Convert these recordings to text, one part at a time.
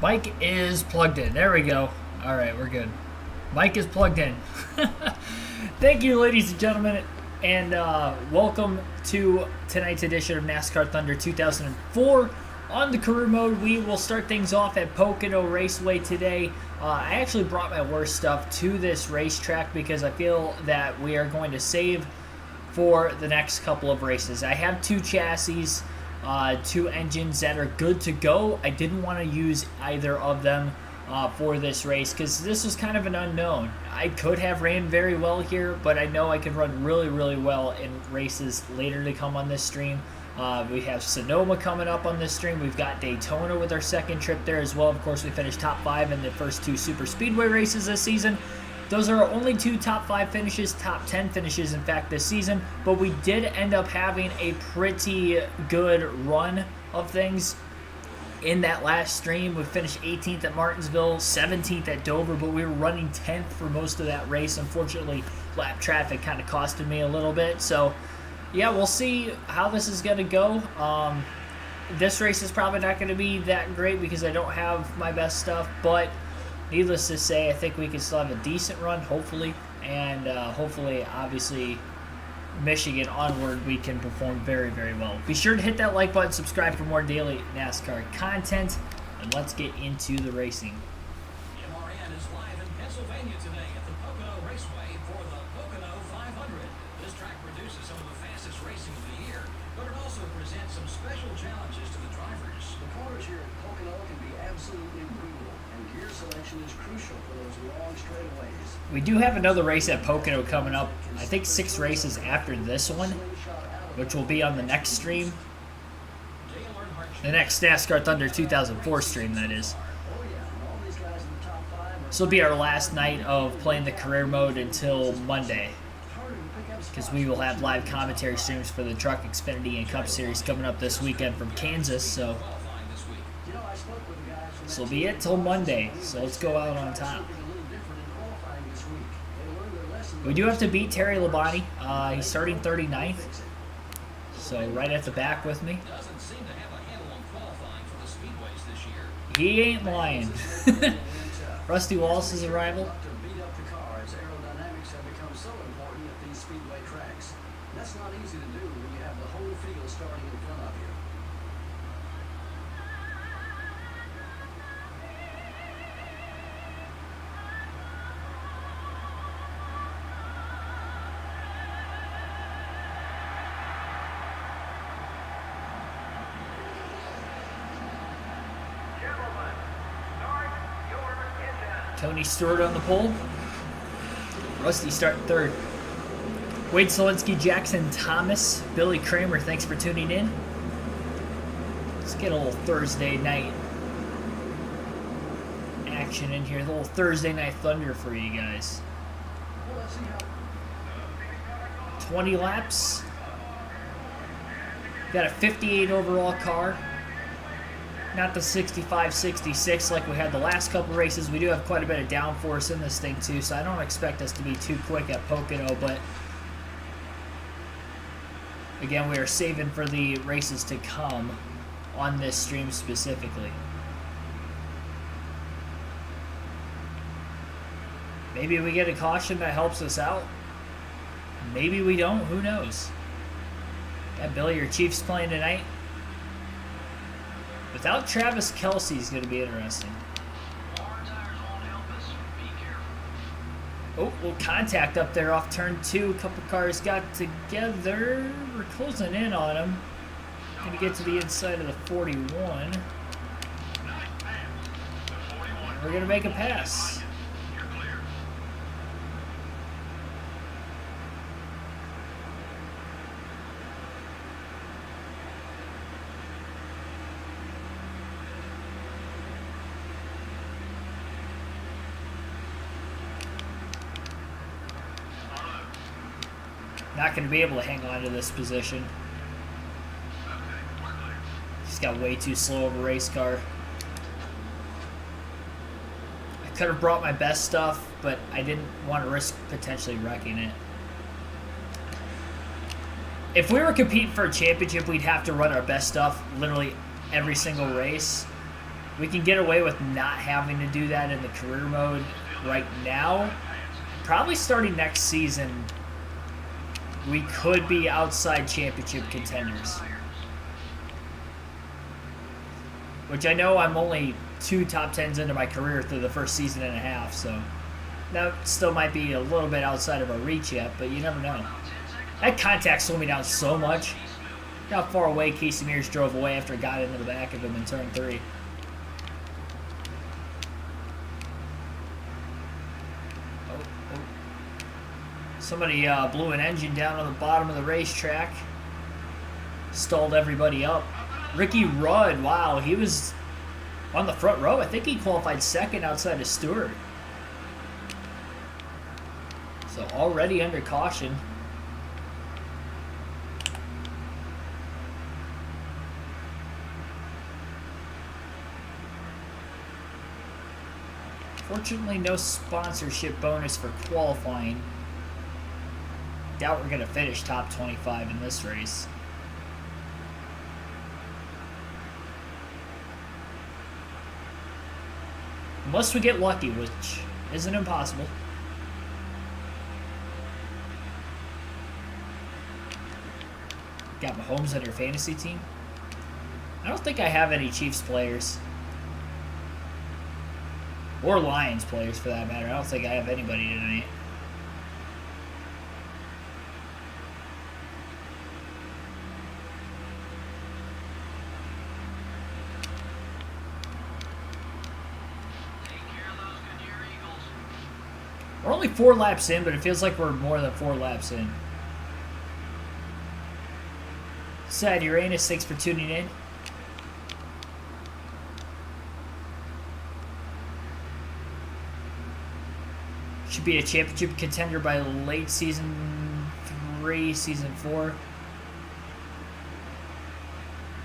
Mic is plugged in. There we go. All right, we're good. Mic is plugged in. Thank you, ladies and gentlemen, and welcome to tonight's edition of NASCAR Thunder 2004. On the career mode, we will start things off at Pocono Raceway today. I actually brought my worst stuff to this racetrack because I feel that we are going to save for the next couple of races. I have two chassis, two engines that are good to go. I didn't want to use either of them for this race because this was kind of an unknown. I could have ran very well here, but I know I could run really, really well in races later to come on this stream. We have Sonoma coming up on this stream. We've got Daytona with our second trip there as well. Of course, we finished top 5 in the first 2 super speedway races this season. Those are our only 2 top 5 finishes, top 10 finishes, in fact, this season. But we did end up having a pretty good run of things in that last stream. We finished 18th at Martinsville, 17th at Dover, but we were running 10th for most of that race. Unfortunately, lap traffic kind of costed me a little bit. So, yeah, we'll see how this is going to go. This race is probably not going to be that great because I don't have my best stuff, but needless to say, I think we can still have a decent run, hopefully, and hopefully, obviously, Michigan onward, we can perform very, very well. Be sure to hit that like button, subscribe for more daily NASCAR content, and let's get into the racing. MRN is live in Pennsylvania today at the Pocono Raceway for the Pocono 500. This track produces some of the fastest racing of the year, but it also presents some special challenges to the drivers. The corners here at Pocono can be absolutely brutal, and gear selection is crucial for those long straightaways. We do have another race at Pocono coming up, I think 6 races after this one, which will be on the next stream. The next NASCAR Thunder 2004 stream, that is. This will be our last night of playing the career mode until Monday, because we will have live commentary streams for the Truck, Xfinity, and Cup Series coming up this weekend from Kansas, so this will be it till Monday, so let's go out on top. We do have to beat Terry Labonte. He's starting 39th, so right at the back with me. Doesn't seem to have a handle on qualifying for the speedways this year. He ain't lying. Rusty Wallace's arrival. To beat up the cars, aerodynamics have become so important at these speedway tracks. That's not easy to do when you have the whole field starting in front of you. Tony Stewart on the pole. Rusty starting 3rd. Wade Solinsky, Jackson Thomas, Billy Kramer, thanks for tuning in. Let's get a little Thursday night action in here. A little Thursday night thunder for you guys. 20 laps. Got a 58 overall car. Not the 65, 66 like we had the last couple races. We do have quite a bit of downforce in this thing too, so I don't expect us to be too quick at Pocono, but again, we are saving for the races to come on this stream specifically. Maybe we get a caution that helps us out. Maybe we don't. Who knows? Yeah, Billy, your Chiefs playing tonight. Without Travis Kelce is going to be interesting. Oh, little contact up there off turn 2. A couple cars got together. We're closing in on him. Going to get to the inside of the 41. We're going to make a pass. Not going to be able to hang on to this position. He's got way too slow of a race car. I could have brought my best stuff, but I didn't want to risk potentially wrecking it. If we were competing for a championship, we'd have to run our best stuff literally every single race. we can get away with not having to do that in the career mode right now. Probably starting next season, we could be outside championship contenders. Which I know I'm only 2 top 10s into my career through the first season and a half, so that still might be a little bit outside of our reach yet, but you never know. That contact slowed me down so much. How far away Casey Mears drove away after it got into the back of him in turn 3. Somebody blew an engine down on the bottom of the racetrack. Stalled everybody up. Ricky Rudd, wow, he was on the front row. I think he qualified second outside of Stewart. So already under caution. Fortunately, no sponsorship bonus for qualifying. Doubt we're going to finish top 25 in this race. Unless we get lucky, which isn't impossible. Got Mahomes on your fantasy team? I don't think I have any Chiefs players. Or Lions players, for that matter. I don't think I have anybody tonight. We're only 4 laps in, but it feels like we're more than 4 laps in. Sad Uranus, thanks for tuning in. Should be a championship contender by late season 3, season 4.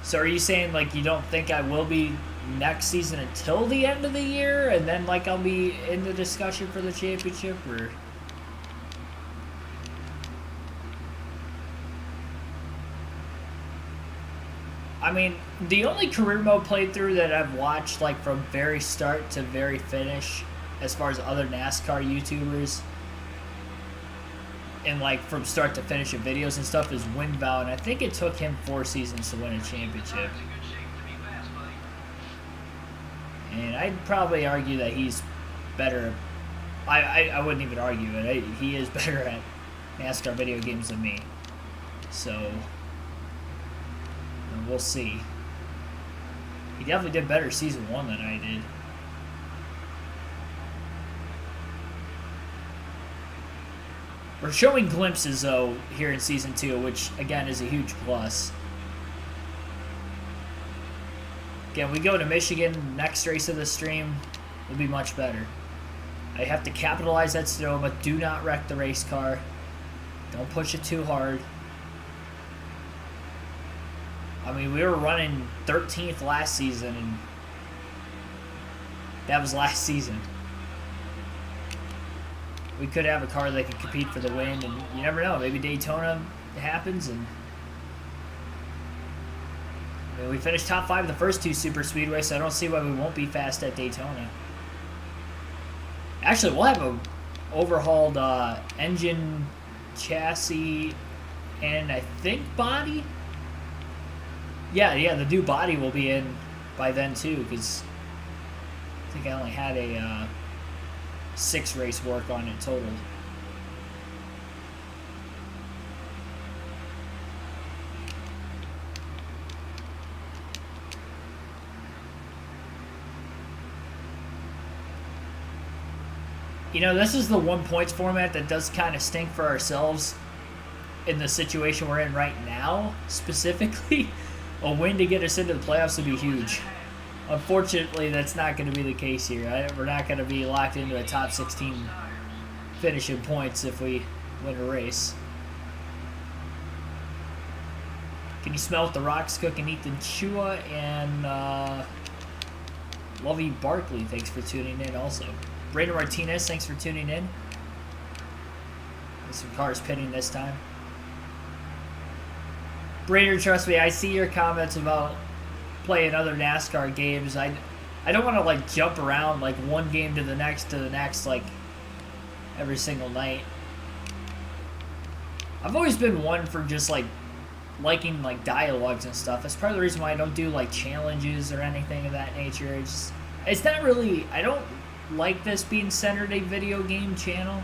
So are you saying like you don't think I will be next season until the end of the year, and then like I'll be in the discussion for the championship, or? I mean, the only career mode playthrough that I've watched like from very start to very finish, as far as other NASCAR YouTubers, and like from start to finish of videos and stuff, is Winbow, and I think it took him 4 seasons to win a championship. And I'd probably argue that he's better. I wouldn't even argue it. He is better at NASCAR video games than me. So, we'll see. He definitely did better season 1 than I did. We're showing glimpses, though, here in season 2, which, again, is a huge plus. Again, we go to Michigan, next race of the stream will be much better. I have to capitalize that Sonoma. Do not wreck the race car. Don't push it too hard. I mean, we were running 13th last season, and that was last season. We could have a car that could compete for the win, and you never know. Maybe Daytona happens, and I mean, we finished top 5 in the first 2 super speedways, so I don't see why we won't be fast at Daytona. Actually, we'll have a overhauled engine, chassis, and I think body. Yeah, the new body will be in by then too, because I think I only had a 6 race work on it total. You know, this is the 1 points format that does kind of stink for ourselves in the situation we're in right now, specifically. A win to get us into the playoffs would be huge. Unfortunately, that's not going to be the case here. We're not going to be locked into a top 16 finish in points if we win a race. Can you smell what the Rock's cooking? Ethan Chua and Lovey Barkley, thanks for tuning in also. Brandon Martinez, thanks for tuning in. There's some cars pitting this time. Brader, trust me, I see your comments about playing other NASCAR games. I I don't want to like jump around like one game to the next like every single night. I've always been one for just like liking like dialogues and stuff. That's part of the reason why I don't do like challenges or anything of that nature. It's not really, I don't like this being centered a video game channel.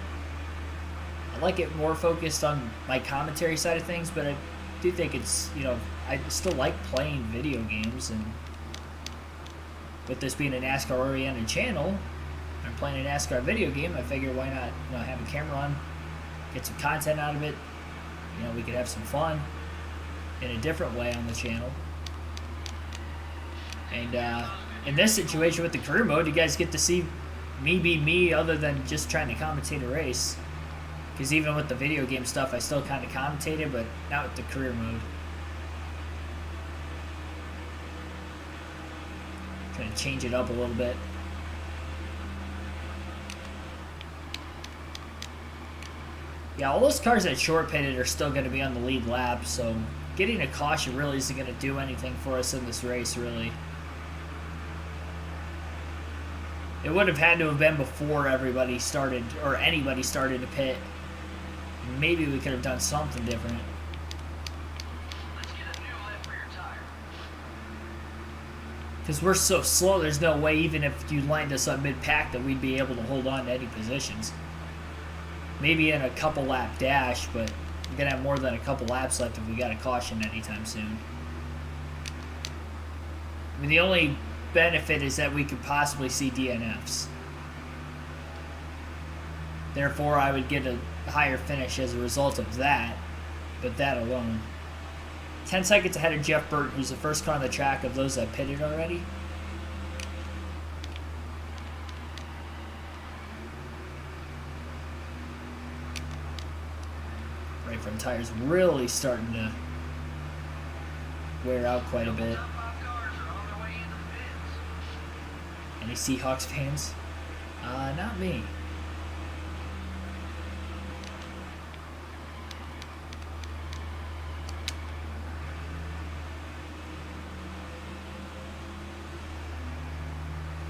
I like it more focused on my commentary side of things, but I do think it's, you know, I still like playing video games, and with this being a NASCAR oriented channel, I'm playing a NASCAR video game, I figure why not, you know, have a camera on, get some content out of it. You know, we could have some fun in a different way on the channel. And in this situation with the career mode, you guys get to see me be me other than just trying to commentate a race. Because even with the video game stuff, I still kind of commentated, but not with the career mode. Trying to change it up a little bit. Yeah, all those cars that short pitted are still going to be on the lead lap, so getting a caution really isn't going to do anything for us in this race, really. It would have had to have been before everybody started, or anybody started to pit. Maybe we could have done something different. Let's get a new left rear tire. Because we're so slow, there's no way, even if you lined us up mid-pack, that we'd be able to hold on to any positions. Maybe in a couple lap dash, but we're going to have more than a couple laps left if we got a caution anytime soon. I mean, the only benefit is that we could possibly see DNFs. Therefore, I would get a higher finish as a result of that, but that alone. 10 seconds ahead of Jeff Burton, who's the first car on the track of those that pitted already. Right front tire's really starting to wear out quite a bit. Top 5 cars are on their way into the pits. Any Seahawks fans? Not me.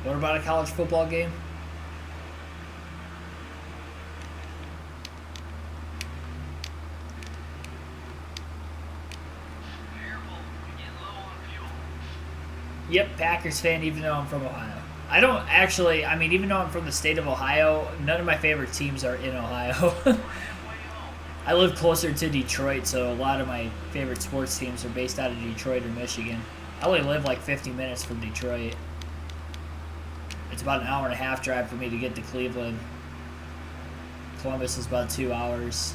What about a college football game? Careful, you're getting low on fuel. Yep, Packers fan, even though I'm from Ohio. I don't actually, I mean, even though I'm from the state of Ohio, none of my favorite teams are in Ohio. Halfway home. I live closer to Detroit, so a lot of my favorite sports teams are based out of Detroit or Michigan. I only live like 50 minutes from Detroit. It's about an hour and a half drive for me to get to Cleveland. Columbus is about 2 hours.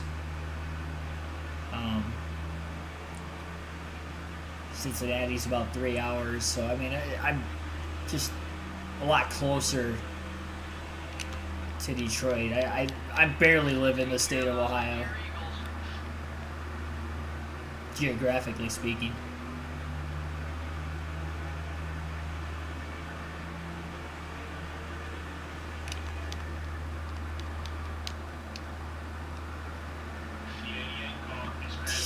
Cincinnati's about 3 hours. So, I mean, I'm just a lot closer to Detroit. I barely live in the state of Ohio, geographically speaking.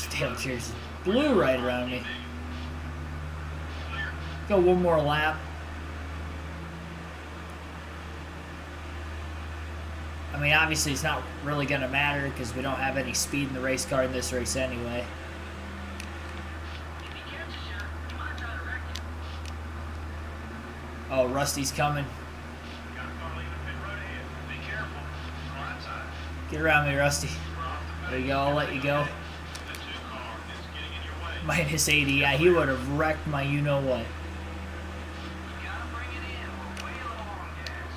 Tail cheers blew right around me. Go one more lap. I mean, obviously it's not really going to matter because we don't have any speed in the race car in this race anyway. If he catches you, he might try to wreck you. Oh, Rusty's coming. Got a car leaving pit road ahead. Be careful. Car outside. Get around me, Rusty. We're off the There you go, I'll let you go. The 2 car is getting in your way. Minus 80, yeah, he would have wrecked my you-know-what. You gotta bring it in. We're way low on gas.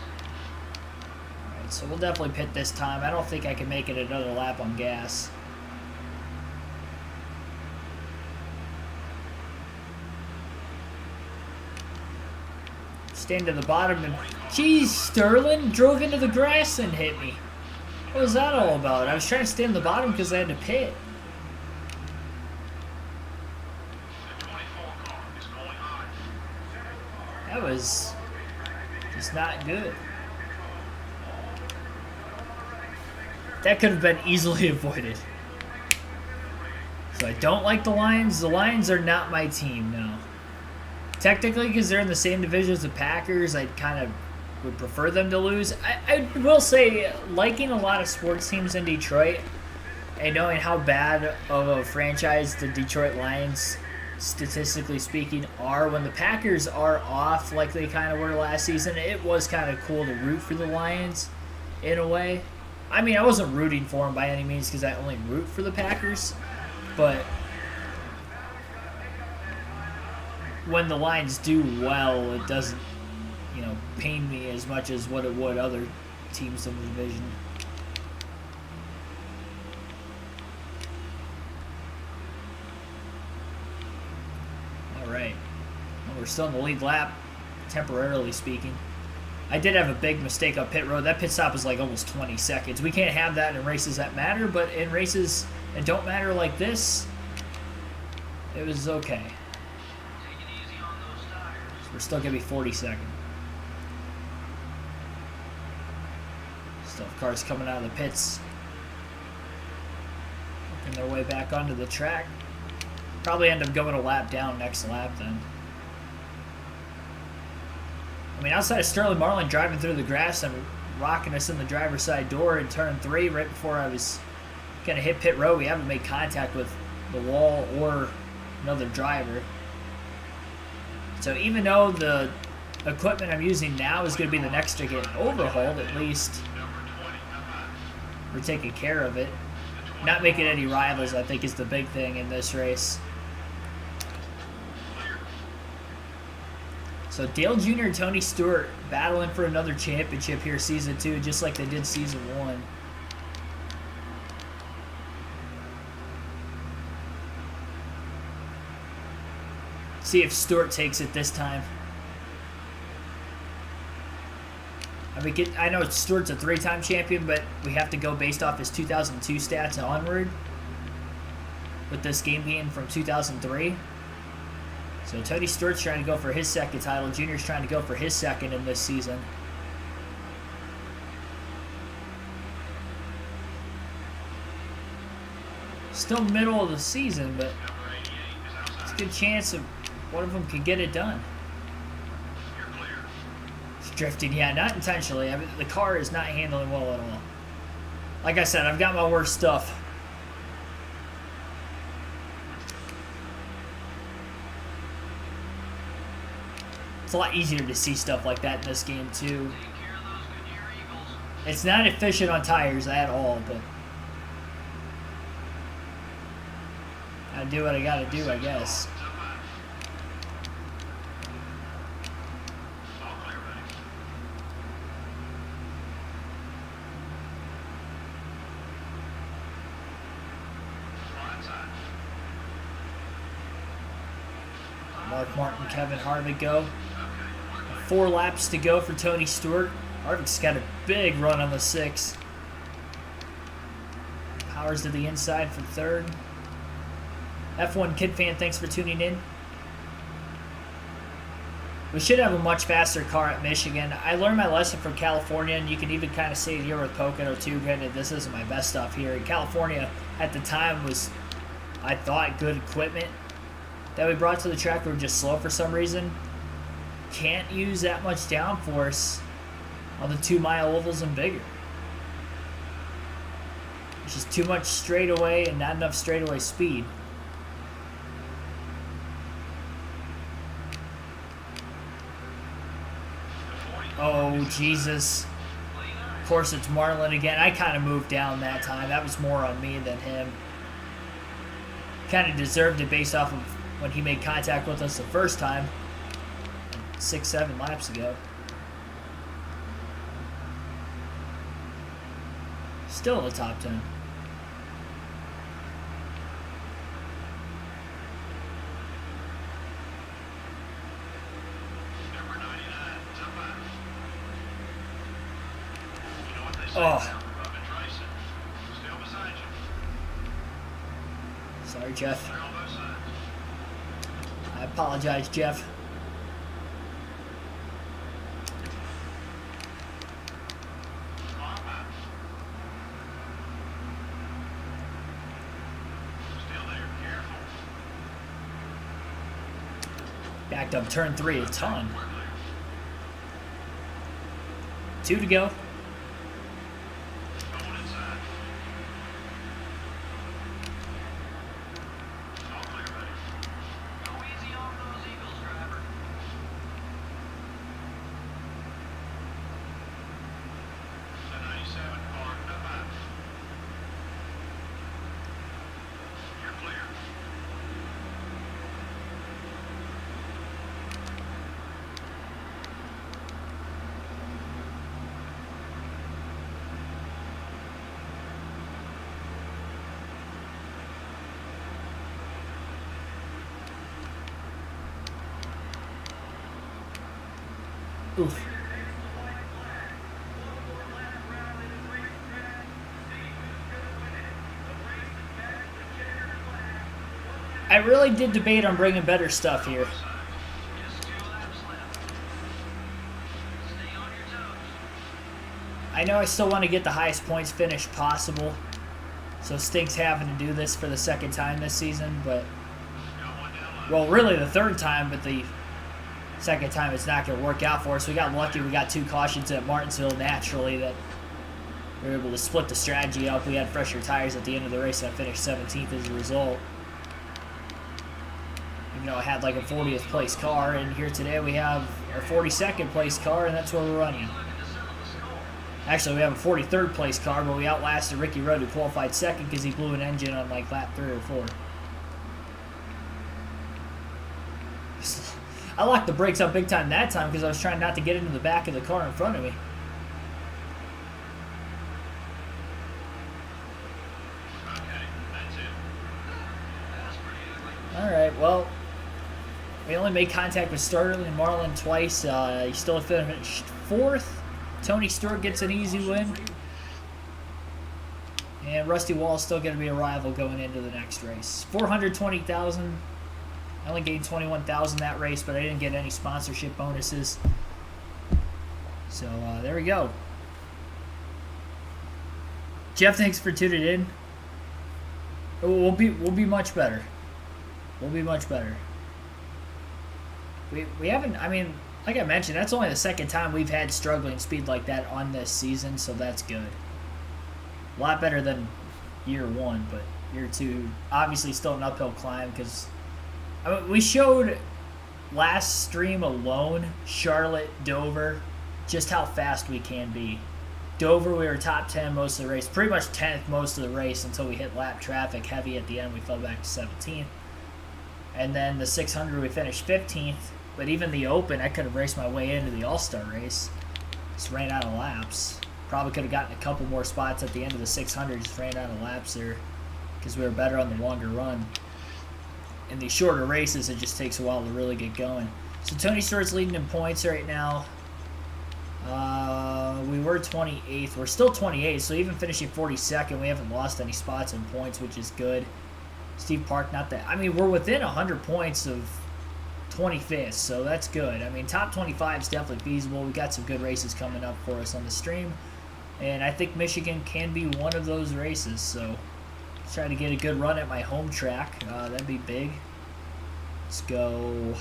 Alright, so we'll definitely pit this time. I don't think I can make it another lap on gas. Stand to the bottom and... Geez, Sterling drove into the grass and hit me. What was that all about? I was trying to stay in the bottom because I had to pit. The 24 car is going high. That was just not good. That could have been easily avoided. So I don't like the Lions. The Lions are not my team, no. Technically, because they're in the same division as the Packers, I kind of would prefer them to lose. I will say, liking a lot of sports teams in Detroit and knowing how bad of a franchise the Detroit Lions, statistically speaking, are, when the Packers are off like they kind of were last season, it was kind of cool to root for the Lions in a way. I mean, I wasn't rooting for them by any means because I only root for the Packers, but when the Lions do well, it doesn't, pain me as much as what it would other teams in the division. All right. Well, we're still in the lead lap, temporarily speaking. I did have a big mistake on pit road. That pit stop was like almost 20 seconds. We can't have that in races that matter, but in races that don't matter like this, it was okay. We're still going to be 42nd. Still have cars coming out of the pits, working their way back onto the track. Probably end up going a lap down next lap then. I mean, outside of Sterling Marlin driving through the grass and rocking us in the driver's side door in turn 3 right before I was going to hit pit road, we haven't made contact with the wall or another driver. So even though the equipment I'm using now is going to be the next to get overhauled, at least we're taking care of it. Not making any rivals, I think, is the big thing in this race. So Dale Jr. and Tony Stewart battling for another championship here season 2, just like they did season 1. See if Stewart takes it this time. I know Stewart's a 3-time champion, but we have to go based off his 2002 stats and onward with this game being from 2003. So Tony Stewart's trying to go for his second title. Junior's trying to go for his second in this season. Still middle of the season, but it's a good chance of one of them could get it done. It's drifting, yeah, not intentionally. I mean, the car is not handling well at all. Like I said, I've got my worst stuff. It's a lot easier to see stuff like that in this game, too. It's not efficient on tires at all, but I do what I gotta do, I guess. Mark Martin, Kevin Harvick go. 4 laps to go for Tony Stewart. Harvick's got a big run on the 6. Powers to the inside for 3rd. F1 Kid Fan, thanks for tuning in. We should have a much faster car at Michigan. I learned my lesson from California, and you can even kind of see it here with Pocono too. Granted, this isn't my best stuff here. In California, at the time, was, I thought, good equipment that we brought to the track. We were just slow for some reason. Can't use that much downforce on the 2-mile ovals and bigger. It's just too much straightaway and not enough straightaway speed. Oh, Jesus. Of course, it's Marlin again. I kind of moved down that time. That was more on me than him. Kind of deserved it based off of when he made contact with us the first time. 6-7 laps ago. Still in the top 10. Oh. Sorry, Jeff. I apologize, Jeff. Backed up turn 3 a ton. 2 to go. Oof. I really did debate on bringing better stuff here. I know I still want to get the highest points finish possible, so it stinks having to do this for the second time this season, but, well, really the third time, but the second time it's not going to work out for us. We got lucky. We got 2 cautions at Martinsville naturally that we were able to split the strategy up. We had fresher tires at the end of the race, and I finished 17th as a result. Even though I had like a 40th place car, and here today we have our 42nd place car, and that's where we're running. Actually, we have a 43rd place car, but we outlasted Ricky Rudd, who qualified second because he blew an engine on like lap 3 or 4. I locked the brakes up big time that time because I was trying not to get into the back of the car in front of me. Alright, well, we only made contact with Sterling and Marlin twice. He still finished 4th. Tony Stewart gets an easy win. And Rusty Wall is still going to be a rival going into the next race. 420,000. I only gained 21,000 that race, but I didn't get any sponsorship bonuses. So there we go. Jeff, thanks for tuning in. We'll be much better. We'll be much better. We haven't. I mean, like I mentioned, that's only the second time we've had struggling speed like that on this season, so that's good. A lot better than year 1, but year 2 obviously still an uphill climb because. I mean, we showed last stream alone, Charlotte, Dover, just how fast we can be. Dover, we were top 10 most of the race, pretty much 10th most of the race until we hit lap traffic heavy at the end. We fell back to 17th. And then the 600, we finished 15th. But even the Open, I could have raced my way into the All-Star race. Just ran out of laps. Probably could have gotten a couple more spots at the end of the 600, just ran out of laps there because we were better on the longer run. In these shorter races, it just takes a while to really get going. So Tony Stewart's leading in points right now. We were 28th. We're still 28th, so even finishing 42nd, we haven't lost any spots in points, which is good. Steve Park, not that. I mean, we're within 100 points of 25th, so that's good. I mean, top 25 is definitely feasible. We got some good races coming up for us on the stream, and I think Michigan can be one of those races, so try to get a good run at my home track. That'd be big. Let's go.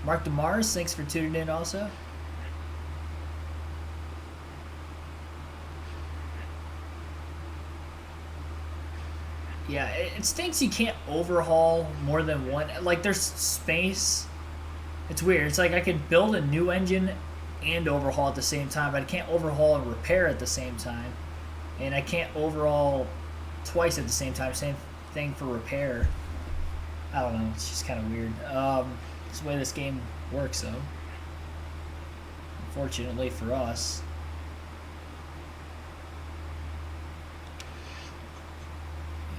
Mark DeMars, thanks for tuning in also. Yeah, it stinks you can't overhaul more than one. Like, there's space. It's weird. It's like I could build a new engine and overhaul at the same time, but I can't overhaul and repair at the same time. And I can't overhaul twice at the same time. Same thing for repair. I don't know. It's just kind of weird. It's the way this game works, though. Unfortunately for us.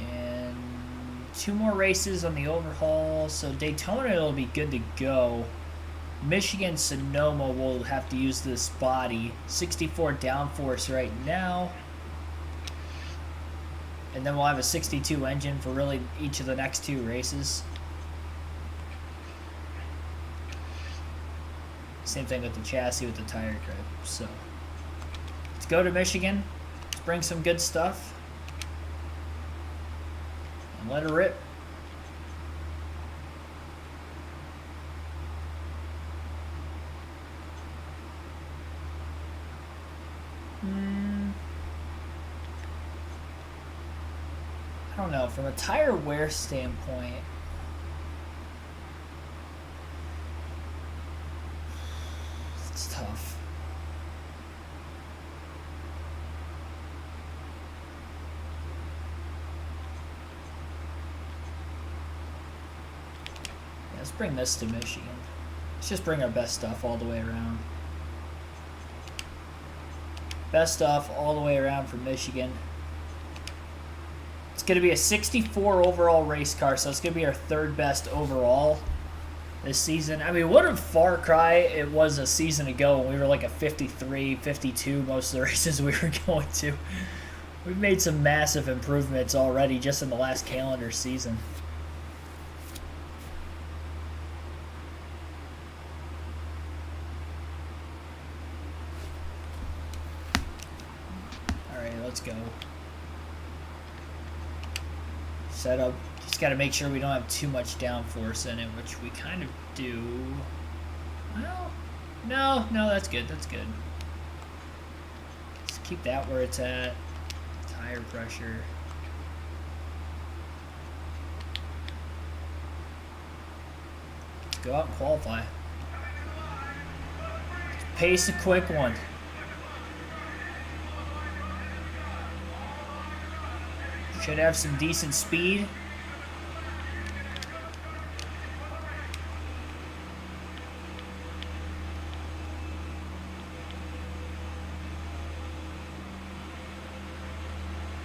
And 2 more races on the overhaul. So Daytona will be good to go. Michigan, Sonoma will have to use this body. 64 downforce right now. And then we'll have a 62 engine for really each of the next 2 races. Same thing with the chassis with the tire crib. So let's go to Michigan. Let's bring some good stuff. And let her rip. I don't know. From a tire wear standpoint, it's tough. Yeah, let's bring this to Michigan. Let's just bring our best stuff all the way around. Best stuff all the way around from Michigan. It's going to be a 64 overall race car, so it's going to be our third best overall this season. I mean, what a far cry it was a season ago when we were like a 53, 52 most of the races we were going to. We've made some massive improvements already just in the last calendar season. Alright, let's go. Setup. Just got to make sure we don't have too much downforce in it, which we kind of do. Well, no, that's good. That's good. Let's keep that where it's at. Tire pressure. Let's go out and qualify. Pace a quick one. Should have some decent speed.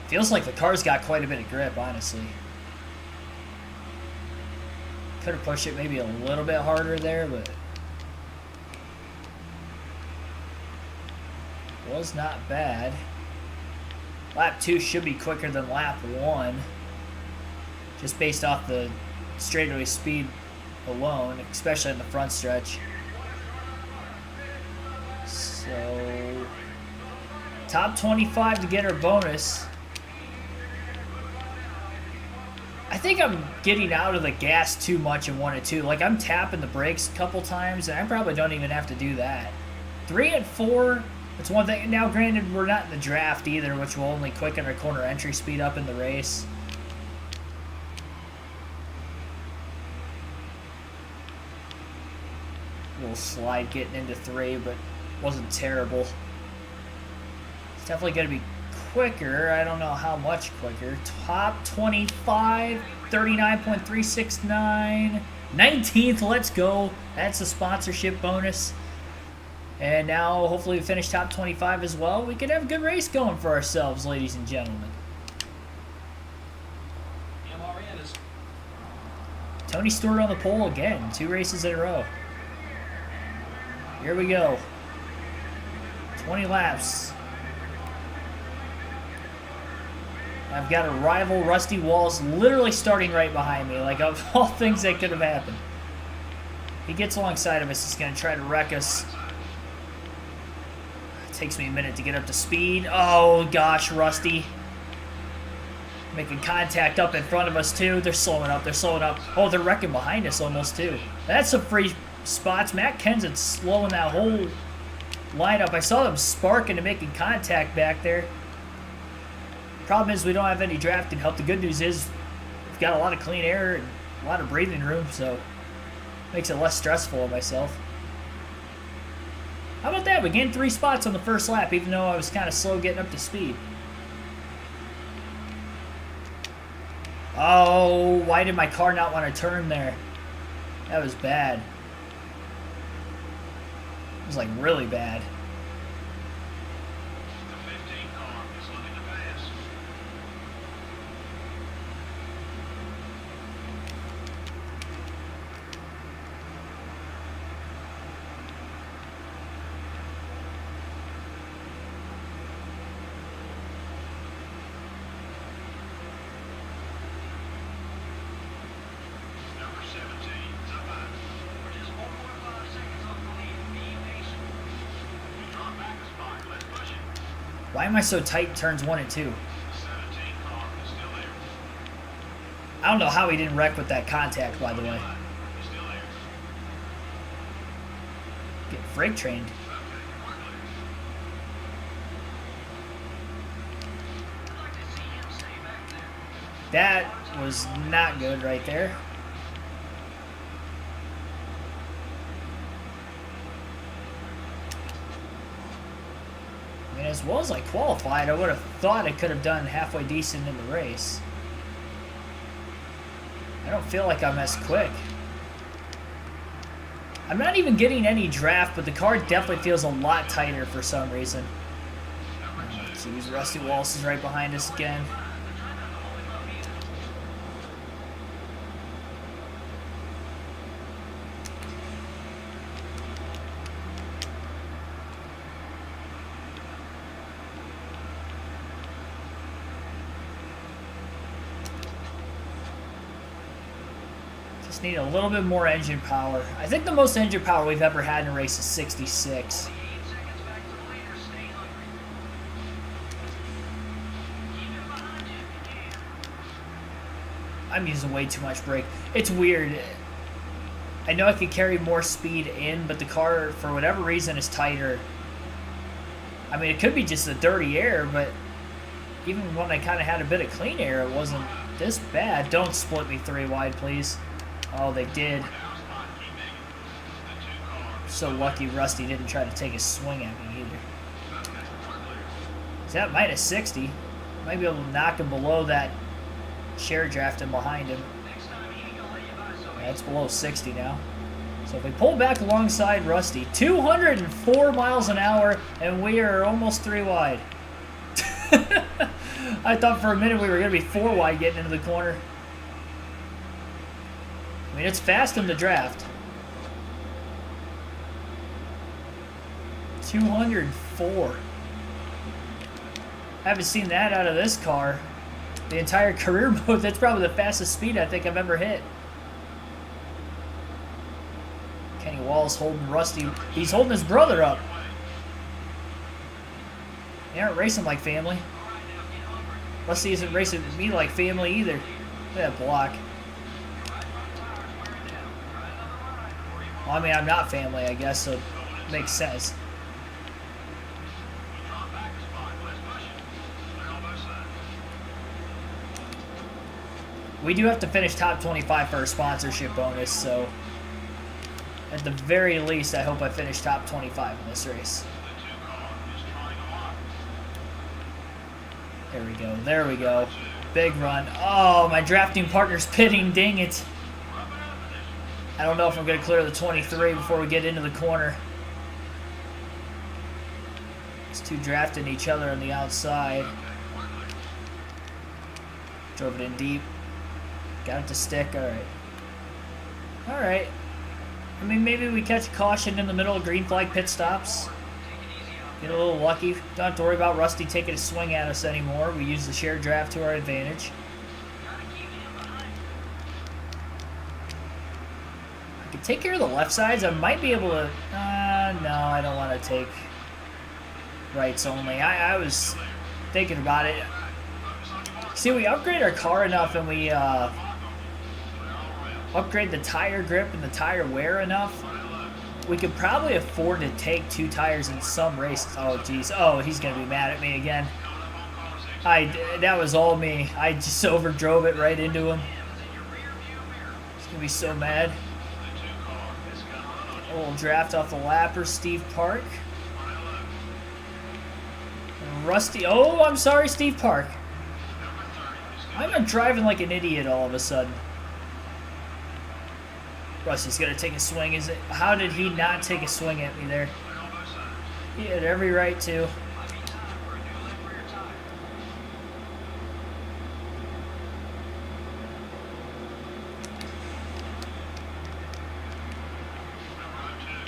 Feels like the car's got quite a bit of grip, honestly. Could have pushed it maybe a little bit harder there, but was not bad. Lap 2 should be quicker than lap 1, just based off the straightaway speed alone, especially in the front stretch. So, top 25 to get our bonus. I think I'm getting out of the gas too much in 1 and 2. Like, I'm tapping the brakes a couple times, and I probably don't even have to do that. 3 and 4... It's one thing. Now, granted, we're not in the draft either, which will only quicken our corner entry speed up in the race. A little slide getting into 3, but wasn't terrible. It's definitely going to be quicker. I don't know how much quicker. Top 25, 39.369. 19th, let's go. That's a sponsorship bonus. And now, hopefully, we finish top 25 as well. We could have a good race going for ourselves, ladies and gentlemen. Tony Stewart on the pole again. 2 races in a row. Here we go. 20 laps. I've got a rival, Rusty Walls, literally starting right behind me. Like, of all things that could have happened. He gets alongside of us. He's going to try to wreck us. Takes me a minute to get up to speed. Oh, gosh, Rusty. Making contact up in front of us, too. They're slowing up. They're slowing up. Oh, they're wrecking behind us almost, too. That's some free spots. Matt Kenseth's slowing that whole lineup. I saw them sparking and making contact back there. Problem is we don't have any drafting help. The good news is we've got a lot of clean air and a lot of breathing room, so makes it less stressful on myself. How about that? We gained 3 spots on the first lap, even though I was kind of slow getting up to speed. Oh, why did my car not want to turn there? That was bad. It was like really bad. Why am I so tight in turns 1 and 2? I don't know how he didn't wreck with that contact, by the way. Get freight trained. That was not good right there. I mean, as well as I qualified, I would have thought I could have done halfway decent in the race. I don't feel like I'm as quick. I'm not even getting any draft, but the car definitely feels a lot tighter for some reason. Jeez, Rusty Wallace is right behind us again. Just need a little bit more engine power. I think the most engine power we've ever had in a race is 66. I'm using way too much brake. It's weird. I know I could carry more speed in, but the car, for whatever reason, is tighter. I mean, it could be just the dirty air, but even when I kind of had a bit of clean air, it wasn't this bad. Don't split me 3 wide, please. Oh, they did. So lucky Rusty didn't try to take a swing at me either. He's at minus 60. Might be able to knock him below that share drafting behind him. That's below 60 now. So if we pull back alongside Rusty, 204 miles an hour, and we are almost 3 wide. I thought for a minute we were going to be 4 wide getting into the corner. I mean, it's fast in the draft. 204. I haven't seen that out of this car. The entire career mode, that's probably the fastest speed I think I've ever hit. Kenny Wallace holding Rusty. He's holding his brother up. They aren't racing like family. Rusty isn't racing me like family either. Look at that block. Well, I mean, I'm not family, I guess, so it makes sense. We do have to finish top 25 for a sponsorship bonus, so at the very least, I hope I finish top 25 in this race. There we go. There we go. Big run. Oh, my drafting partner's pitting. Dang it. I don't know if I'm going to clear the 23 before we get into the corner. These two drafting each other on the outside. Drove it in deep. Got it to stick. All right. All right. I mean, maybe we catch a caution in the middle of green flag pit stops. Get a little lucky. Don't have to worry about Rusty taking a swing at us anymore. We use the shared draft to our advantage. I could take care of the left sides. I might be able to... no, I don't want to take rights only. I was thinking about it. See, we upgrade our car enough and we upgrade the tire grip and the tire wear enough, we could probably afford to take 2 tires in some races. Oh, geez. Oh, he's going to be mad at me again. That was all me. I just overdrove it right into him. He's going to be so mad. A little draft off the lapper, Steve Park. And Rusty. Oh, I'm sorry, Steve Park. I'm driving like an idiot all of a sudden. Rusty's going to take a swing. How did he not take a swing at me there? He had every right to.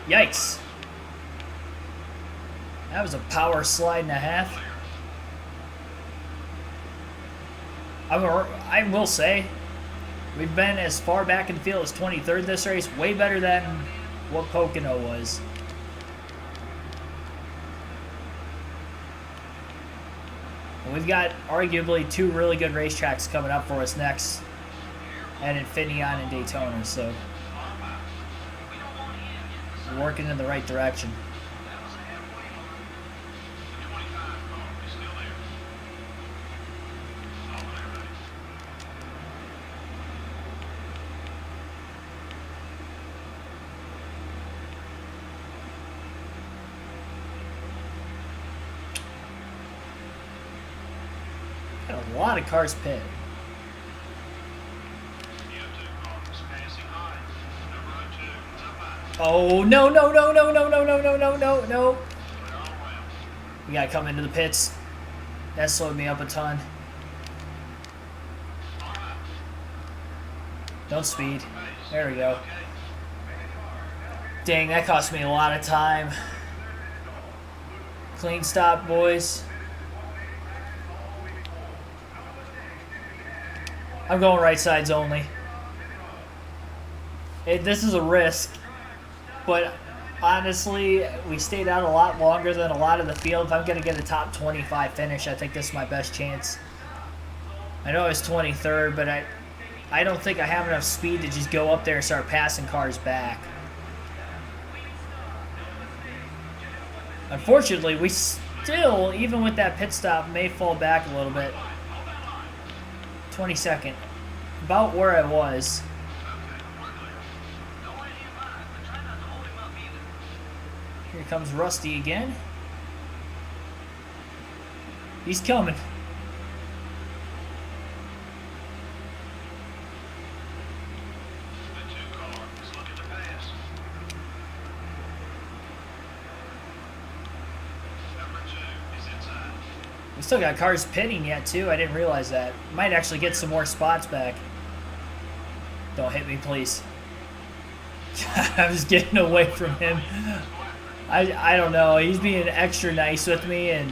Yikes. That was a power slide and a half. I will say, we've been as far back in the field as 23rd this race. Way better than what Pocono was. And we've got arguably 2 really good racetracks coming up for us next. And Infineon and Daytona. So we're working in the right direction. Got a lot of cars pit. Oh, no, no, no, no, no, no, no, no, no, no, no. We gotta come into the pits. That slowed me up a ton. Don't speed. There we go. Dang, that cost me a lot of time. Clean stop, boys. I'm going right sides only. This is a risk, but honestly, we stayed out a lot longer than a lot of the field. If I'm going to get a top 25 finish, I think this is my best chance. I know I was 23rd, but I don't think I have enough speed to just go up there and start passing cars back. Unfortunately, we still, even with that pit stop, may fall back a little bit. 22nd. About where I was. Here comes Rusty again. He's coming. We still got cars pitting yet, too. I didn't realize that. Might actually get some more spots back. Don't hit me, please. I was getting away from him. I don't know. He's being extra nice with me, and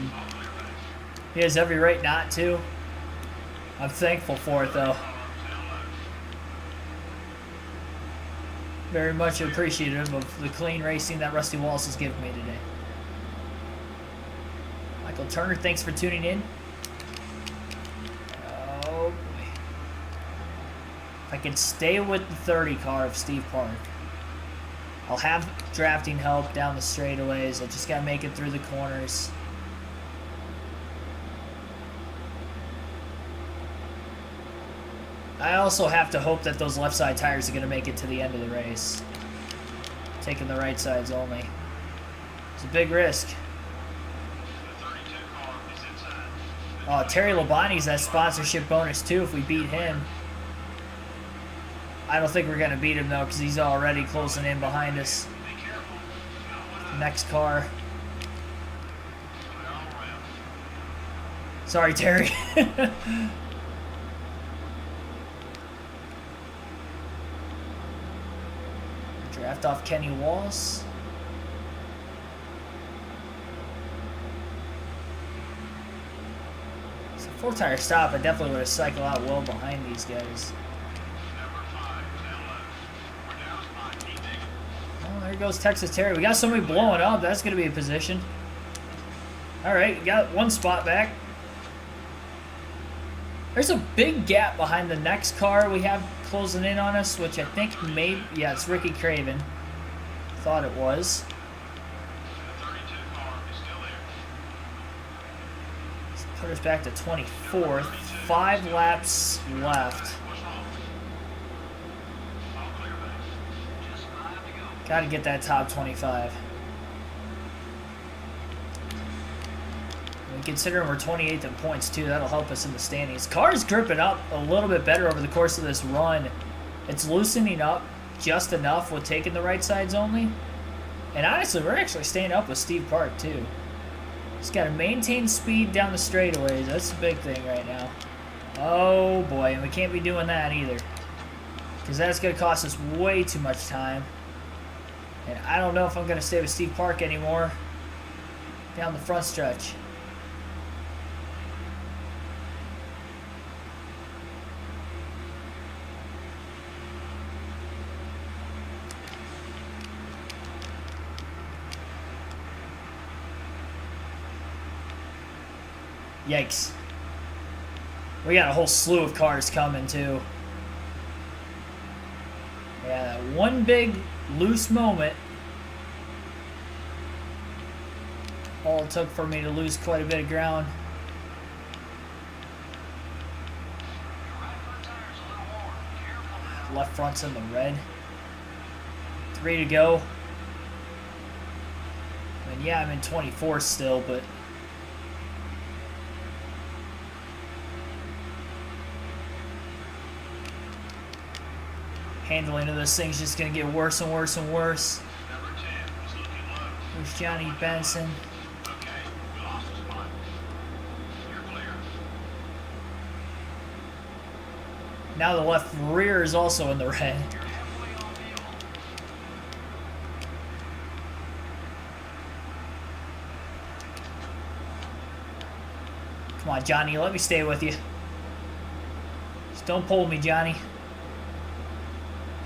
he has every right not to. I'm thankful for it, though. Very much appreciative of the clean racing that Rusty Wallace has given me today. Michael Turner, thanks for tuning in. Oh, boy. If I can stay with the 30 car of Steve Park, I'll have drafting help down the straightaways. I just got to make it through the corners. I also have to hope that those left side tires are going to make it to the end of the race. Taking the right sides only. It's a big risk. Oh, Terry Labonte's that sponsorship bonus too if we beat him. I don't think we're going to beat him though because he's already closing in behind us. Next car. Sorry, Terry. Draft off Kenny Wallace. It's a 4-tire stop. I definitely would have cycled out well behind these guys. Oh, there goes Texas Terry. We got somebody blowing up. That's going to be a position. All right, got one spot back. There's a big gap behind the next car we have closing in on us, which I think maybe, yeah, it's Ricky Craven. Thought it was. Let's put us back to 24th. 5 laps left. Got to get that top 25. And considering we're 28th in points too, that'll help us in the standings. Car's gripping up a little bit better over the course of this run. It's loosening up just enough with taking the right sides only. And honestly, we're actually staying up with Steve Park too. Just got to maintain speed down the straightaways. That's the big thing right now. Oh boy, and we can't be doing that either, because that's going to cost us way too much time. And I don't know if I'm going to stay with Steve Park anymore down the front stretch. Yikes. We got a whole slew of cars coming too. Yeah, that one big loose moment. All it took for me to lose quite a bit of ground. Left front's in the red. 3 to go. And yeah, I'm in 24th still, but Handling of this thing's just going to get worse and worse and worse. There's Johnny Benson. Now the left rear is also in the red. Come on, Johnny, let me stay with you. Just don't pull me, Johnny.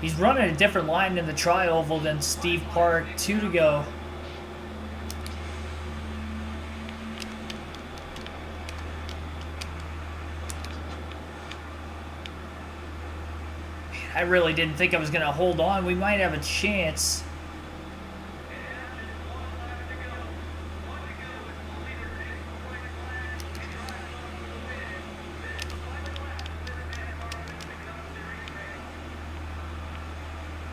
He's running a different line in the tri-oval than Steve Park. 2 to go. I really didn't think I was going to hold on. We might have a chance.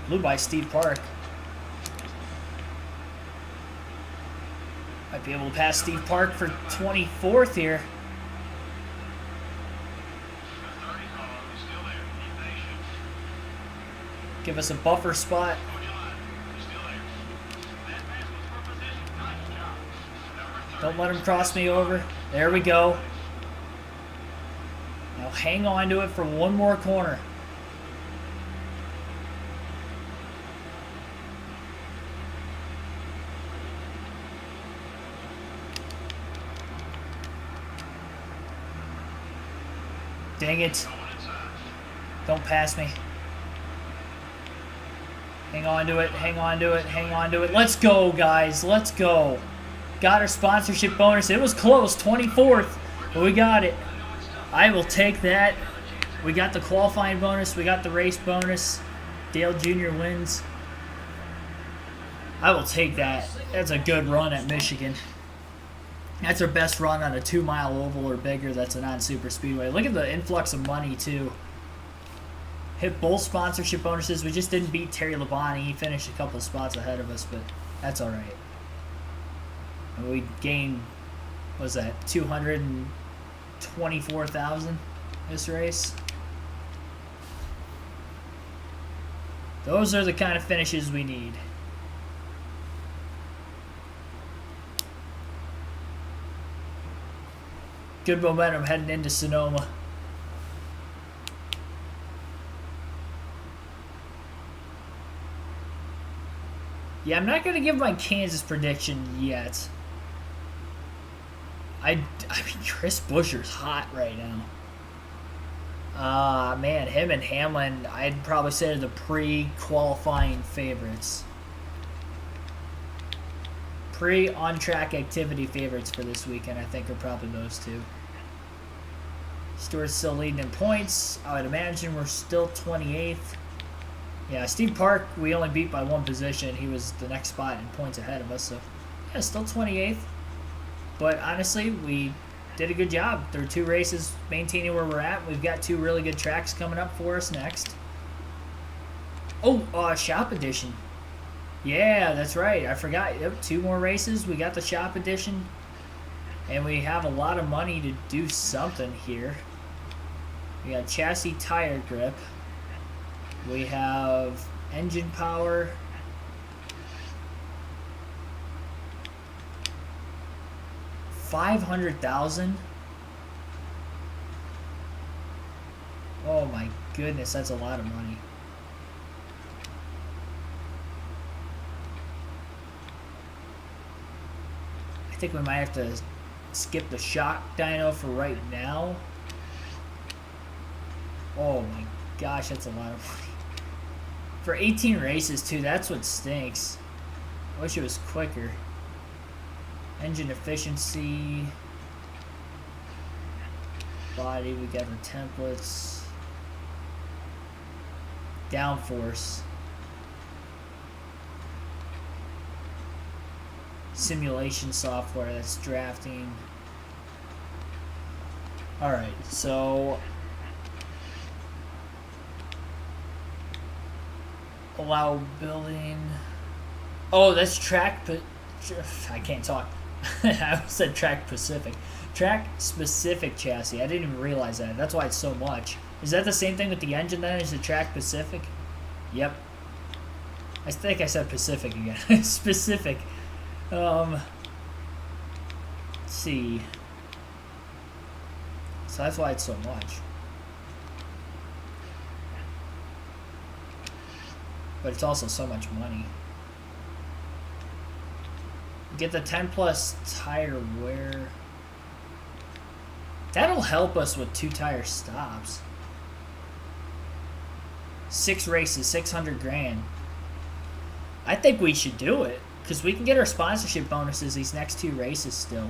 Blew by Steve Park. Might be able to pass Steve Park for 24th here. Give us a buffer spot. Don't let him cross me over. There we go. Now hang on to it for one more corner. Dang it. Don't pass me. Hang on to it, hang on to it, hang on to it. Let's go, guys. Let's go. Got our sponsorship bonus. It was close, 24th, but we got it. I will take that. We got the qualifying bonus. We got the race bonus. Dale Jr. wins. I will take that. That's a good run at Michigan. That's our best run on a 2-mile oval or bigger. That's a non-super speedway. Look at the influx of money, too. Hit both sponsorship bonuses. We just didn't beat Terry Labonte. He finished a couple spots ahead of us, but that's all right. And we gained, what was that, 224,000 this race. Those are the kind of finishes we need. Good momentum heading into Sonoma. Yeah, I'm not going to give my Kansas prediction yet. I mean, Chris Buescher's hot right now. Man, him and Hamlin, I'd probably say are the pre-qualifying favorites. Pre-on-track activity favorites for this weekend, I think, are probably those two. Stewart's still leading in points. I would imagine we're still 28th. Yeah, Steve Park, we only beat by one position. He was the next spot in points ahead of us. So, yeah, still 28th. But honestly, we did a good job through 2 races maintaining where we're at. We've got 2 really good tracks coming up for us next. Oh, Shop Edition. Yeah, that's right. I forgot. Yep, 2 more races. We got the Shop Edition. And we have a lot of money to do something here. We got chassis tire grip. We have engine power. $500,000. Oh my goodness, that's a lot of money. I think we might have to skip the shock dyno for right now. Oh my gosh, that's a lot of money. For 18 races too, that's what stinks. I wish it was quicker. Engine efficiency. Body, we got our templates. Downforce. Simulation software, that's drafting. Alright, so allow building. Oh, that's track. I can't talk. I said track Pacific. Track specific chassis. I didn't even realize that. That's why it's so much. Is that the same thing with the engine then? Is it track Pacific? Yep. I think I said Pacific again. Specific. Let's see. So that's why it's so much. But it's also so much money. Get the 10 plus tire wear. That'll help us with 2 tire stops. 6 races, 600 grand. I think we should do it because we can get our sponsorship bonuses these next 2 races still.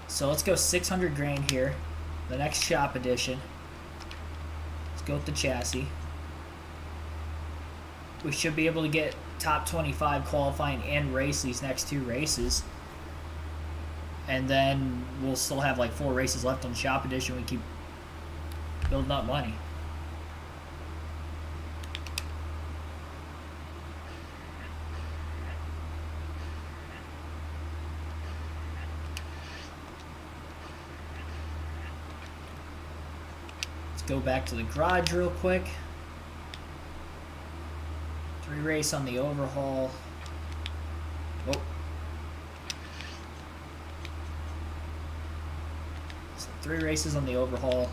So let's go 600 grand here. The next shop edition. Let's go with the chassis. We should be able to get top 25 qualifying and race these next 2 races. And then we'll still have like 4 races left on the shop edition. We keep building up money. Let's go back to the garage real quick. 3 race on the overhaul. Oh. So 3 races on the overhaul.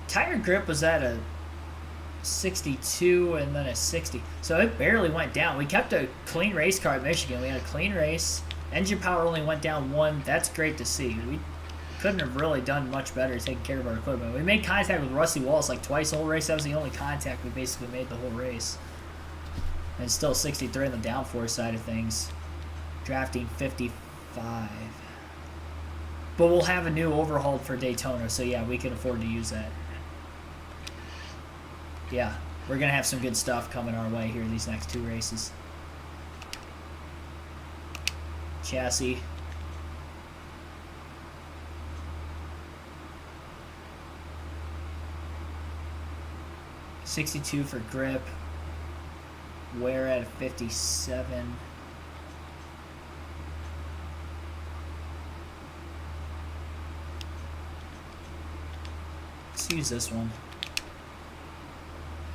Tire grip was at a 62 and then a 60. So it barely went down. We kept a clean race car at Michigan. We had a clean race. Engine power only went down 1. That's great to see. We couldn't have really done much better taking care of our equipment. We made contact with Rusty Wallace like twice the whole race. That was the only contact we basically made the whole race. And still 63 on the downforce side of things. Drafting 55. But we'll have a new overhaul for Daytona, so yeah, we can afford to use that. Yeah, we're going to have some good stuff coming our way here these next 2 races. Chassis. $62 for grip. Wear at a 57. Let's use this one.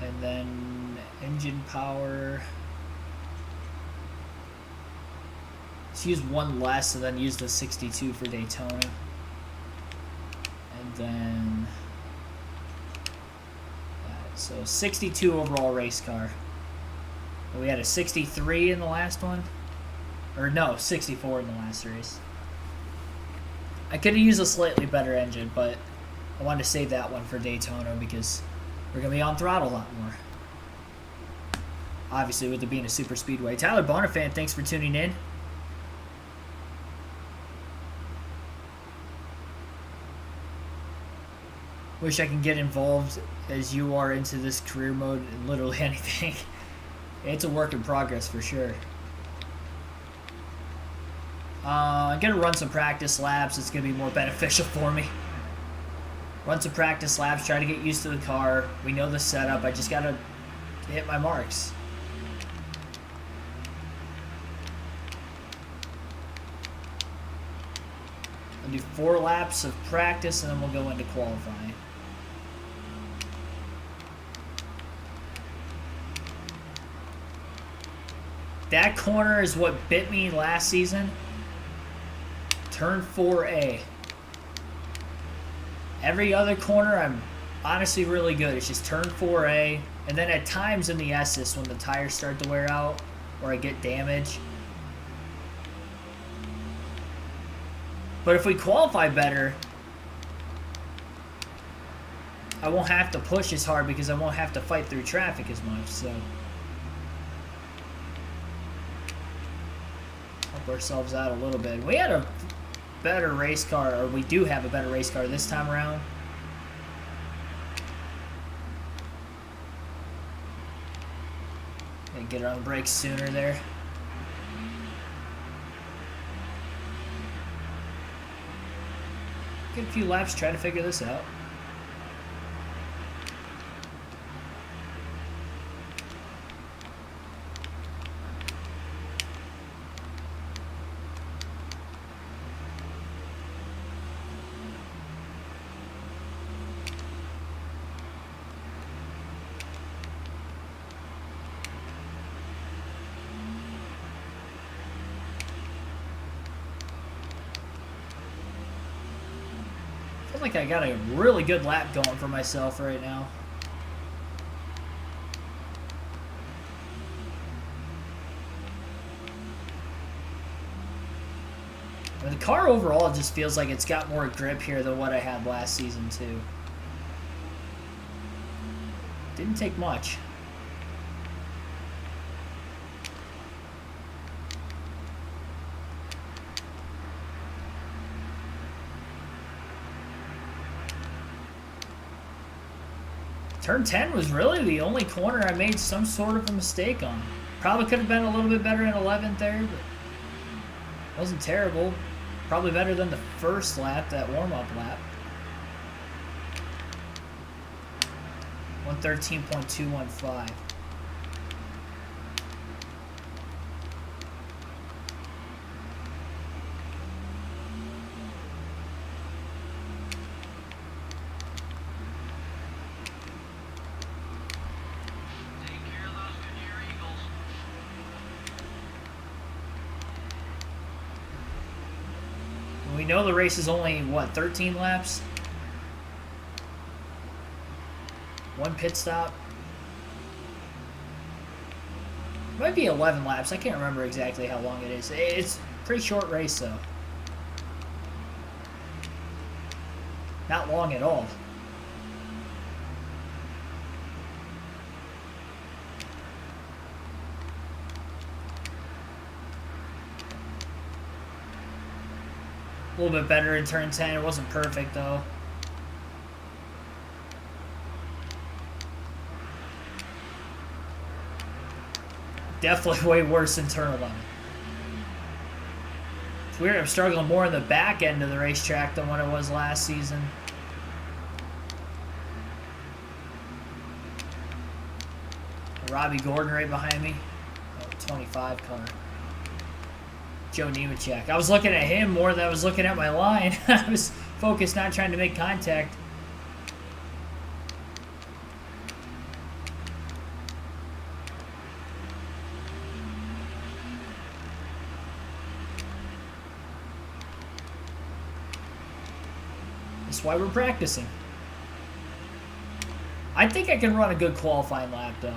And then engine power. Let's use 1 less and then use the 62 for Daytona. And then so 62 overall race car. We had a 63 in the last one. Or no, 64 in the last race. I could have used a slightly better engine, but I wanted to save that one for Daytona because we're going to be on throttle a lot more. Obviously, with it being a super speedway. Tyler Bonifant, thanks for tuning in. Wish I can get involved as you are into this career mode in literally anything. It's a work in progress for sure. I'm going to run some practice laps. It's going to be more beneficial for me. Run some practice laps, try to get used to the car. We know the setup. I just got to hit my marks. I'll do 4 laps of practice and then we'll go into qualifying. That corner is what bit me last season. Turn 4A. Every other corner, I'm honestly really good. It's just turn 4A. And then at times in the S's when the tires start to wear out or I get damage. But if we qualify better, I won't have to push as hard because I won't have to fight through traffic as much. So help ourselves out a little bit. We had a better race car, or we do have a better race car this time around. And get it on the brakes sooner there. Get a few laps, try to figure this out. like I got a really good lap going for myself right now. I mean, the car overall just feels like it's got more grip here than what I had last season too. Didn't take much. Turn 10 was really the only corner I made some sort of a mistake on. Probably could have been a little bit better in 11th there, but wasn't terrible. Probably better than the first lap, that warm-up lap. 113.215. We know the race is only, what, 13 laps? One pit stop. Might be 11 laps. I can't remember exactly how long it is. It's a pretty short race, though. Not long at all. A little bit better in turn 10. It wasn't perfect, though. Definitely way worse in turn 11. It's weird. I'm struggling more in the back end of the racetrack than what it was last season. Robbie Gordon right behind me. Oh, 25 car. Joe Nemechek. I was looking at him more than I was looking at my line. I was focused, not trying to make contact. That's why we're practicing. I think I can run a good qualifying lap, though.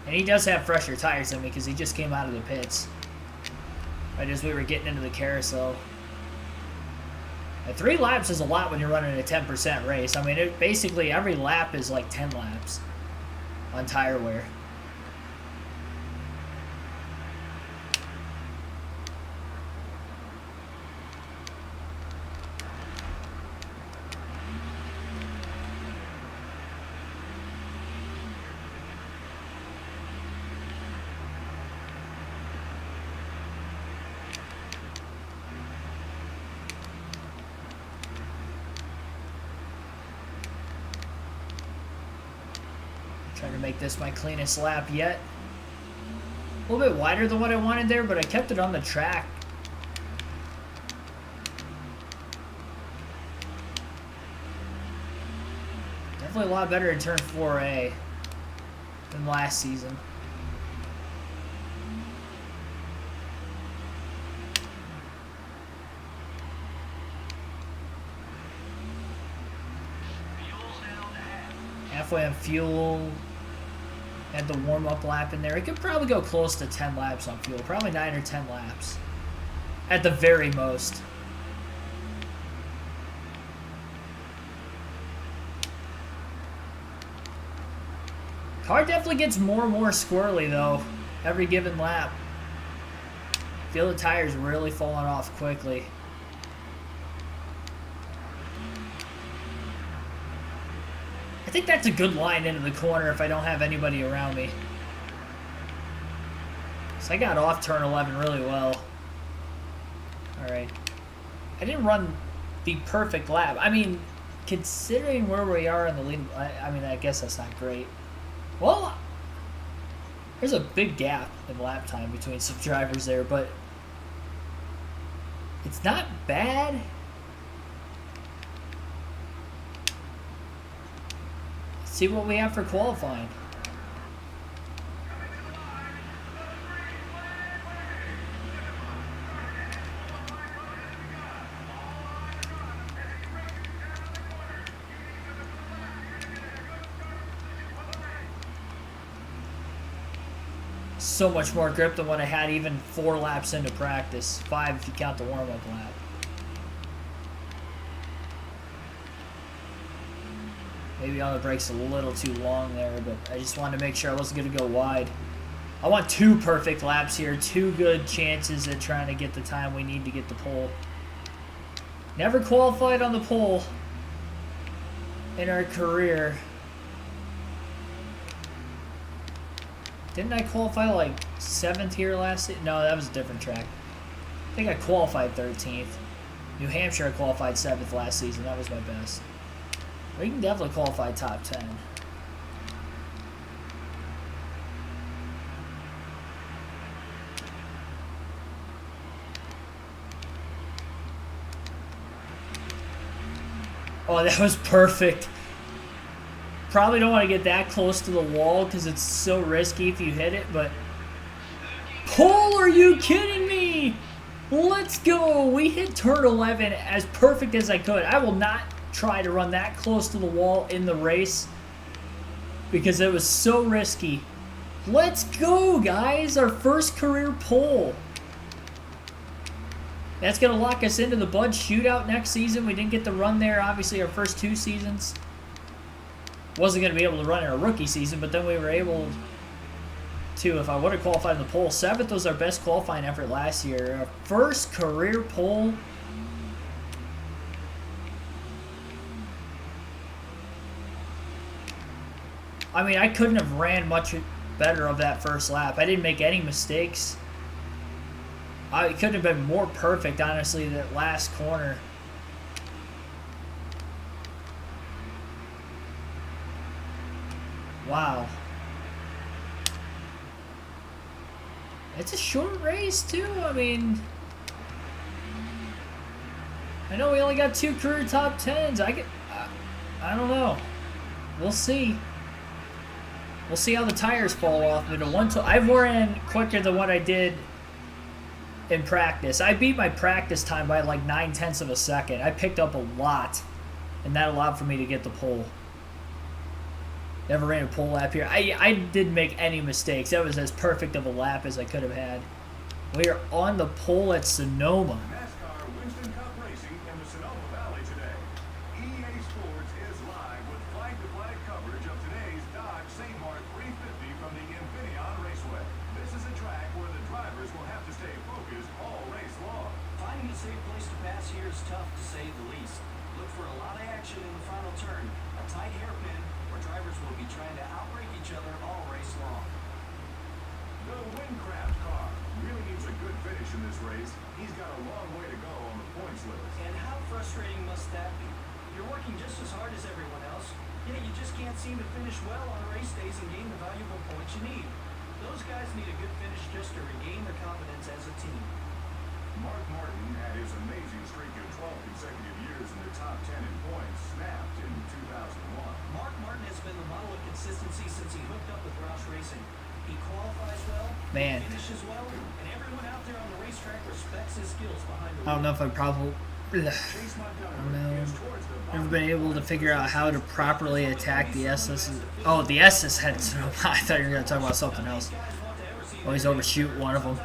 And he does have fresher tires than me because he just came out of the pits right as we were getting into the carousel. And 3 laps is a lot when you're running a 10% race. I mean, basically every lap is like 10 laps on tire wear. Trying to make this my cleanest lap yet. A little bit wider than what I wanted there, but I kept it on the track. Definitely a lot better in turn 4A than last season. Halfway on fuel. Had the warm-up lap in there. It could probably go close to 10 laps on fuel. Probably 9 or 10 laps. At the very most. Car definitely gets more and more squirrely, though, every given lap. Feel the tires really falling off quickly. I think that's a good line into the corner if I don't have anybody around me. So I got off turn 11 really well. Alright. I didn't run the perfect lap. I mean, considering where we are in the lead, I mean, I guess that's not great. Well, there's a big gap in lap time between some drivers there, but it's not bad. See what we have for qualifying. so much more grip than what I had even 4 laps into practice. 5 if you count the warm-up lap. Maybe on the brakes a little too long there, but I just wanted to make sure I wasn't going to go wide. I want 2 perfect laps here, 2 good chances at trying to get the time we need to get the pole. Never qualified on the pole in our career. Didn't I qualify like 7th here last season? No, that was a different track. I think I qualified 13th. New Hampshire I qualified 7th last season. That was my best. We can definitely qualify top 10. Oh, that was perfect. Probably don't want to get that close to the wall because it's so risky if you hit it, but... Pole, are you kidding me? Let's go. We hit turn 11 as perfect as I could. I will not try to run that close to the wall in the race because it was so risky. Let's go, guys. Our first career pole. That's going to lock us into the Bud Shootout next season. We didn't get to run there, obviously, our first 2 seasons. Wasn't going to be able to run in our rookie season, but then we were able to, if I would have qualified in the pole. 7th was our best qualifying effort last year. Our first career pole. I mean, I couldn't have ran much better of that first lap. I didn't make any mistakes. It couldn't have been more perfect, honestly, that last corner. Wow. It's a short race, too. I mean, I know we only got 2 career top 10s. I don't know. We'll see. We'll see how the tires fall off. But I've ran quicker than what I did in practice. I beat my practice time by like 9/10 of a second. I picked up a lot, and that allowed for me to get the pole. Never ran a pole lap here. I didn't make any mistakes. That was as perfect of a lap as I could have had. We are on the pole at Sonoma. NASCAR Winston Cup racing in the Sonoma Valley today. EA Sports is live with flag-to-flag coverage of today's Dodge St. Mark 350 from the Infineon Raceway. This is a track where the drivers will have to stay focused all race long. Finding a safe place to pass here is tough, to say the least. Look for a lot of action in the final turn. A tight hairpin where drivers will be trying to outbrake each other all race long. The Windcraft car really needs a good finish in this race. He's got a long way to go on the points list. And how frustrating must that be? You're working just as hard as everyone else, yet you just can't seem to finish well on race days and gain the valuable points you need. Those guys need a good finish just to regain their confidence as a team. Mark Martin had his amazing streak of 12 consecutive years in the top 10 in points snapped in 2001. Mark Martin has been the model of consistency since he hooked up with Roush Racing. He qualifies well, Man. finishes well, and everyone out there on the racetrack respects his skills behind the I don't know if I probably... Chase Montgomery is towards the Never bottom. been able to figure out how to properly attack the SS. Oh, the SS had... I thought you were going to talk about something else. Always overshoot one of them.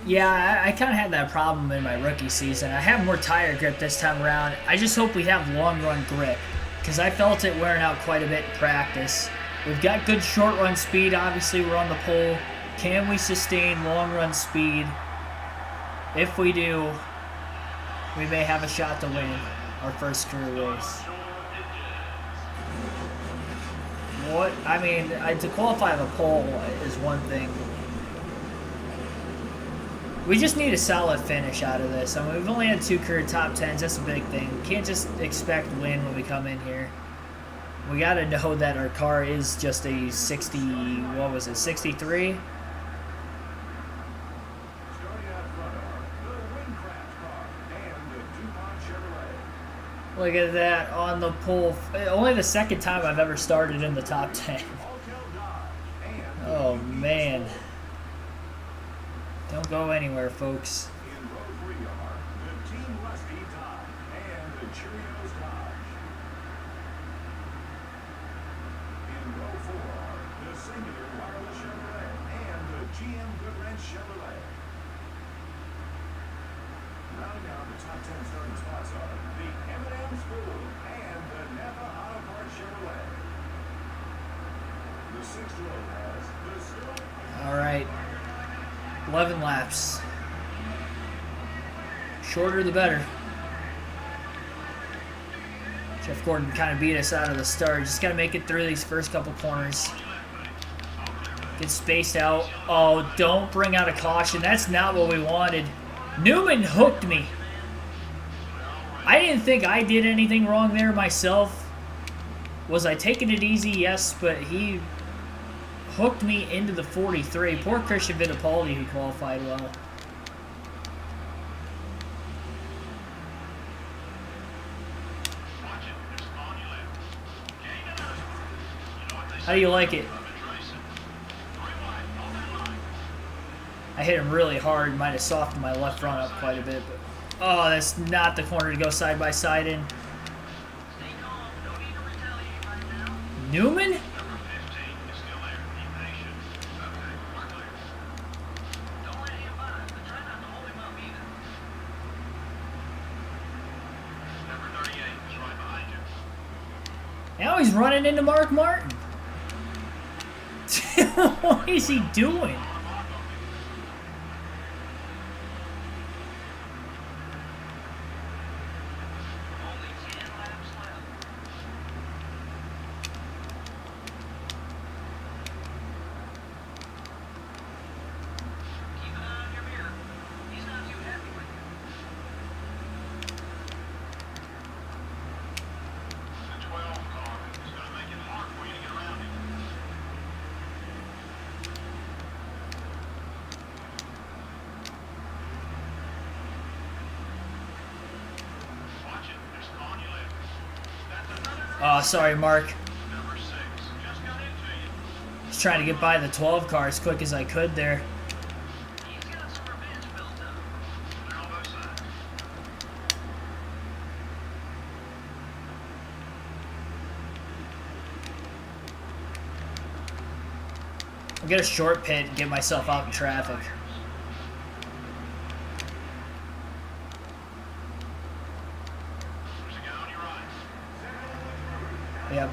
Yeah, I kind of had that problem in my rookie season. I have more tire grip this time around. I just hope we have long run grip, because I felt it wearing out quite a bit in practice. We've got good short run speed. Obviously, we're on the pole. Can we sustain long run speed? If we do, we may have a shot to win our first career race. What? I mean, to qualify the pole is one thing. We just need a solid finish out of this. I mean, we've only had 2 career top 10s. That's a big thing. We can't just expect win when we come in here. We got to know that our car is just a 60, what was it, 63? Starting out front are the Windcraft car and the DuPont Chevrolet. Look at that on the pole. Only the second time I've ever started in the top 10. Alltel Dodge and the Oh, Duke man. Don't go anywhere, folks. In row 3 are the Team Rusty Dodge and the Cheerios Dodge. In row 4 are the Singular Wireless Chevrolet and top 10 starting spots are the M&M's Food and the Napa Auto Parts Chevrolet. The 6th row has the Sterling. All right. 11 laps. Shorter the better. Jeff Gordon kind of beat us out of the start. Just got to make it through these first couple corners. Get spaced out. Oh, don't bring out a caution. That's not what we wanted. Newman hooked me. I didn't think I did anything wrong there myself. Was I taking it easy? Yes, but he hooked me into the 43. Poor Christian Fittipaldi, who qualified well. How do you like it? I hit him really hard. Might have softened my left front up quite a bit, but oh, that's not the corner to go side by side in. Newman? Now he's running into Mark Martin. What is he doing? Oh, sorry, Mark. Just trying to get by the 12 car as quick as I could there. I'll get a short pit and get myself out in traffic. Yep.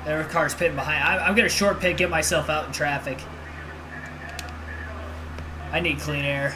There are cars pitting behind. I'm going to short pit, get myself out in traffic. I need clean air.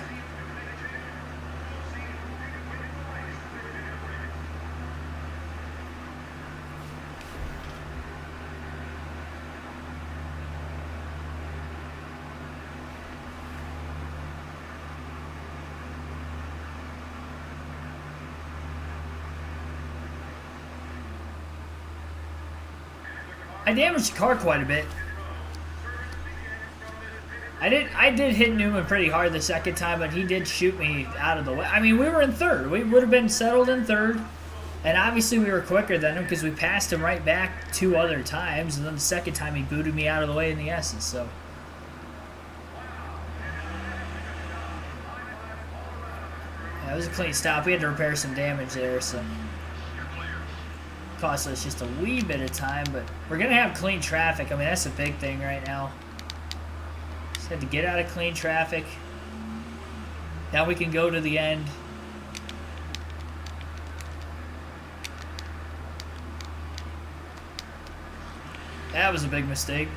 I damaged the car quite a bit. I did hit Newman pretty hard the second time, but he did shoot me out of the way. I mean, we were in third. We would have been settled in third. And obviously we were quicker than him because we passed him right back 2 other times. And then the second time he booted me out of the way in the S's. So yeah, it was a clean stop. We had to repair some damage there, so cost us just a wee bit of time, but we're gonna have clean traffic. I mean, that's a big thing right now. Just had to get out of clean traffic. Now we can go to the end. That was a big mistake.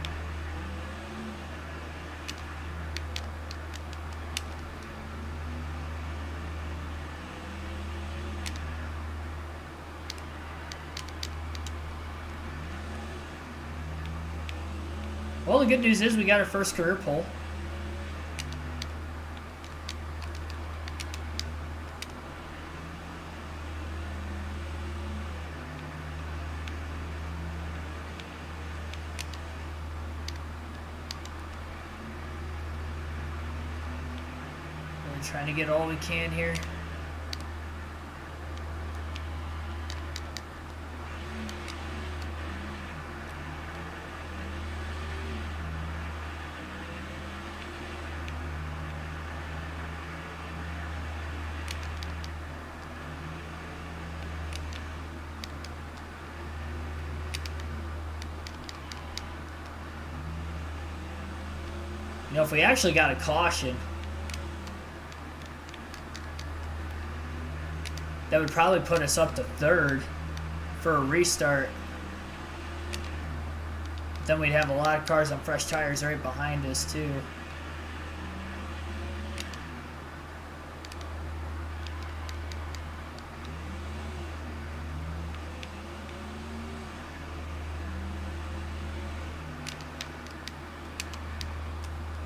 Well, the good news is we got our first career pole. We're trying to get all we can here. You know, if we actually got a caution, That would probably put us up to third for a restart. Then we'd have a lot of cars on fresh tires right behind us too.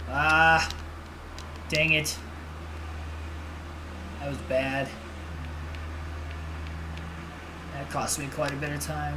Ah, dang it. That was bad. That cost me quite a bit of time.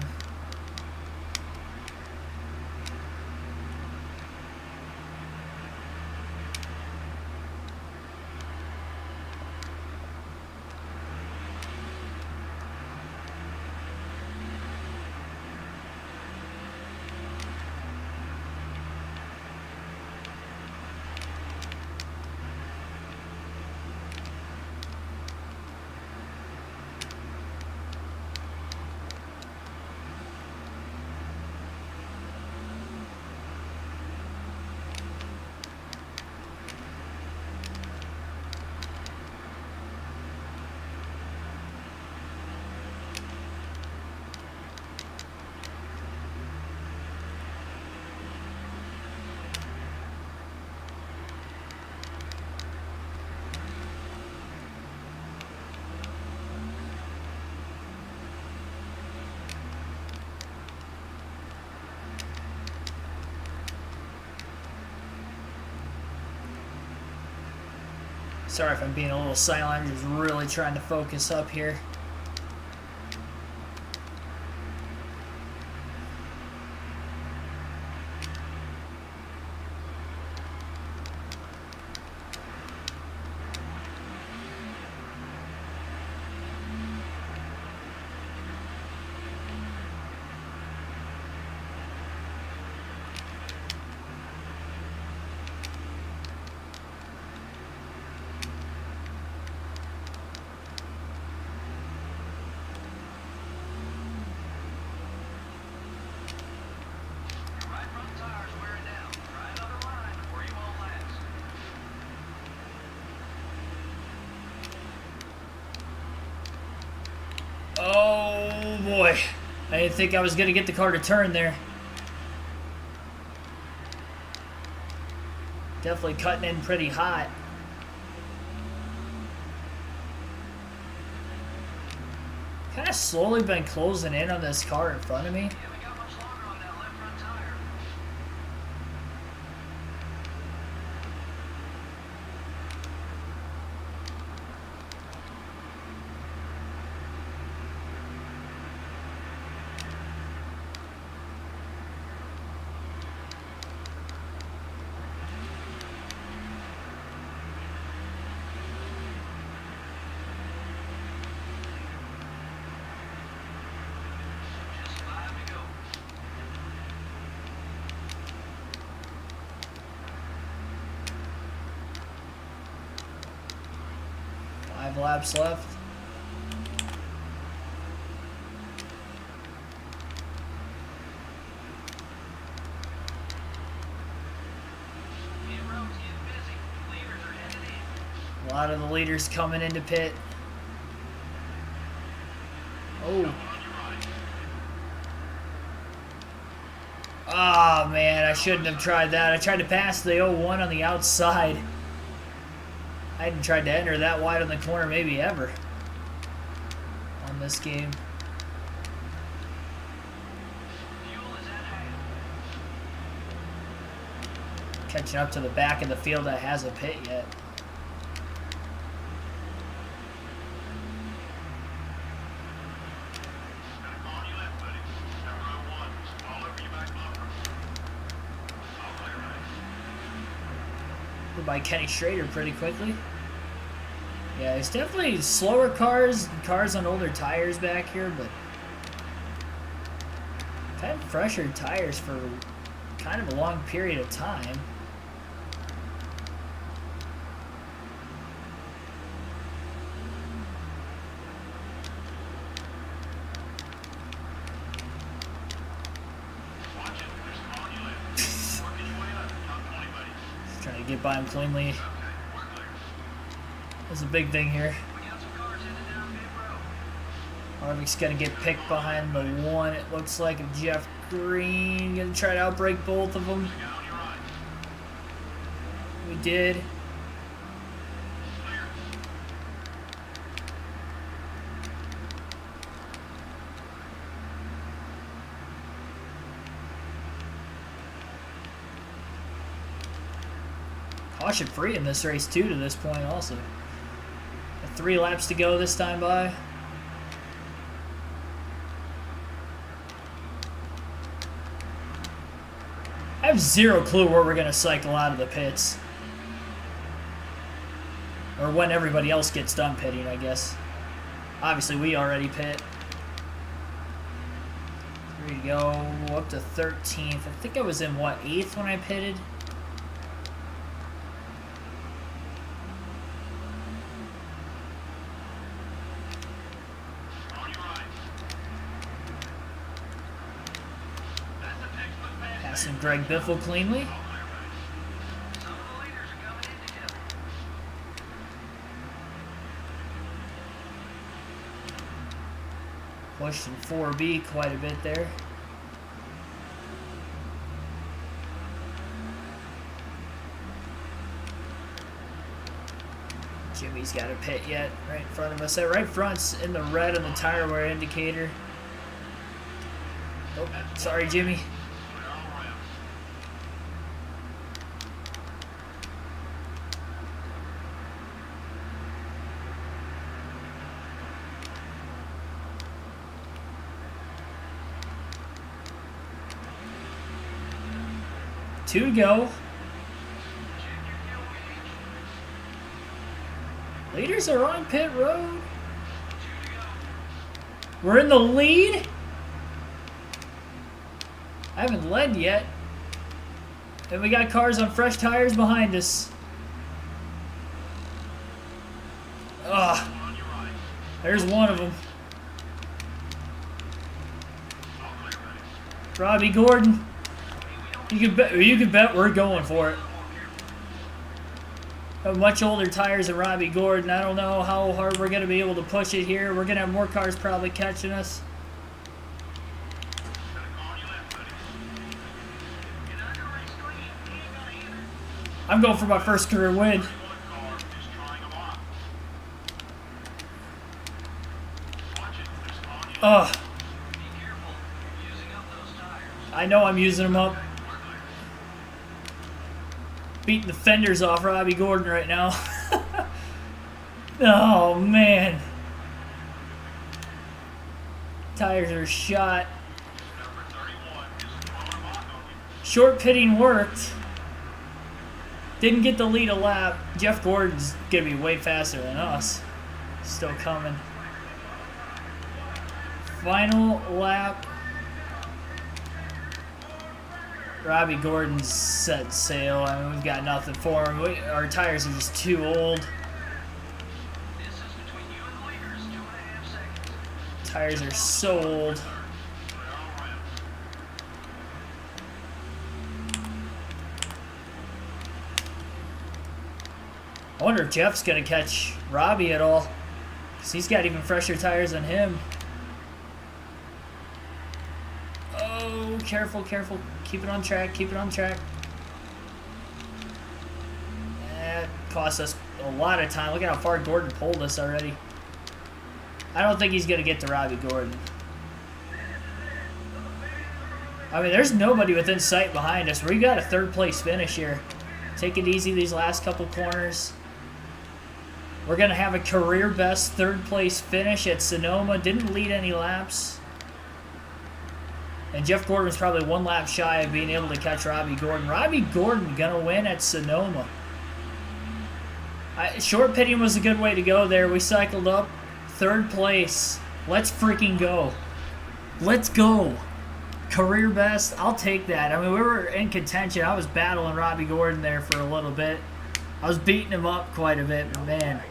Sorry if I'm being a little silent, I'm just really trying to focus up here. Right front tires wearing down. Try another line before you won't last. Oh boy. I didn't think I was going to get the car to turn there. Definitely cutting in pretty hot. Kind of slowly been closing in on this car in front of me. You haven't got much longer on that left front tire. Just 5 to go. 5 laps left. Pit road's getting busy. Leaders are headed in. A lot of the leaders coming into pit. Oh. Ah, man, I shouldn't have tried that. I tried to pass the 01 on the outside. I hadn't tried to enter that wide on the corner maybe ever on this game. Fuel is at hand. Catching up to the back of the field that hasn't pit yet. On you left, buddy. Number 01. All over your back bumper. All clear, right. By Kenny Schrader pretty quickly. Yeah, it's definitely slower cars on older tires back here, but kind of fresher tires for kind of a long period of time. Watch it. There's some on you left. Working your way up. Top 20, buddy. Just trying to get by him cleanly. Okay, we're clear. That's a big thing here. We got some cars headed down pit road. Harvick's going to get picked behind the one, it looks like, of Jeff Green. Going to try to outbreak both of them. We did. Caution free in this race too to this point also. 3 laps to go this time by. I have zero clue where we're going to cycle out of the pits. Or when everybody else gets done pitting, I guess. Obviously, we already pit. Here we go, up to 13th. I think I was in, what, 8th when I pitted? Passing Greg Biffle cleanly. Pushed in 4B quite a bit there. Jimmy's got a pit yet, right in front of us. That right front's in the red on the tire wear indicator. Oh, sorry, Jimmy. Two to go. Leaders are on pit road. We're in the lead. I haven't led yet. And we got cars on fresh tires behind us. Ugh. There's one of them. Robbie Gordon. You can bet we're going for it. Much older tires than Robbie Gordon. I don't know how hard we're going to be able to push it here. We're going to have more cars probably catching us. I'm going for my first career win. Ugh. I know I'm using them up. Beating the fenders off Robbie Gordon right now. Oh, man. Tires are shot. Short pitting worked. Didn't get the lead a lap. Jeff Gordon's going to be way faster than us. Still coming. Final lap. Robbie Gordon's set sail. I mean, we've got nothing for him. Our tires are just too old. Tires are so old. I wonder if Jeff's going to catch Robbie at all. Because he's got even fresher tires than him. Oh, careful, careful. Keep it on track, keep it on track. That cost us a lot of time. Look at how far Gordon pulled us already. I don't think he's going to get to Robbie Gordon. I mean, there's nobody within sight behind us. We got a third place finish here. Take it easy these last couple corners. We're going to have a career best third place finish at Sonoma. Didn't lead any laps. And Jeff Gordon was probably 1 lap shy of being able to catch Robbie Gordon. Robbie Gordon going to win at Sonoma. Short pitting was a good way to go there. We cycled up. Third place. Let's freaking go. Let's go. Career best. I'll take that. I mean, we were in contention. I was battling Robbie Gordon there for a little bit. I was beating him up quite a bit, but man.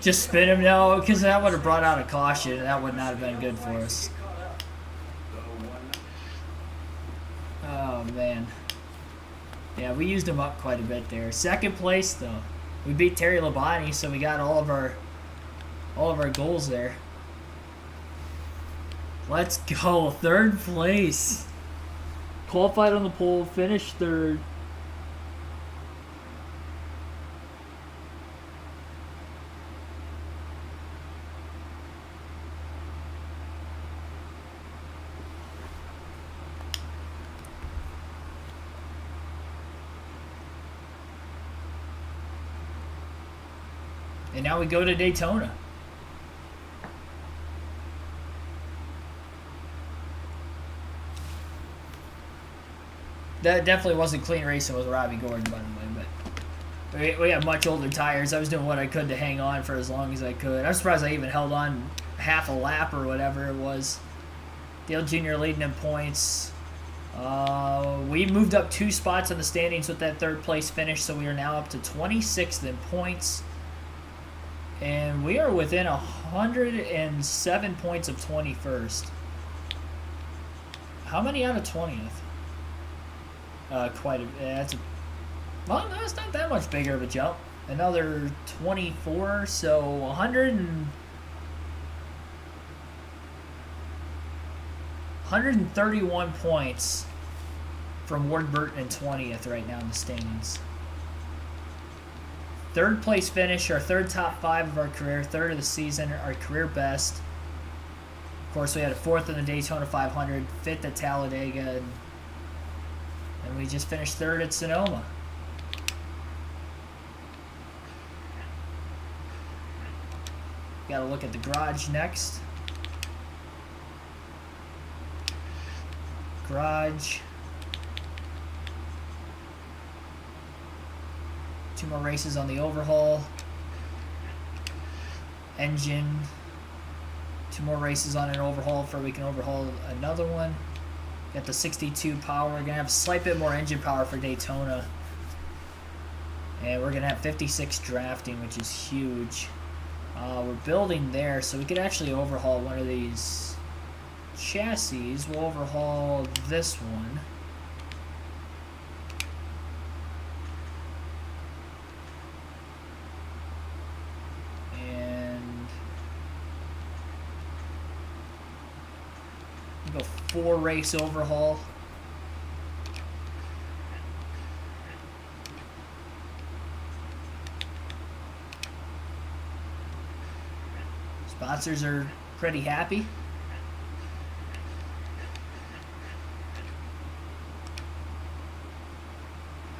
Just spin him? No, because that would have brought out a caution. That would not have been good for us. Oh, man. Yeah, we used him up quite a bit there. Second place, though. We beat Terry Labonte, so we got all of our all of our goals there. Let's go. Third place. Qualified on the pole, finished third. And now we go to Daytona. That definitely wasn't clean racing with Robbie Gordon, by the way, but we have much older tires. I was doing what I could to hang on for as long as I could. I'm surprised I even held on half a lap or whatever it was. Dale Jr. leading in points. We moved up 2 spots in the standings with that third place finish, so we are now up to 26th in points. And we are within 107 points of 21st. How many out of 20th? Quite a bit. Well, no, it's not that much bigger of a jump. Another 24, so 131 points from Ward Burton in 20th right now in the standings. Third place finish, our third top 5 of our career, third of the season, our career best. Of course, we had a 4th in the Daytona 500, 5th at Talladega, and we just finished 3rd at Sonoma. Got to look at the garage next. Garage. 2 more races on the overhaul. Engine. 2 more races on an overhaul before we can overhaul another one. Got the 62 power. We're going to have a slight bit more engine power for Daytona. And we're going to have 56 drafting, which is huge. We're building there, so we could actually overhaul one of these chassis. We'll overhaul this one. Go 4 race overhaul. Sponsors are pretty happy.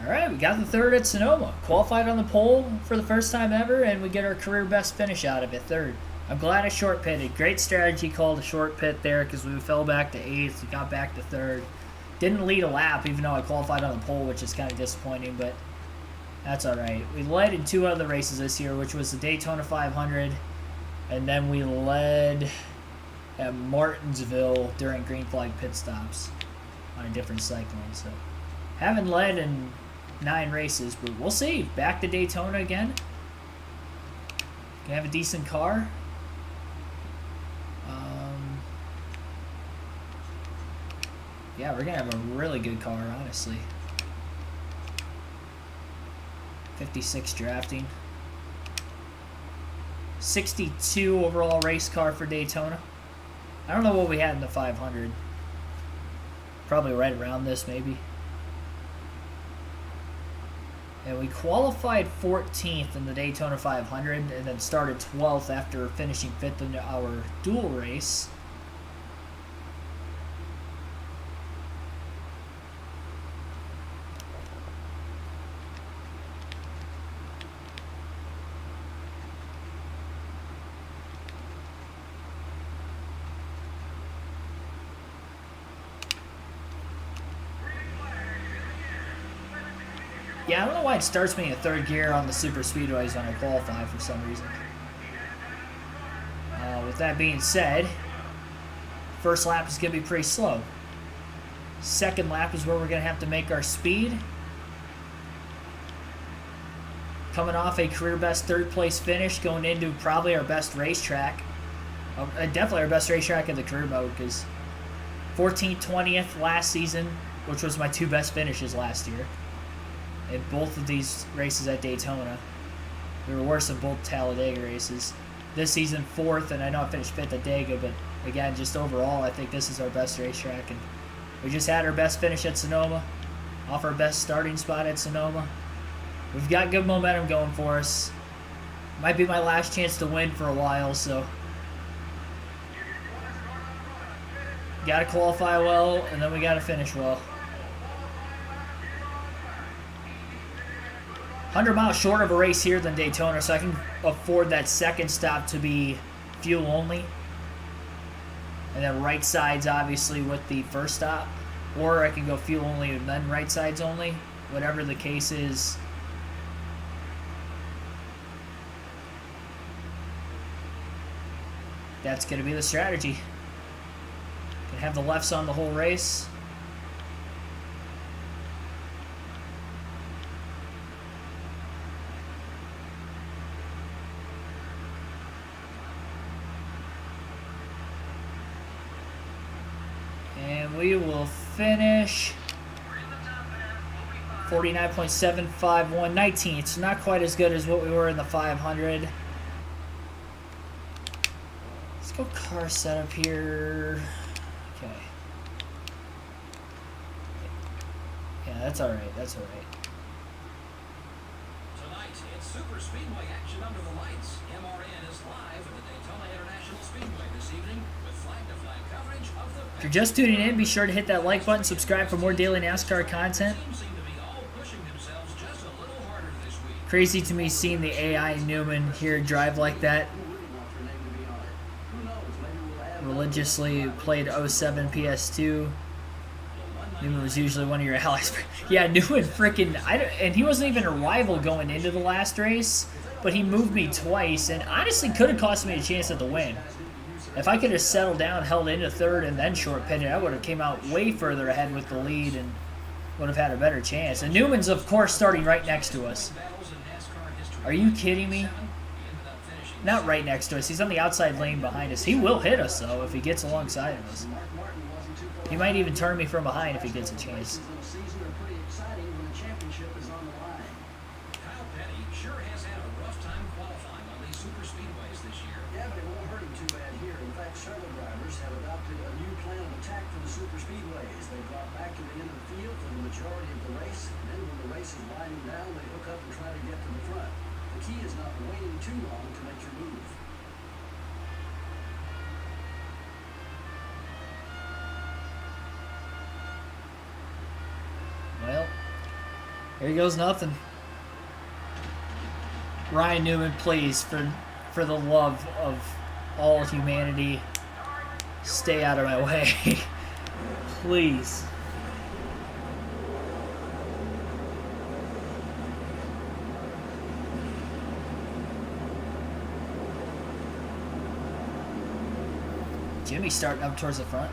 Alright, we got the 3rd at Sonoma. Qualified on the pole for the first time ever, and we get our career best finish out of it, 3rd. I'm glad I short pitted. Great strategy call to short pit there because we fell back to 8th. We got back to 3rd. Didn't lead a lap even though I qualified on the pole, which is kind of disappointing, but that's alright. We led in 2 other races this year, which was the Daytona 500, and then we led at Martinsville during green flag pit stops on a different cycling. So haven't led in 9 races, but we'll see. Back to Daytona again. Can have a decent car. Yeah, we're going to have a really good car, honestly. 56 drafting. 62 overall race car for Daytona. I don't know what we had in the 500. Probably right around this, maybe. And we qualified 14th in the Daytona 500 and then started 12th after finishing 5th in our dual race. Yeah, I don't know why it starts me in 3rd gear on the super speedways when I qualify for some reason. With that being said, first lap is going to be pretty slow. Second lap is where we're going to have to make our speed. Coming off a career best 3rd place finish, going into probably our best racetrack. Definitely our best racetrack in the career mode because 14th, 20th last season, which was my 2 best finishes last year. In both of these races at Daytona. We were worse than both Talladega races. this season 4th, and I know I finished 5th at Daga, but again, just overall, I think this is our best racetrack, and we just had our best finish at Sonoma, off our best starting spot at Sonoma. We've got good momentum going for us. Might be my last chance to win for a while, so got to qualify well, and then we got to finish well. 100 miles short of a race here than Daytona, so I can afford that second stop to be fuel only. And then right sides, obviously, with the first stop. Or I can go fuel only and then right sides only. Whatever the case is. That's going to be the strategy. Gonna have the lefts on the whole race. And we will finish 49.751, 19th. It's not quite as good as what we were in the 500. Let's go car setup here. Okay. Yeah, that's alright. That's alright. Tonight, it's super speedway action under the lights. MRN is live at the Daytona International Speedway this evening with flag-to-flag coverage of the... If you're just tuning in, be sure to hit that like button, subscribe for more daily NASCAR content. Teams seem to be all pushing themselves just a little harder this week. Crazy to me seeing the AI Newman here drive like that. Religiously played 07 PS2. Newman was usually one of your allies. Yeah, Newman freaking... and he wasn't even a rival going into the last race, but he moved me twice, and honestly could have cost me a chance at the win. If I could have settled down, held into third, and then short pitted, I would have came out way further ahead with the lead and would have had a better chance. And Newman's, of course, starting right next to us. Are you kidding me? Not right next to us. He's on the outside lane behind us. He will hit us, though, if he gets alongside of us. He might even turn me from behind if he gets a chance. Kyle Petty sure has had a rough time qualifying on these super speedways this year. Yeah, but it won't hurt him too bad here. In fact, several drivers have adopted a new plan of attack for the super speedways. They drop back to the end of the field for the majority of the race, and then when the race is winding down, they hook up and try to get to the front. The key is not waiting too long to make your move. Well, here goes nothing. Ryan Newman, please, for the love of all humanity, stay out of my way. Please. Jimmy starting up towards the front.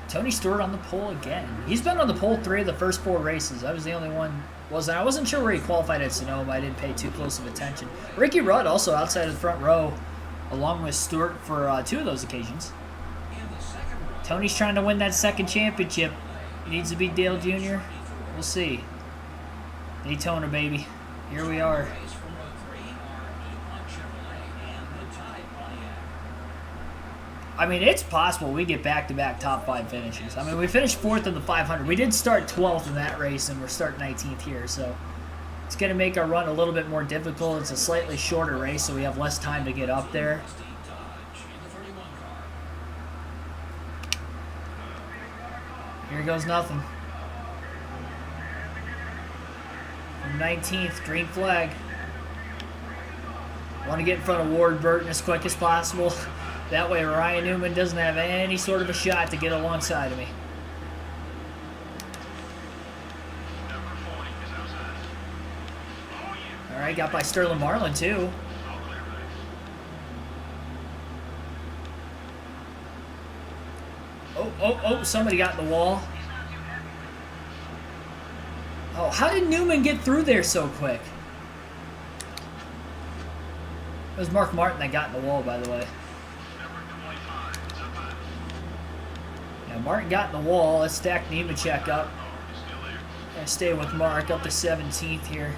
Tony Stewart on the pole again. He's been on the pole 3 of the first 4 races. I was the only one. I wasn't sure where he qualified at Sonoma. I didn't pay too close of attention. Ricky Rudd also outside of the front row, along with Stewart for 2 of those occasions. Tony's trying to win that second championship. He needs to beat Dale Jr. We'll see. Daytona, baby. Here we are. I mean, it's possible we get back-to-back top 5 finishes. I mean, we finished 4th in the 500. We did start 12th in that race, and we're starting 19th here. So it's going to make our run a little bit more difficult. It's a slightly shorter race, so we have less time to get up there. Here goes nothing. 19th, green flag. Want to get in front of Ward Burton as quick as possible. That way Ryan Newman doesn't have any sort of a shot to get alongside of me. Alright, got by Sterling Marlin too. Oh, somebody got in the wall. Oh, how did Newman get through there so quick? It was Mark Martin that got in the wall, by the way. Yeah, Martin got in the wall. Let's stack Nemechek up. And stay with Mark up to 17th here.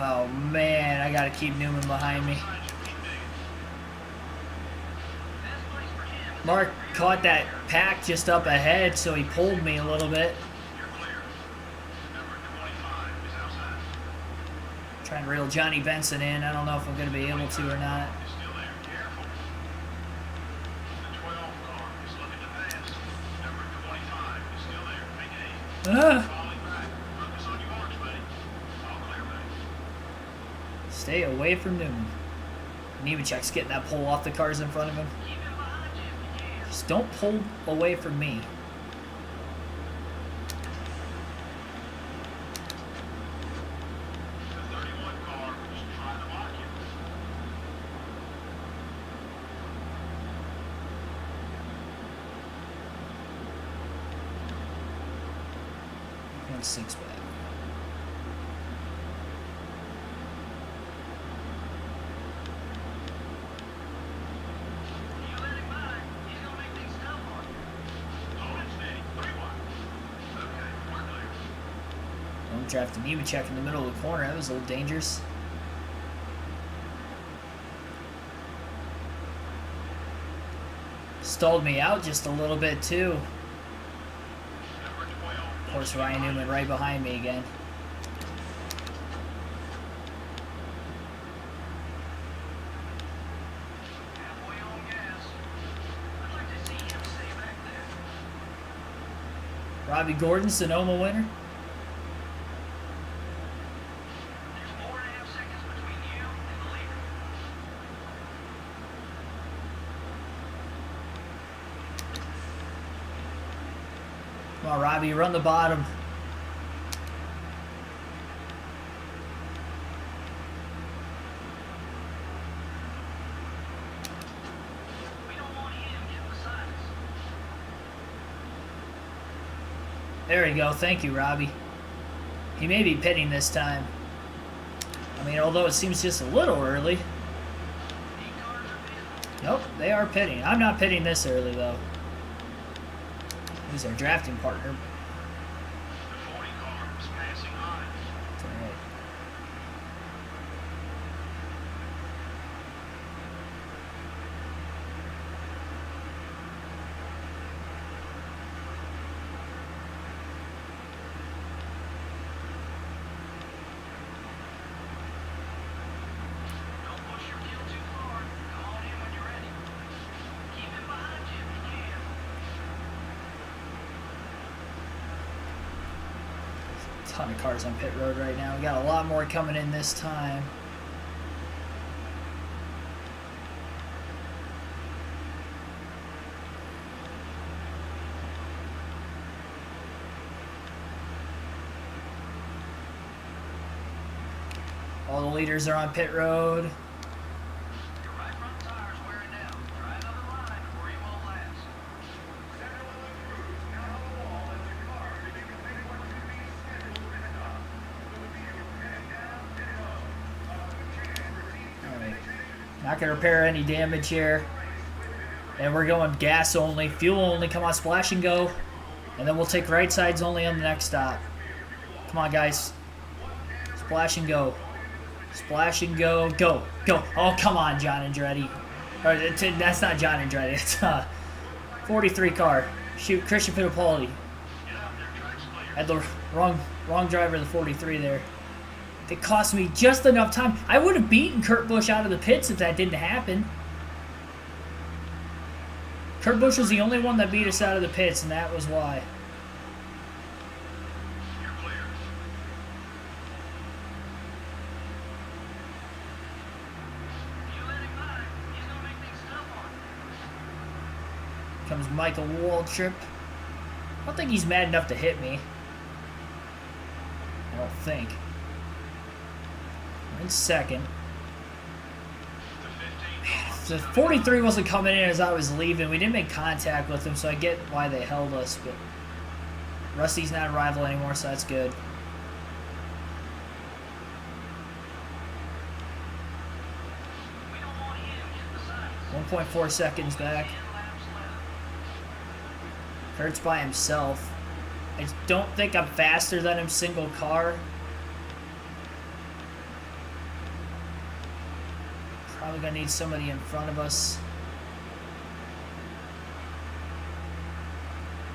Oh man, I gotta keep Newman behind me. Mark caught that pack just up ahead, so he pulled me a little bit. Trying to reel Johnny Benson in. I don't know if I'm going to be able to or not. Stay away from Newman. Nemechek's getting that pull off the cars in front of him. Just don't pull away from me. And 6 back. Don't draft a Nemechek in the middle of the corner. That was a little dangerous. Stalled me out just a little bit too. Of course, Ryan Newman right behind me again. Robbie Gordon, Sonoma winner. Come on, Robbie, run the bottom. There we go. Thank you, Robbie. He may be pitting this time. I mean, although it seems just a little early. Nope, they are pitting. I'm not pitting this early, though. He's our drafting partner. It's all right. Ton of cars on pit road right now. We got a lot more coming in this time. All the leaders are on pit road. Not going to repair any damage here. And we're going gas only, fuel only. Come on, splash and go. And then we'll take right sides only on the next stop. Come on, guys. Splash and go. Splash and go. Go. Go. Oh, come on, John Andretti. Or, that's not John Andretti. It's 43 car. Shoot, Christian Fittipaldi. Had the wrong driver of the 43 there. It cost me just enough time. I would have beaten Kurt Busch out of the pits if that didn't happen. Kurt Busch was the only one that beat us out of the pits, and that was why. Comes Michael Waltrip. I don't think he's mad enough to hit me. I don't think. In second. Man, the 43 wasn't coming in as I was leaving. We didn't make contact with him, so I get why they held us, but Rusty's not a rival anymore, so that's good. We don't want him getting the signs. 1.4 seconds back. Kurt's by himself. I don't think I'm faster than him single car. Probably gonna need somebody in front of us.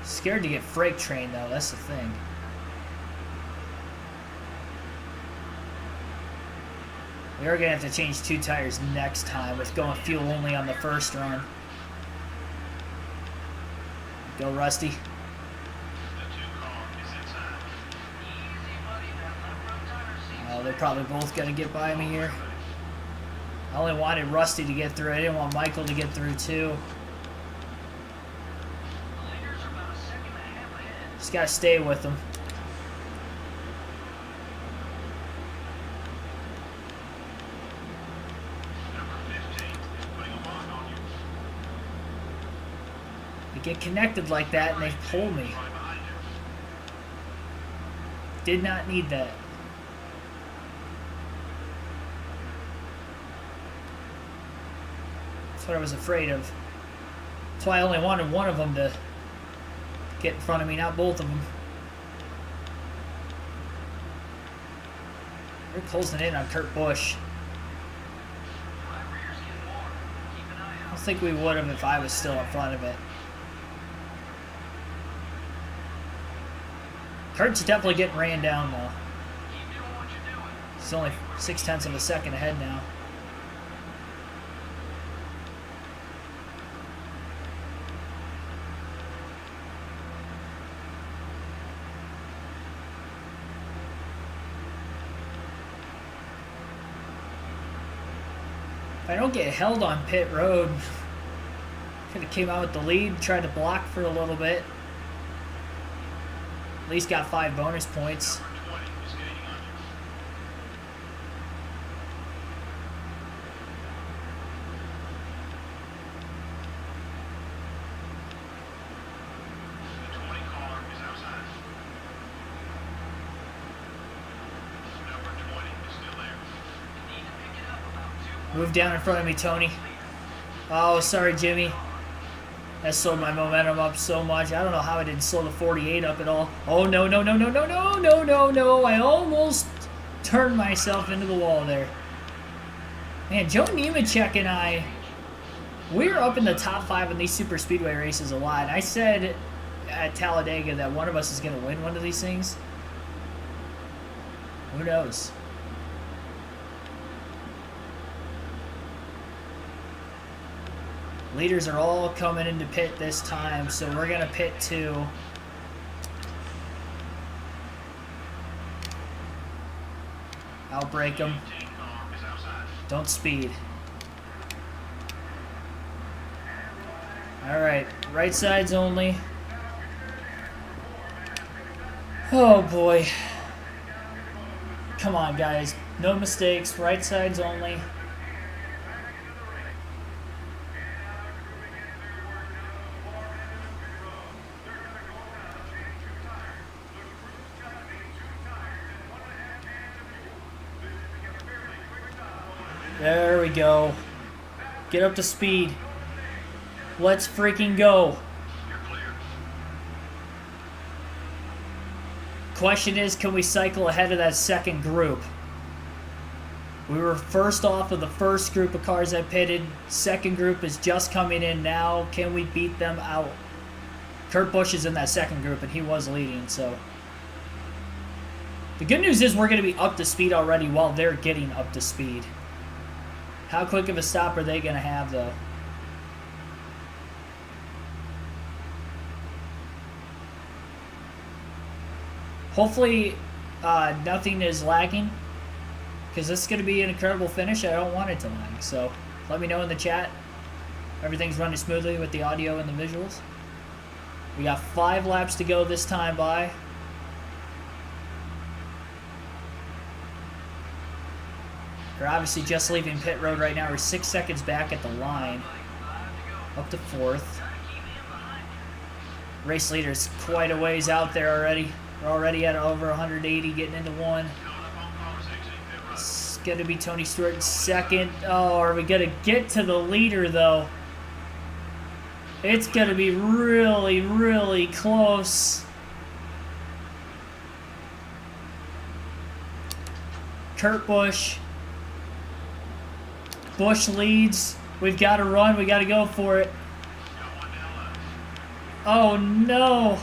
Scared to get freight train though, that's the thing. We are gonna have to change 2 tires next time with going fuel only on the first run. Go Rusty. Oh, they're probably both gonna get by me here. I only wanted Rusty to get through. I didn't want Michael to get through too. Just gotta stay with them. They get connected like that and they pull me. Did not need that. That's what I was afraid of. That's why I only wanted one of them to get in front of me, not both of them. They're closing in on Kurt Busch. I don't think we would have if I was still in front of it. Kurt's definitely getting ran down though. He's only 0.6 of a second ahead now. If I don't get held on pit road, could have came out with the lead, tried to block for a little bit. At least got 5 bonus points. Move down in front of me, Tony. Oh, sorry, Jimmy. That slowed my momentum up so much. I don't know how I didn't slow the 48 up at all. Oh, no, no, no, no, no, no, no, no, no. I almost turned myself into the wall there. Man, Joe Nemechek and I, we're up in the top 5 in these super speedway races a lot. I said at Talladega that one of us is going to win one of these things. Who knows? Leaders are all coming into pit this time, so we're going to pit too. Outbreak them. Don't speed. Alright, right sides only. Oh boy. Come on, guys. No mistakes, right sides only. There we go. Get up to speed. Let's freaking go. Question is, can we cycle ahead of that second group? We were first off of the first group of cars that pitted. Second group is just coming in now. Can we beat them out? Kurt Busch is in that second group, and he was leading, so. The good news is we're going to be up to speed already while they're getting up to speed. How quick of a stop are they going to have, though? Hopefully, nothing is lagging, because this is going to be an incredible finish. I don't want it to lag, so let me know in the chat. Everything's running smoothly with the audio and the visuals. We got 5 laps to go this time by. We're obviously just leaving pit road right now. We're 6 seconds back at the line. Up to 4th. Race leader's quite a ways out there already. We're already at over 180, getting into 1. It's going to be Tony Stewart in 2nd. Oh, are we going to get to the leader, though? It's going to be really, really close. Kurt Busch. Busch leads. We've got to run. We got to go for it. Oh, no.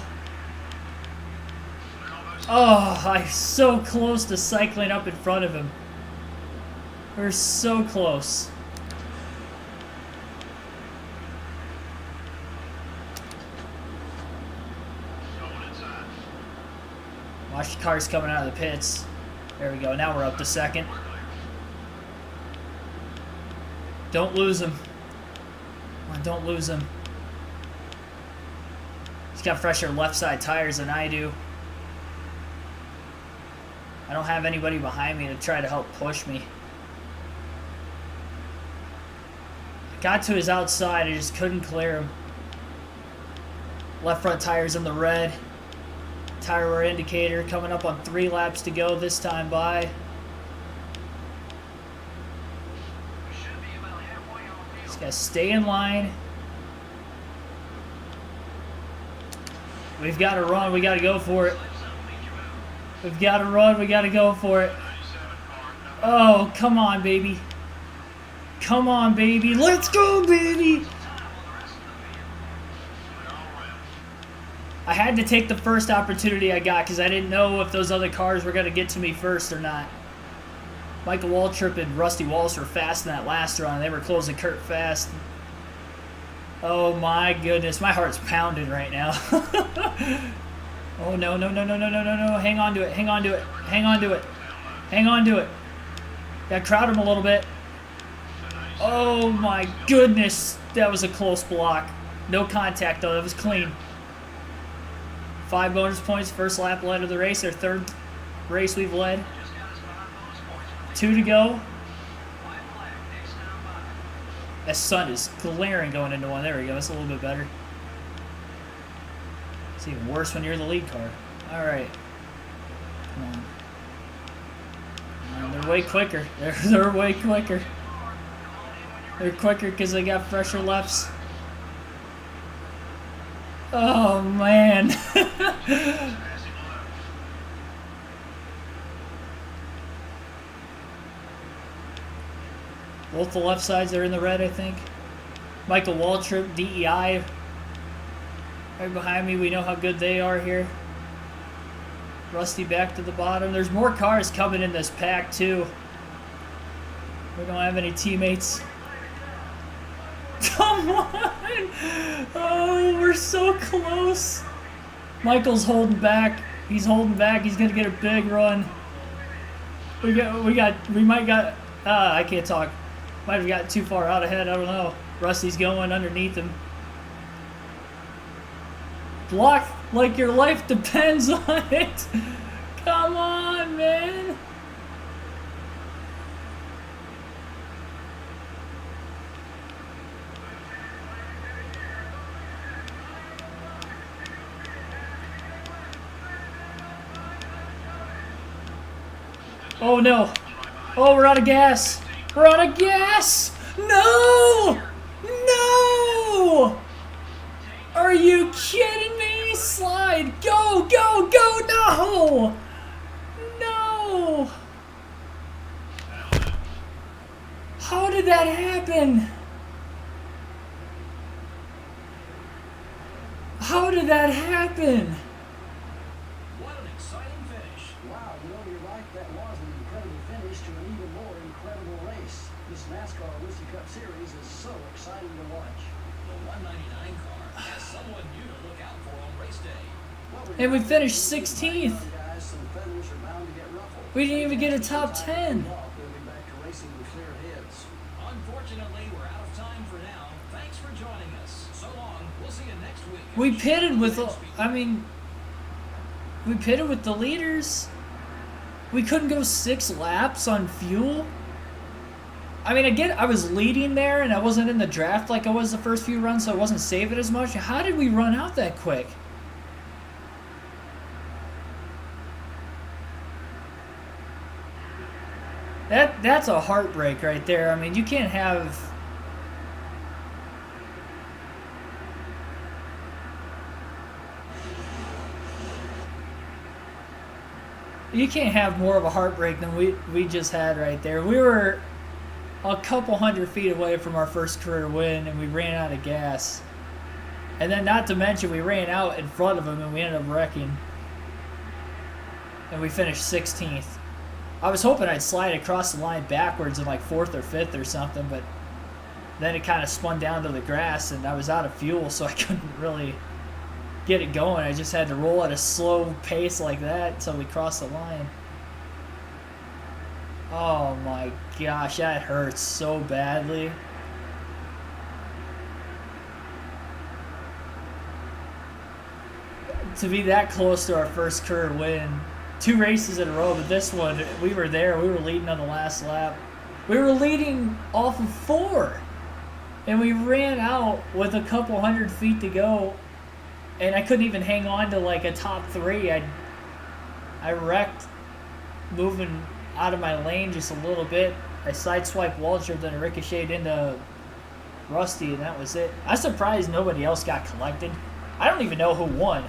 Oh, I'm so close to cycling up in front of him. We're so close. Watch the cars coming out of the pits. There we go. Now we're up to second. Don't lose him. Come on, don't lose him. He's got fresher left side tires than I do. I don't have anybody behind me to try to help push me. I got to his outside, I just couldn't clear him. Left front tire's in the red. Tire wear indicator coming up on 3 laps to go this time by. Just gotta stay in line. We've got to run, we got to go for it. We've got to run, we got to go for it. Oh, come on, baby. Come on, baby. Let's go, baby. I had to take the first opportunity I got because I didn't know if those other cars were going to get to me first or not. Michael Waltrip and Rusty Wallace were fast in that last run. They were closing Kurt fast. Oh, my goodness. My heart's pounding right now. Oh, no, no, no, no, no, no, no, no. Hang on to it. Hang on to it. Hang on to it. Hang on to it. Got to crowd him a little bit. Oh, my goodness. That was a close block. No contact, though. That was clean. 5 bonus points. First lap led of the race. Our third race we've led. 2 to go. That sun is glaring going into one. There we go. That's a little bit better. It's even worse when you're in the lead car. All right. Come on. Come on. They're way quicker. They're way quicker. They're quicker because they got fresher lefts. Oh, man. Both the left sides are in the red, I think. Michael Waltrip, DEI. Right behind me, we know how good they are here. Rusty back to the bottom. There's more cars coming in this pack, too. We don't have any teammates. Come on! Oh, we're so close. Michael's holding back. He's holding back. He's gonna get a big run. We might got. I can't talk. Might have gotten too far out ahead. I don't know. Rusty's going underneath him. Block like your life depends on it. Come on, man. Oh no. Oh, we're out of gas. We're out of gas. No! No! Are you kidding me? Slide. Go, go, go. No! No! How did that happen? How did that happen? What an exciting finish. Wow, you're right. That was an incredible finish to an even more incredible race. This NASCAR Whiskey Cup Series is so exciting to watch. The 199 car has someone new to look out for on race day. And we finished 16th. Guys, some feathers are bound to get ruffled. We didn't even get a top 10. We'll be back to racing with clear heads. Unfortunately, we're out of time for now. Thanks for joining us. So long. We'll see you next week. We pitted with, we pitted with the leaders. We couldn't go 6 laps on fuel. I mean, again, I was leading there, and I wasn't in the draft like I was the first few runs, so I wasn't saving as much. How did we run out that quick? That's a heartbreak right there. I mean, you can't have... You can't have more of a heartbreak than we just had right there. We were a couple hundred feet away from our first career win, and we ran out of gas. And then, not to mention, we ran out in front of him, and we ended up wrecking. And we finished 16th. I was hoping I'd slide across the line backwards in like 4th or 5th or something, but then it kind of spun down to the grass, and I was out of fuel, so I couldn't really get it going. I just had to roll at a slow pace like that until we crossed the line. Oh my gosh, that hurts so badly. To be that close to our first career win. 2 races in a row, but this one, we were there. We were leading on the last lap. We were leading off of 4. And we ran out with a couple hundred feet to go. And I couldn't even hang on to like a top 3. I wrecked moving out of my lane just a little bit. I sideswiped Walter, then ricocheted into Rusty, and that was it. I'm surprised nobody else got collected. I don't even know who won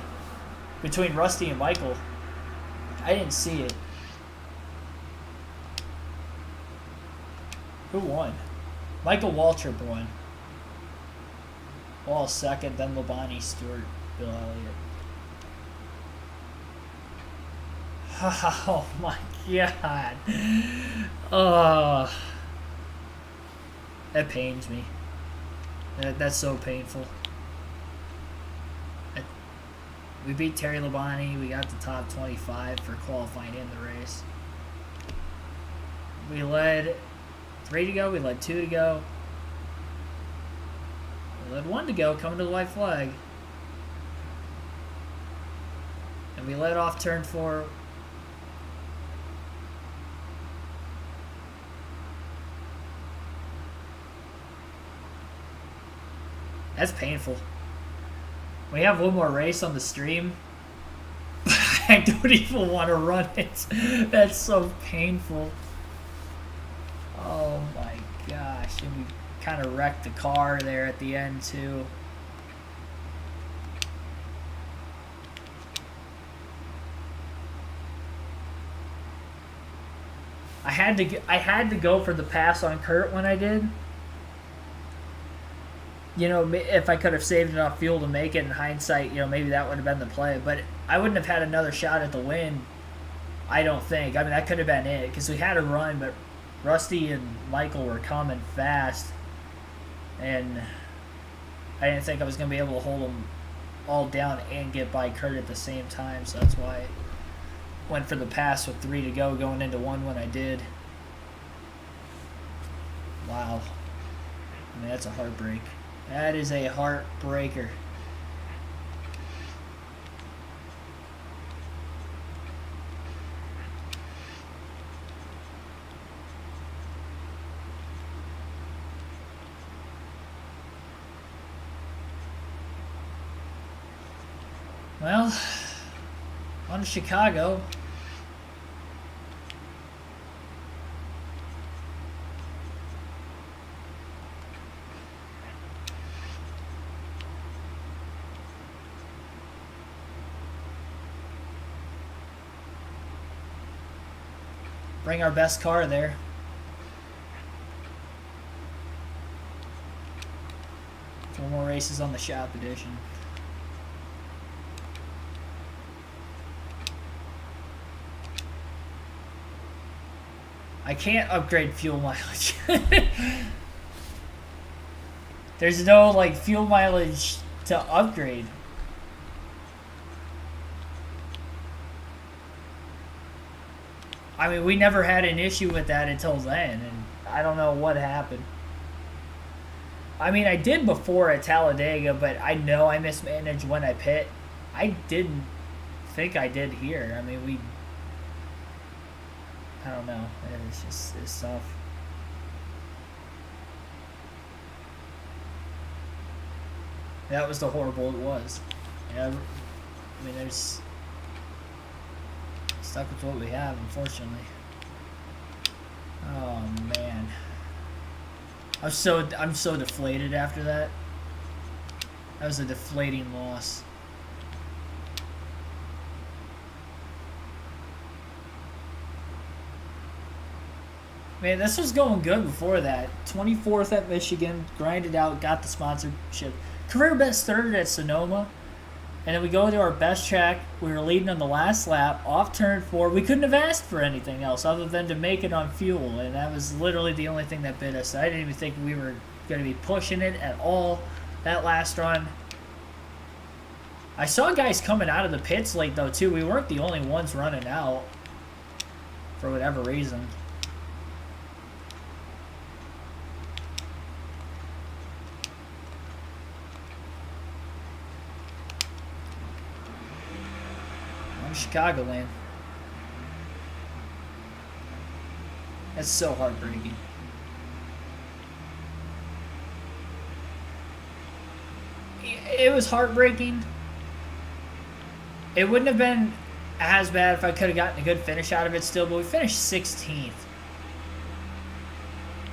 between Rusty and Michael. I didn't see it. Who won? Michael Waltrip won. Wall second, then Labonte, Stewart, Bill Elliott. Oh my god. That pains me. That's so painful. We beat Terry Labonte. We got the top 25 for qualifying in the race. We led 3 to go. We led 2 to go. We led 1 to go coming to the white flag. And we led off turn 4. That's painful. We have one more race on the stream. I don't even want to run it. That's so painful. Oh my gosh. And we kind of wrecked the car there at the end too. I had to go for the pass on Kurt when I did. You know, if I could have saved enough fuel to make it in hindsight, you know, maybe that would have been the play. But I wouldn't have had another shot at the win, I don't think. I mean, that could have been it because we had a run, but Rusty and Michael were coming fast. And I didn't think I was going to be able to hold them all down and get by Kurt at the same time. So that's why I went for the pass with 3 to go going into 1 when I did. Wow. I mean, that's a heartbreak. That is a heartbreaker. Well, on to Chicago. Bring our best car there. Four more races on the shop edition. I can't upgrade fuel mileage. There's no like fuel mileage to upgrade. I mean, we never had an issue with that until then, and I don't know what happened. I mean, I did before at Talladega, but I know I mismanaged when I pit. I didn't think I did here. I mean, I don't know. It's tough. That was the horrible it was. Yeah, I mean, there's... Stuck with what we have, unfortunately. Oh man, I'm so deflated after that. That was a deflating loss. Man, this was going good before that. 24th at Michigan, grinded out, got the sponsorship. Career best third at Sonoma. And then we go to our best track. We were leading on the last lap, off turn 4. We couldn't have asked for anything else other than to make it on fuel. And that was literally the only thing that bit us. I didn't even think we were going to be pushing it at all that last run. I saw guys coming out of the pits late, though, too. We weren't the only ones running out for whatever reason. Chicagoland. That's so heartbreaking. It was heartbreaking. It wouldn't have been as bad if I could have gotten a good finish out of it still, but we finished 16th.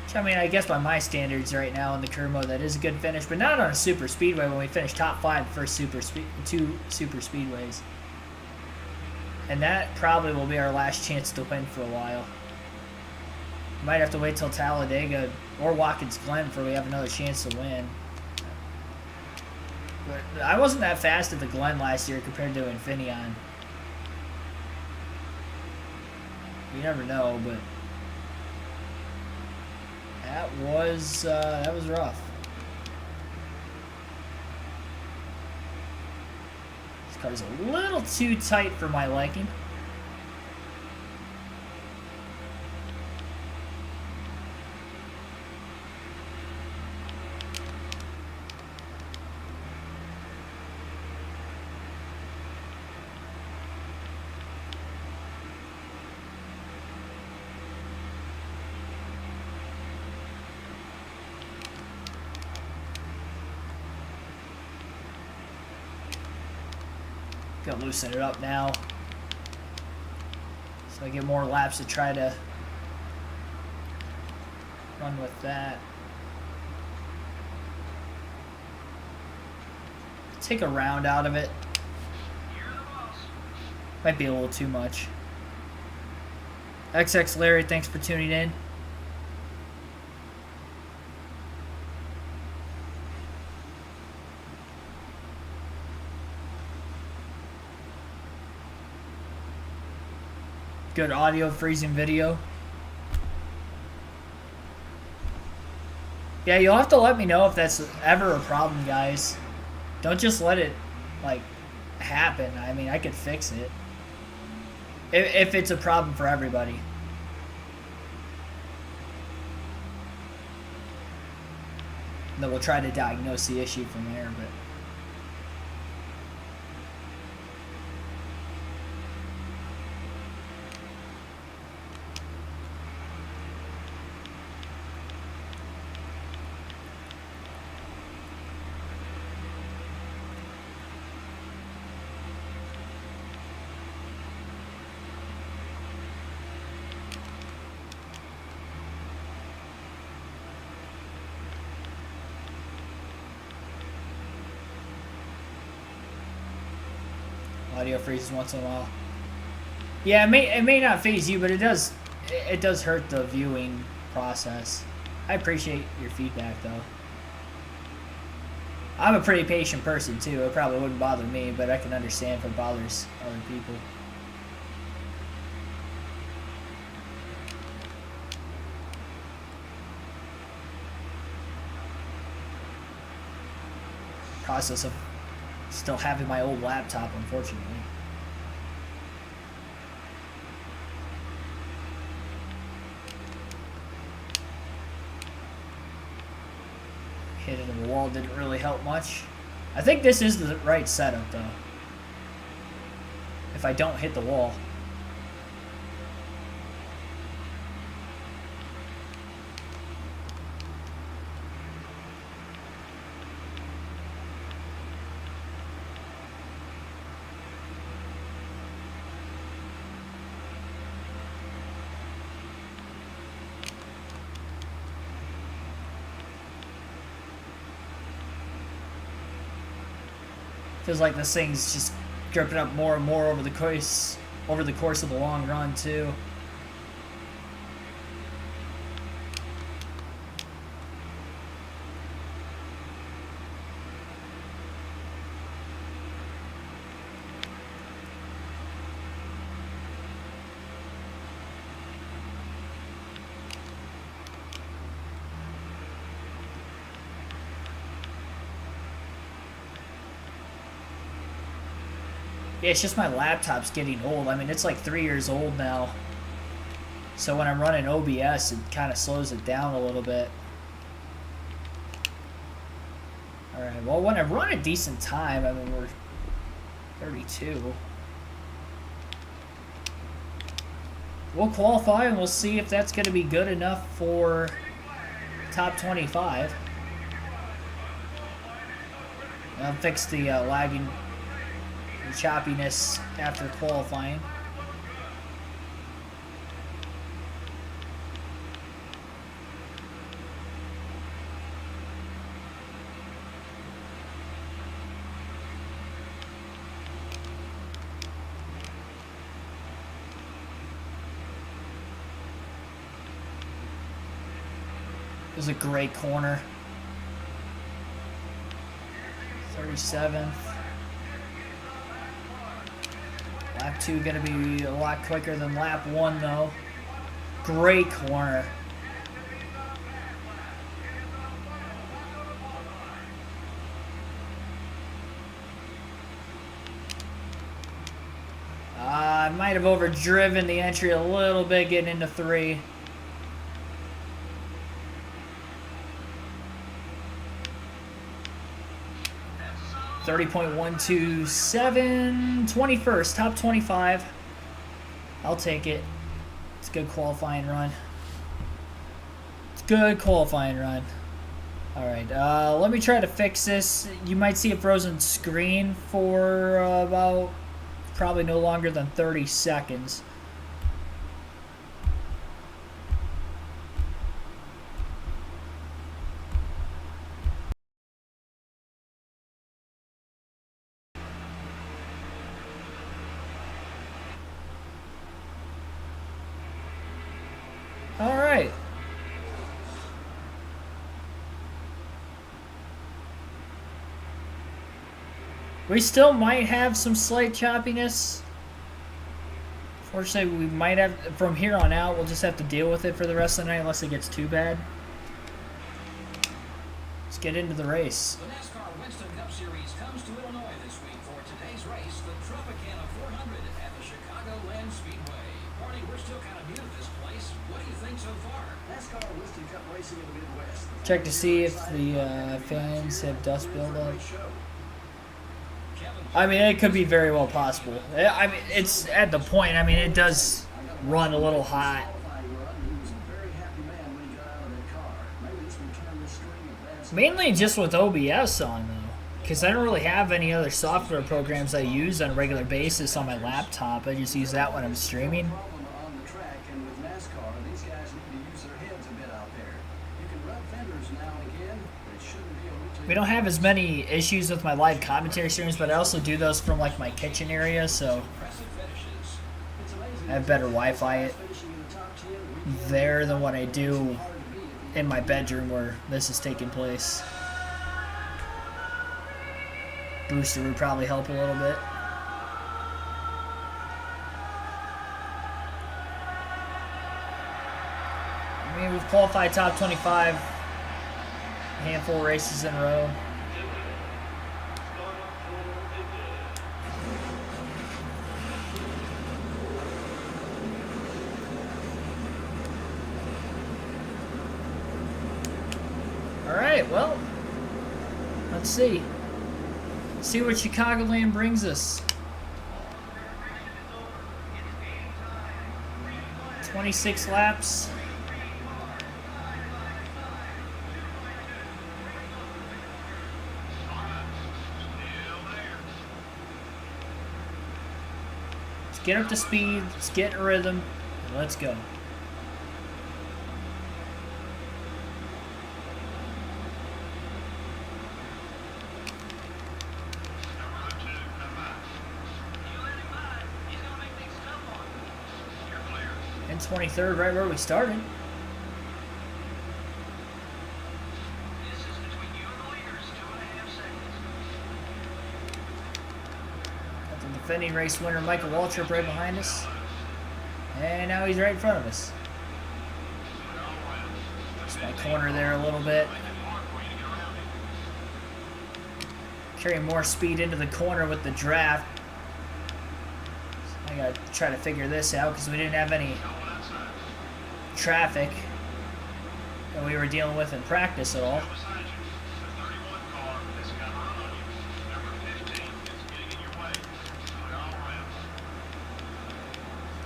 Which, I mean, I guess by my standards right now in the career mode, that is a good finish, but not on a super speedway when we finished top 5 the first two super speedways. And that probably will be our last chance to win for a while. Might have to wait till Talladega or Watkins Glen before we have another chance to win. But I wasn't that fast at the Glen last year compared to Infineon. You never know, but that was rough. Car's a little too tight for my liking. Gonna loosen it up now, so I get more laps to try to run with that. Take a round out of it. Might be a little too much. XX Larry, thanks for tuning in. Good audio, freezing video. Yeah, you'll have to let me know if that's ever a problem, guys. Don't just let it, like, happen. I mean, I could fix it. If it's a problem for everybody. And then we'll try to diagnose the issue from there, but... Audio freezes once in a while. Yeah, it may not phase you, but it does hurt the viewing process. I appreciate your feedback though. I'm a pretty patient person too. It probably wouldn't bother me, but I can understand if it bothers other people. Process of still having my old laptop, unfortunately. Hitting the wall didn't really help much. I think this is the right setup, though. If I don't hit the wall. Feels like this thing's just dripping up more and more over the course of the long run too. Yeah, it's just my laptop's getting old. I mean, it's like 3 years old now. So when I'm running OBS, it kind of slows it down a little bit. Alright, well, when I run a decent time, I mean, we're 32. We'll qualify and we'll see if that's going to be good enough for top 25. I'll fix the lagging and choppiness after qualifying. It was a great corner. 37th. Lap 2 going to be a lot quicker than lap 1 though. Great corner. I might have overdriven the entry a little bit getting into 3. .127, 21st, top 25. I'll take it. It's a good qualifying run. It's a good qualifying run. Alright, let me try to fix this. You might see a frozen screen for about probably no longer than 30 seconds. All right. We still might have some slight choppiness. Fortunately, we might have, from here on out, we'll just have to deal with it for the rest of the night unless it gets too bad. Let's get into the race. The NASCAR Winston Cup Series comes to Illinois this week for today's race, the Tropicana 400 at the Chicagoland Speedway. Marty, we're still kind of new to this place. What do you think so far? NASCAR Winston Cup racing in the Midwest. Check to see if the fans have dust buildup. I mean, it could be very well possible. I mean, it's at the point. I mean, it does run a little hot. Mainly just with OBS on, though. Because I don't really have any other software programs I use on a regular basis on my laptop. I just use that when I'm streaming. We don't have as many issues with my live commentary streams, but I also do those from like my kitchen area, so I have better Wi-Fi there than what I do in my bedroom where this is taking place. Booster would probably help a little bit. I mean, we've qualified top 25. Handful of races in a row. All right, well, let's see. See what Chicagoland brings us. 26 laps. Get up to speed, let's get in rhythm, and let's go. And 23rd, right where we started. Defending race winner Michael Waltrip right behind us. And now he's right in front of us. Just my corner there a little bit. Carrying more speed into the corner with the draft. I gotta try to figure this out because we didn't have any traffic that we were dealing with in practice at all.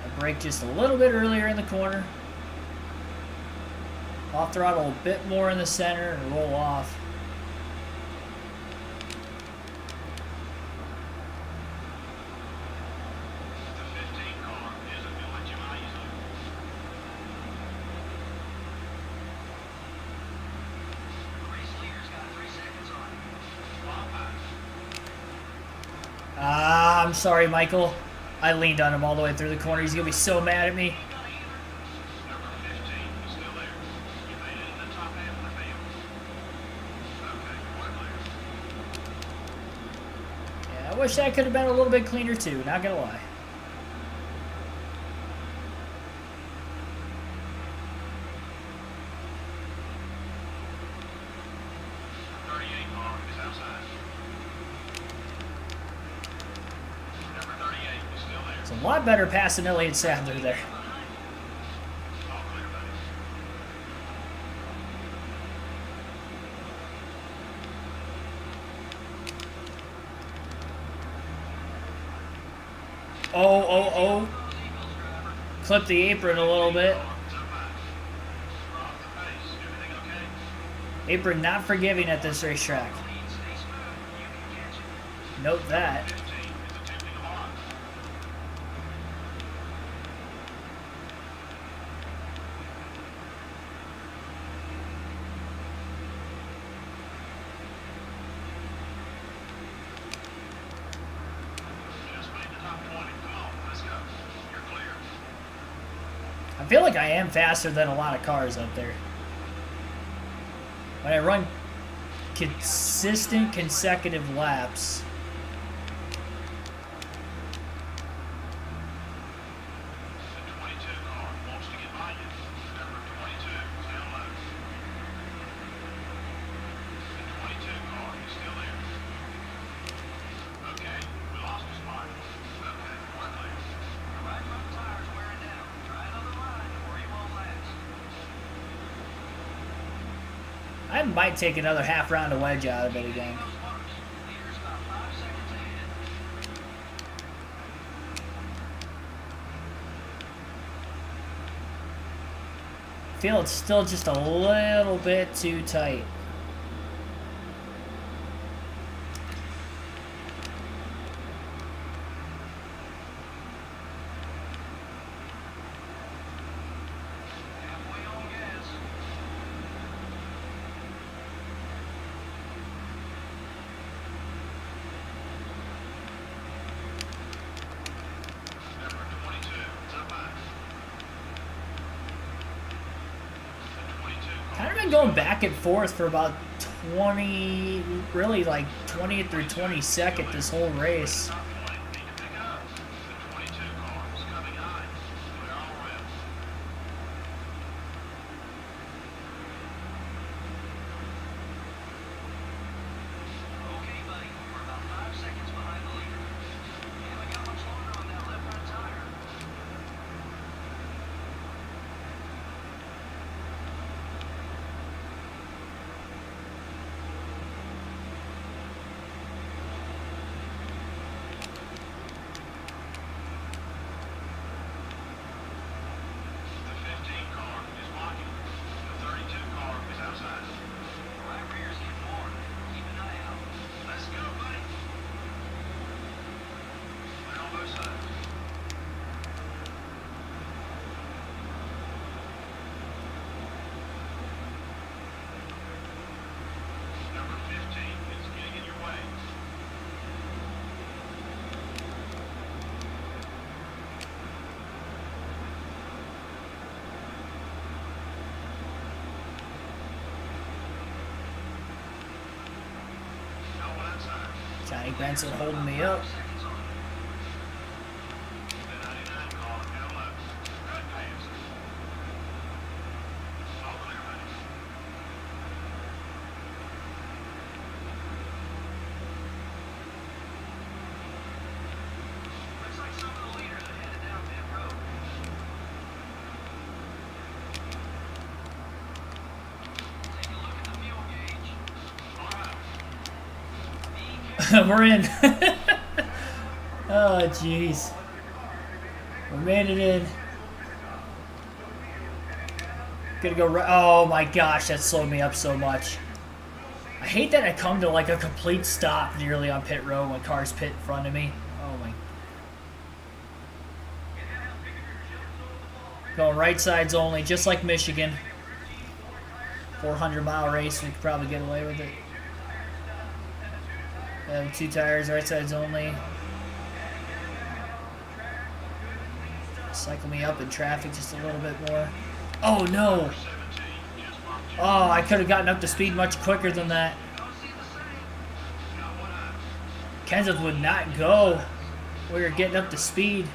I brake just a little bit earlier in the corner. Off throttle a bit more in the center and roll off. I'm sorry, Michael. I leaned on him all the way through the corner. He's going to be so mad at me. Yeah, I wish that could have been a little bit cleaner too, not going to lie. It's a lot better passing Elliott Sadler there. Oh. Clip the apron a little bit. Apron not forgiving at this racetrack. Note that. I feel like I am faster than a lot of cars up there. When I run consistent consecutive laps. I might take another half round of wedge out of it again. I feel it's still just a little bit too tight. Going back and forth for about 20, really like 20th or 22nd this whole race. Johnny Benson holding me up. We're in. Oh, jeez. We made it in. Gonna go right. Oh my gosh, that slowed me up so much. I hate that I come to like a complete stop nearly on pit road when cars pit in front of me. Oh my. Going right sides only, just like Michigan. 400-mile race, we could probably get away with it. 2 tires, right sides only. Cycle me up in traffic just a little bit more. Oh no! Oh, I could have gotten up to speed much quicker than that. Kenseth would not go. We were getting up to speed.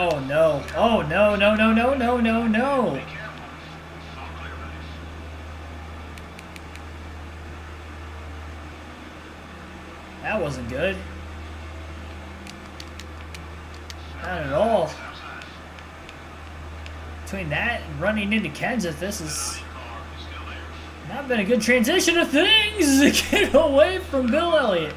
Oh no. Oh no, no, no, no, no, no, no. That wasn't good. Not at all. Between that and running into Kenseth, this has not been a good transition of things to get away from Bill Elliott.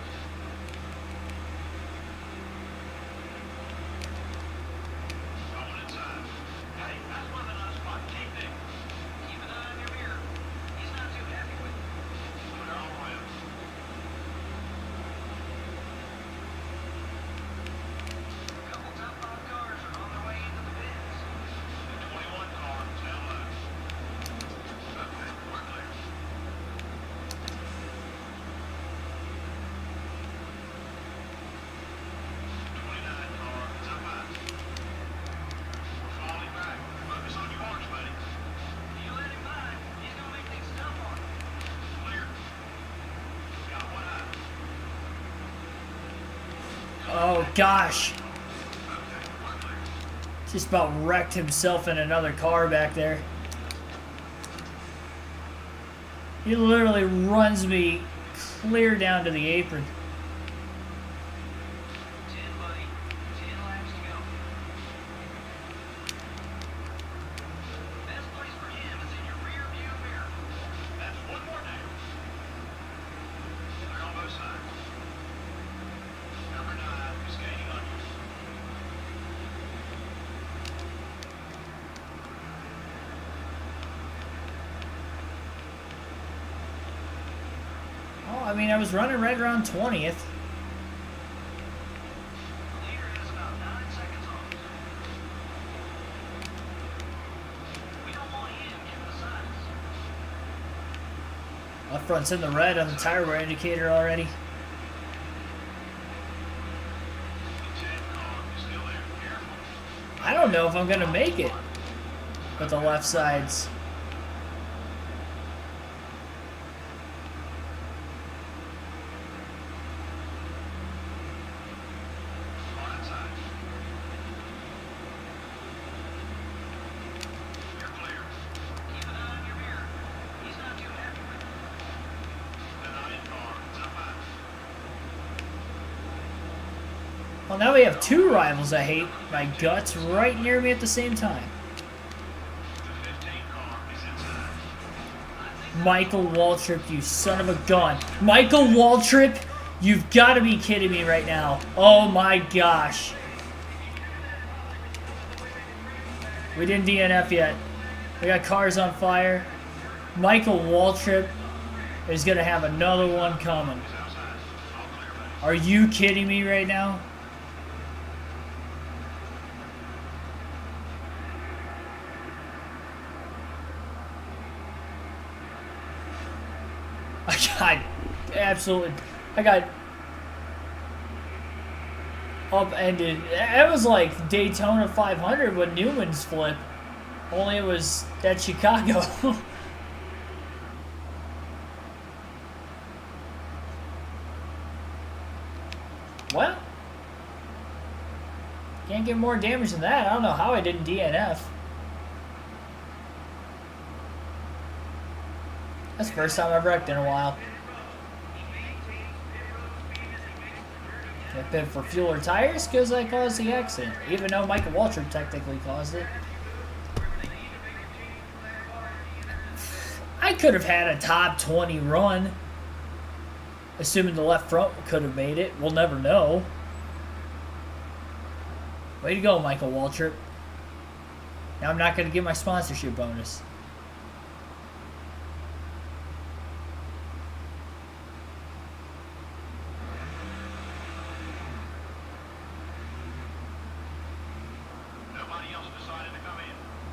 Oh gosh. Just about wrecked himself in another car back there. He literally runs me clear down to the apron. I mean, I was running right around 20th. Left front's in the red on the tire wear indicator already. I don't know if I'm going to make it with the left sides. Well, now we have two rivals I hate my guts right near me at the same time. Michael Waltrip, you son of a gun. Michael Waltrip, you've got to be kidding me right now. Oh my gosh. We didn't DNF yet. We got cars on fire. Michael Waltrip is going to have another one coming. Are you kidding me right now? I got upended. It was like Daytona 500 with Newman's flip. Only it was at Chicago. Well, Can't get more damage than that. I don't know how I didn't DNF. That's the first time I've wrecked in a while. Get bid for fuel or tires because I caused the accident, even though Michael Waltrip technically caused it. I could have had a top 20 run, assuming the left front could have made it. We'll never know. Way to go, Michael Waltrip. Now I'm not going to get my sponsorship bonus.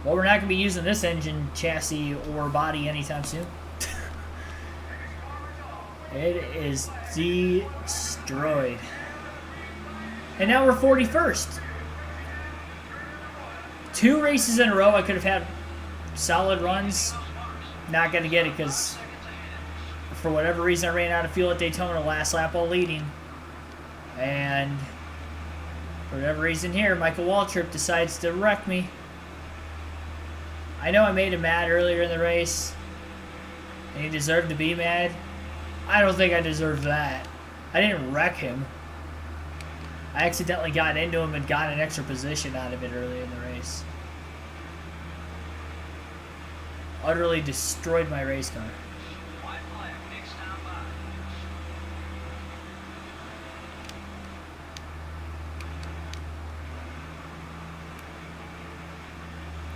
Well, we're not going to be using this engine, chassis, or body anytime soon. It is destroyed. And now we're 41st. 2 races in a row, I could have had solid runs. Not going to get it because for whatever reason I ran out of fuel at Daytona last lap while leading. And for whatever reason here, Michael Waltrip decides to wreck me. I know I made him mad earlier in the race, and he deserved to be mad. I don't think I deserved that. I didn't wreck him. I accidentally got into him and got an extra position out of it earlier in the race. Utterly destroyed my race car.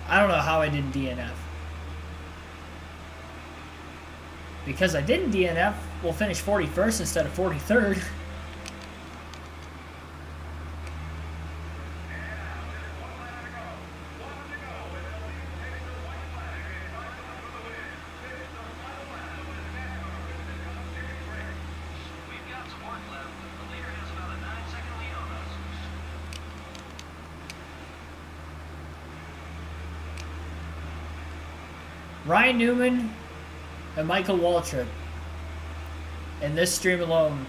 I don't know how I didn't DNF. Because I didn't DNF, we'll finish 41st instead of 43rd. Ryan Newman and Michael Waltrip in this stream alone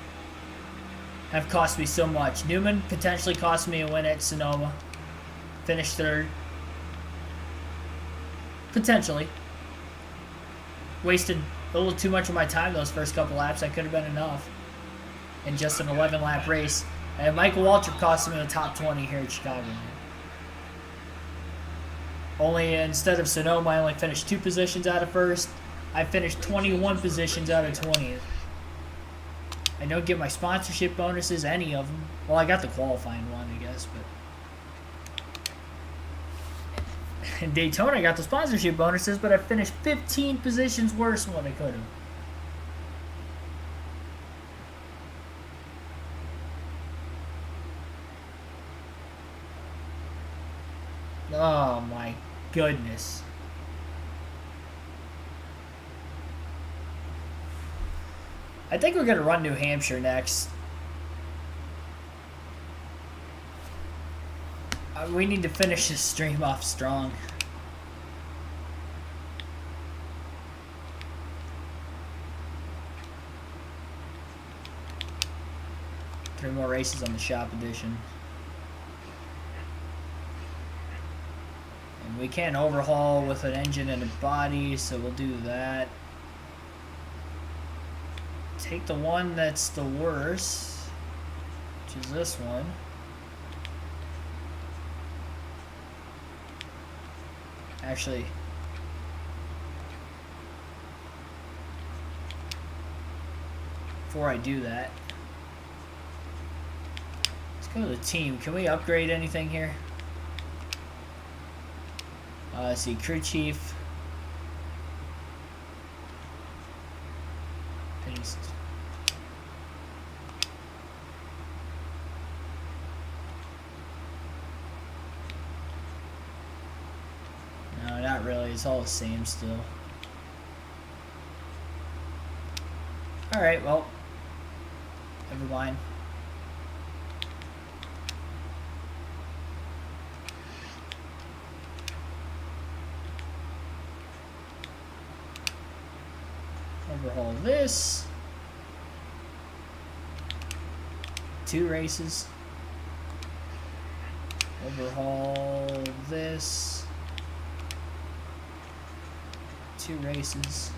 have cost me so much. Newman potentially cost me a win at Sonoma. Finished 3rd. Potentially. Wasted a little too much of my time those first couple laps. That could have been enough in just an 11-lap race. And Michael Waltrip cost me the top 20 here at Chicago. Only instead of Sonoma, I only finished 2 positions out of first. I finished 21 positions out of 20th. I don't get my sponsorship bonuses, any of them. Well, I got the qualifying one, I guess, but in Daytona, I got the sponsorship bonuses, but I finished 15 positions worse than what I could have. Oh my goodness. I think we're going to run New Hampshire next. We need to finish this stream off strong. Three more races on the shop edition. And we can't overhaul with an engine and a body, so we'll do that. Take the one that's the worst, which is this one. Actually, before I do that, let's go to the team. Can we upgrade anything here? Let's see, crew chief. Paste. No, not really. It's all the same still. Alright, well, never mind. Overhaul this. 2 races. Overhaul this. 2 races.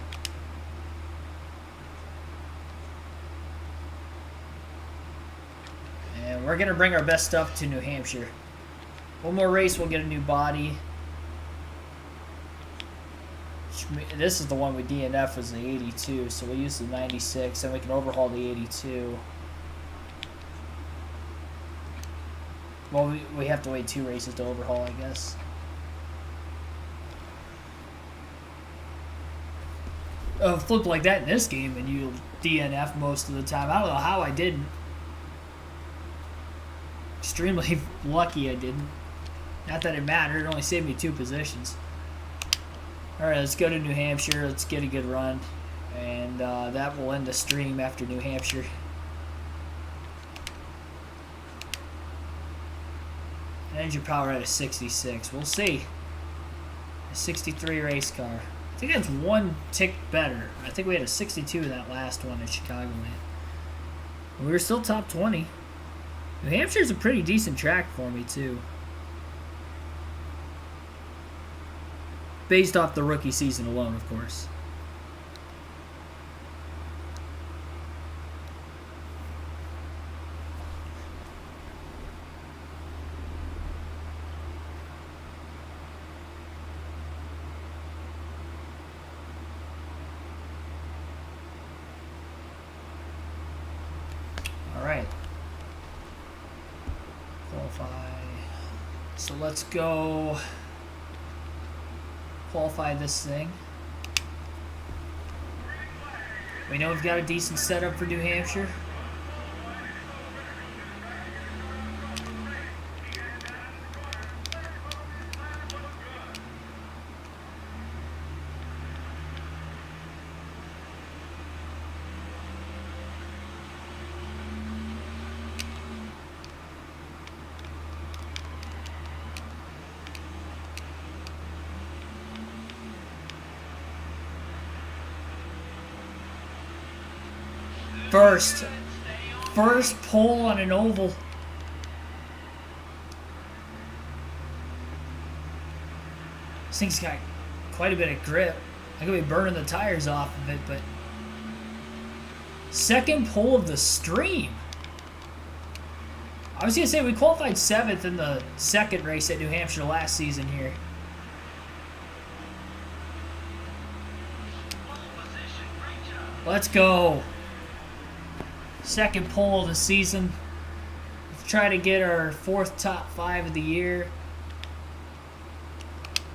And we're going to bring our best stuff to New Hampshire. One more race, we'll get a new body. This is the one with DNF was the 82, so we'll use the 96, and we can overhaul the 82. Well, we have to wait 2 races to overhaul, I guess. Flip like that in this game, and you DNF most of the time. I don't know how I didn't. Extremely lucky I didn't. Not that it mattered, it only saved me 2 positions. Alright, let's go to New Hampshire. Let's get a good run. And that will end the stream after New Hampshire. Engine power at a 66. We'll see. A 63 race car. I think that's 1 tick better. I think we had a 62 in that last one in Chicagoland. We were still top 20. New Hampshire's a pretty decent track for me, too. Based off the rookie season alone, of course. Alright. Qualify. So let's go qualify this thing. We know we've got a decent setup for New Hampshire. First pole on an oval. This thing's got quite a bit of grip. I could be burning the tires off of it, but second pole of the stream. I was gonna say we qualified 7th in the second race at New Hampshire last season here. Let's go. Second pole of the season. Let's try to get our 4th top 5 of the year.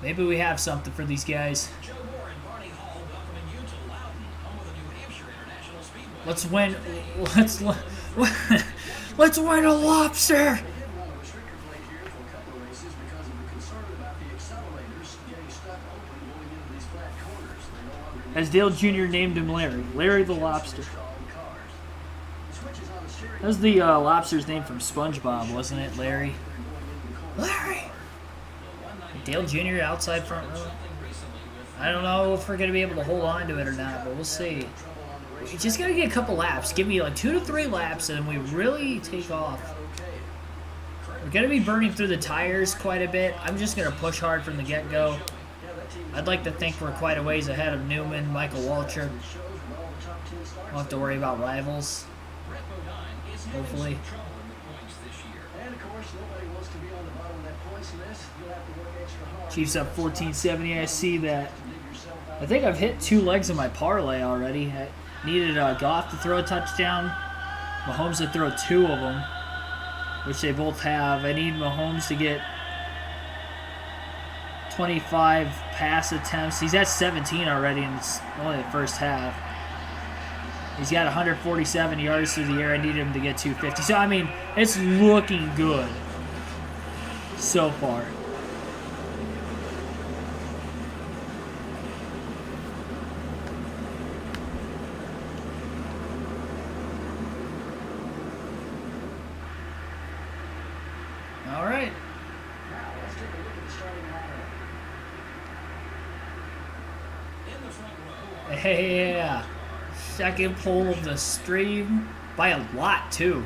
Maybe we have something for these guys. Joe Moore and Barney Hall welcoming you to Loudon, home of the New Hampshire International Speedway. Let's win a lobster. They did run a restrictor plate here for a couple of races because of the concern about the accelerators getting stuck open going into these flat corners. They no longer need As Dale Jr. named him Larry. Larry the Lobster. strong cars. The switches on the steering That was the lobster's name from SpongeBob, wasn't it? Larry. Larry. Dale Jr. outside front row. I don't know if we're going to be able to hold on to it or not, but we'll see. We just got to get a couple laps. Give me like 2 to 3 laps, and we really take off. We're going to be burning through the tires quite a bit. I'm just going to push hard from the get-go. I'd like to think we're quite a ways ahead of Newman, Michael Waltrip. We'll have to worry about rivals, hopefully. And of course, nobody wants to be on the bottom of that points list. You'll have to work extra hard. Chiefs up 1470. I see that. I think I've hit 2 legs of my parlay already. I needed Goff to throw a touchdown, Mahomes to throw 2 of them, which they both have. I need Mahomes to get 25 pass attempts. He's at 17 already, and it's only the first half. He's got 147 yards through the air. I need him to get 250. So, I mean, it's looking good so far. All right. Now, let's take a look at the starting lineup. In the front row are Yeah. Second pole of the stream by a lot, too.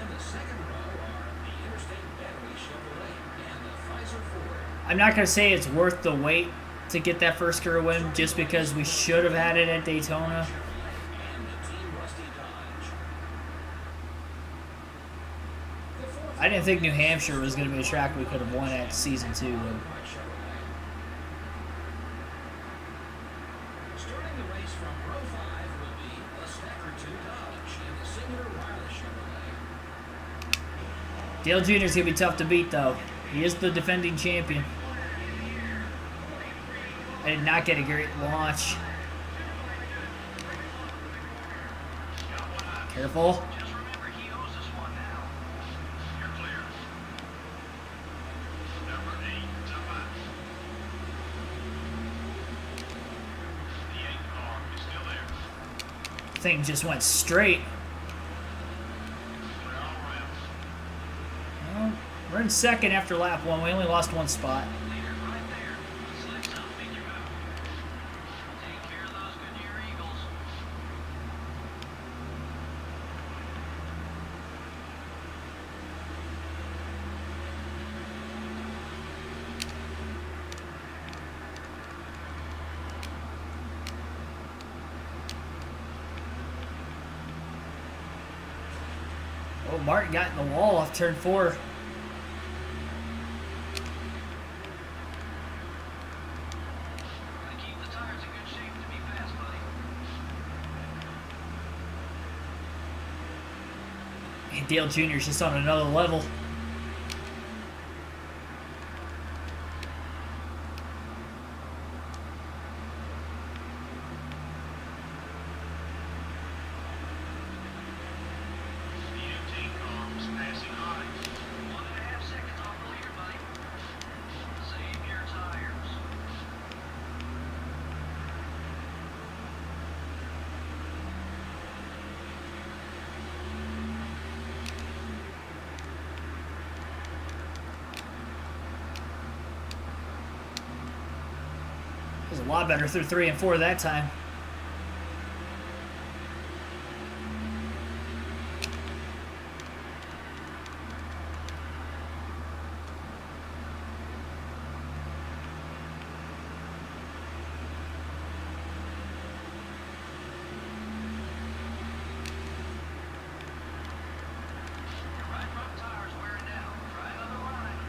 in the second row are the I'm not going to say it's worth the wait to get that first career win just because we should have had it at Daytona. I didn't think New Hampshire was going to be a track we could have won at season 2. Starting the race from row 5 will be a Stacker 2 Dodge and the Singular Wireless Chevrolet. Dale Jr. is going to be tough to beat, though. He is the defending champion. I did not get a great launch. Careful. Thing just went straight. Well, we're in second after lap 1. We only lost 1 spot. Oh, Martin got in the wall off turn 4. And Dale Jr. is just on another level. It was a lot better through 3 and 4 that time.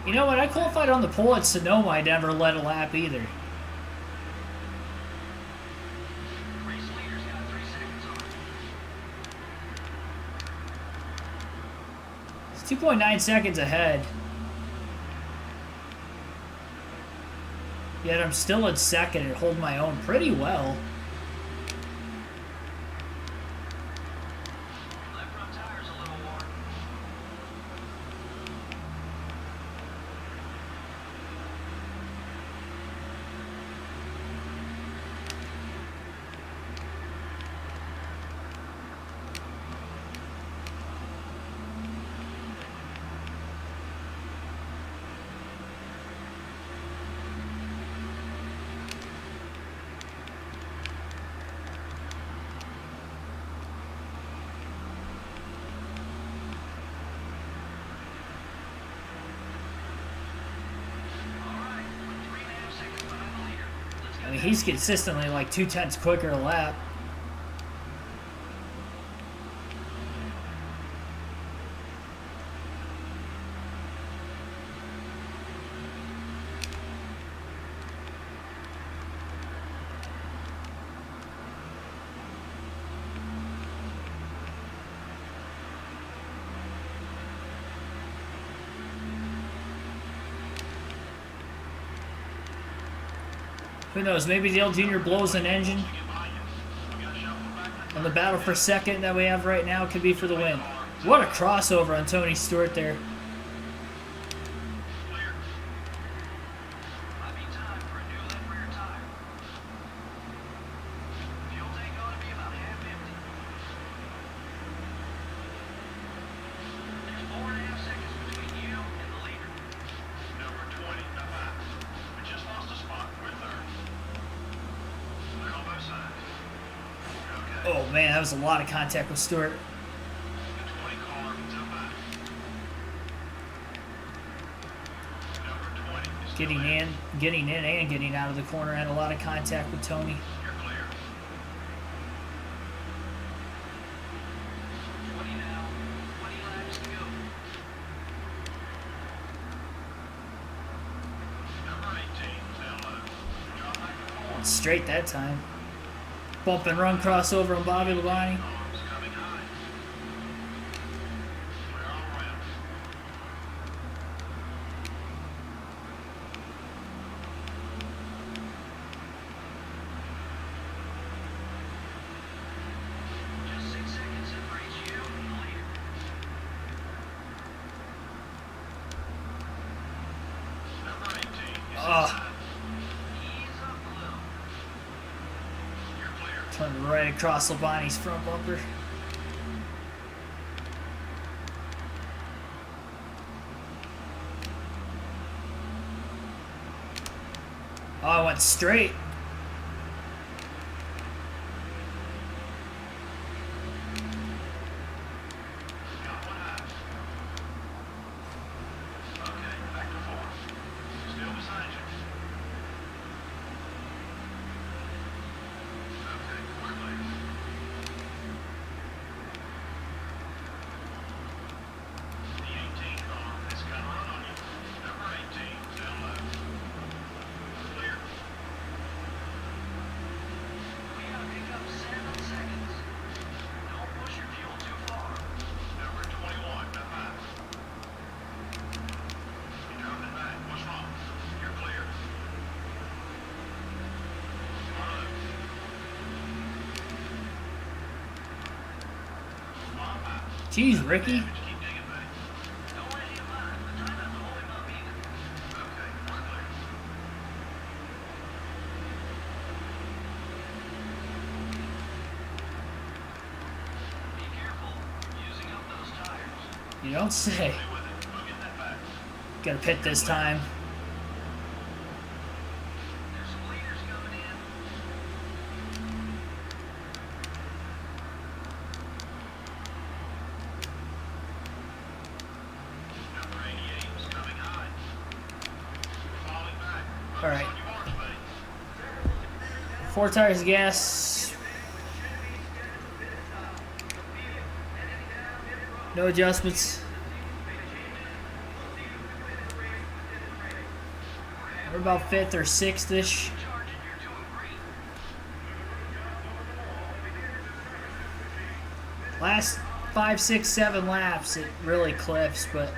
You know what? I qualified on the pole at Sonoma. I never led a lap either. It's 2.9 seconds ahead. Yet I'm still in second and hold my own pretty well. I mean, he's consistently like 2/10 quicker a lap. Who knows, maybe Dale Jr. blows an engine. And the battle for second that we have right now could be for the win. What a crossover on Tony Stewart there. Oh man, that was a lot of contact with Stewart. getting in and getting out of the corner. Had a lot of contact with Tony. You're clear. 20 now. 20 laps to go. Number 18, down low. Drop back to 4. Went straight that time. Bump and run crossover on Bobby Labonte. Arms coming high. Clear all around. Just 6 seconds separates you and the leader. Number 18 is Ugh. inside. Ease up a little. You're clear. Turned right across Labonte's front bumper. Oh, I went straight. Got one eye. Okay, back to 4. Still beside you. Okay, we're clear. The 18 car has got a run on you. Number 18, down low. Clear. We gotta pick up 7 seconds. Don't push your fuel too far. Number 21, up high. You're dropping back. What's wrong? You're clear. Come on up. Come on back. Jeez, Ricky. Damage, keep digging back. Don't let him line. Try not to hold him up either. Okay, we're clear. Be careful. Using up those tires. You don't say. Stay with it. We'll get that back. Got to pit this time. There's some leaders coming in. Number 88 is coming high. Falling back. All right. On your marks, buddy. 4 tires of gas. No adjustments. We're about 5th or 6th-ish. Charging, you're doing great. Last 5, 6, 7 laps, it really cliffs, but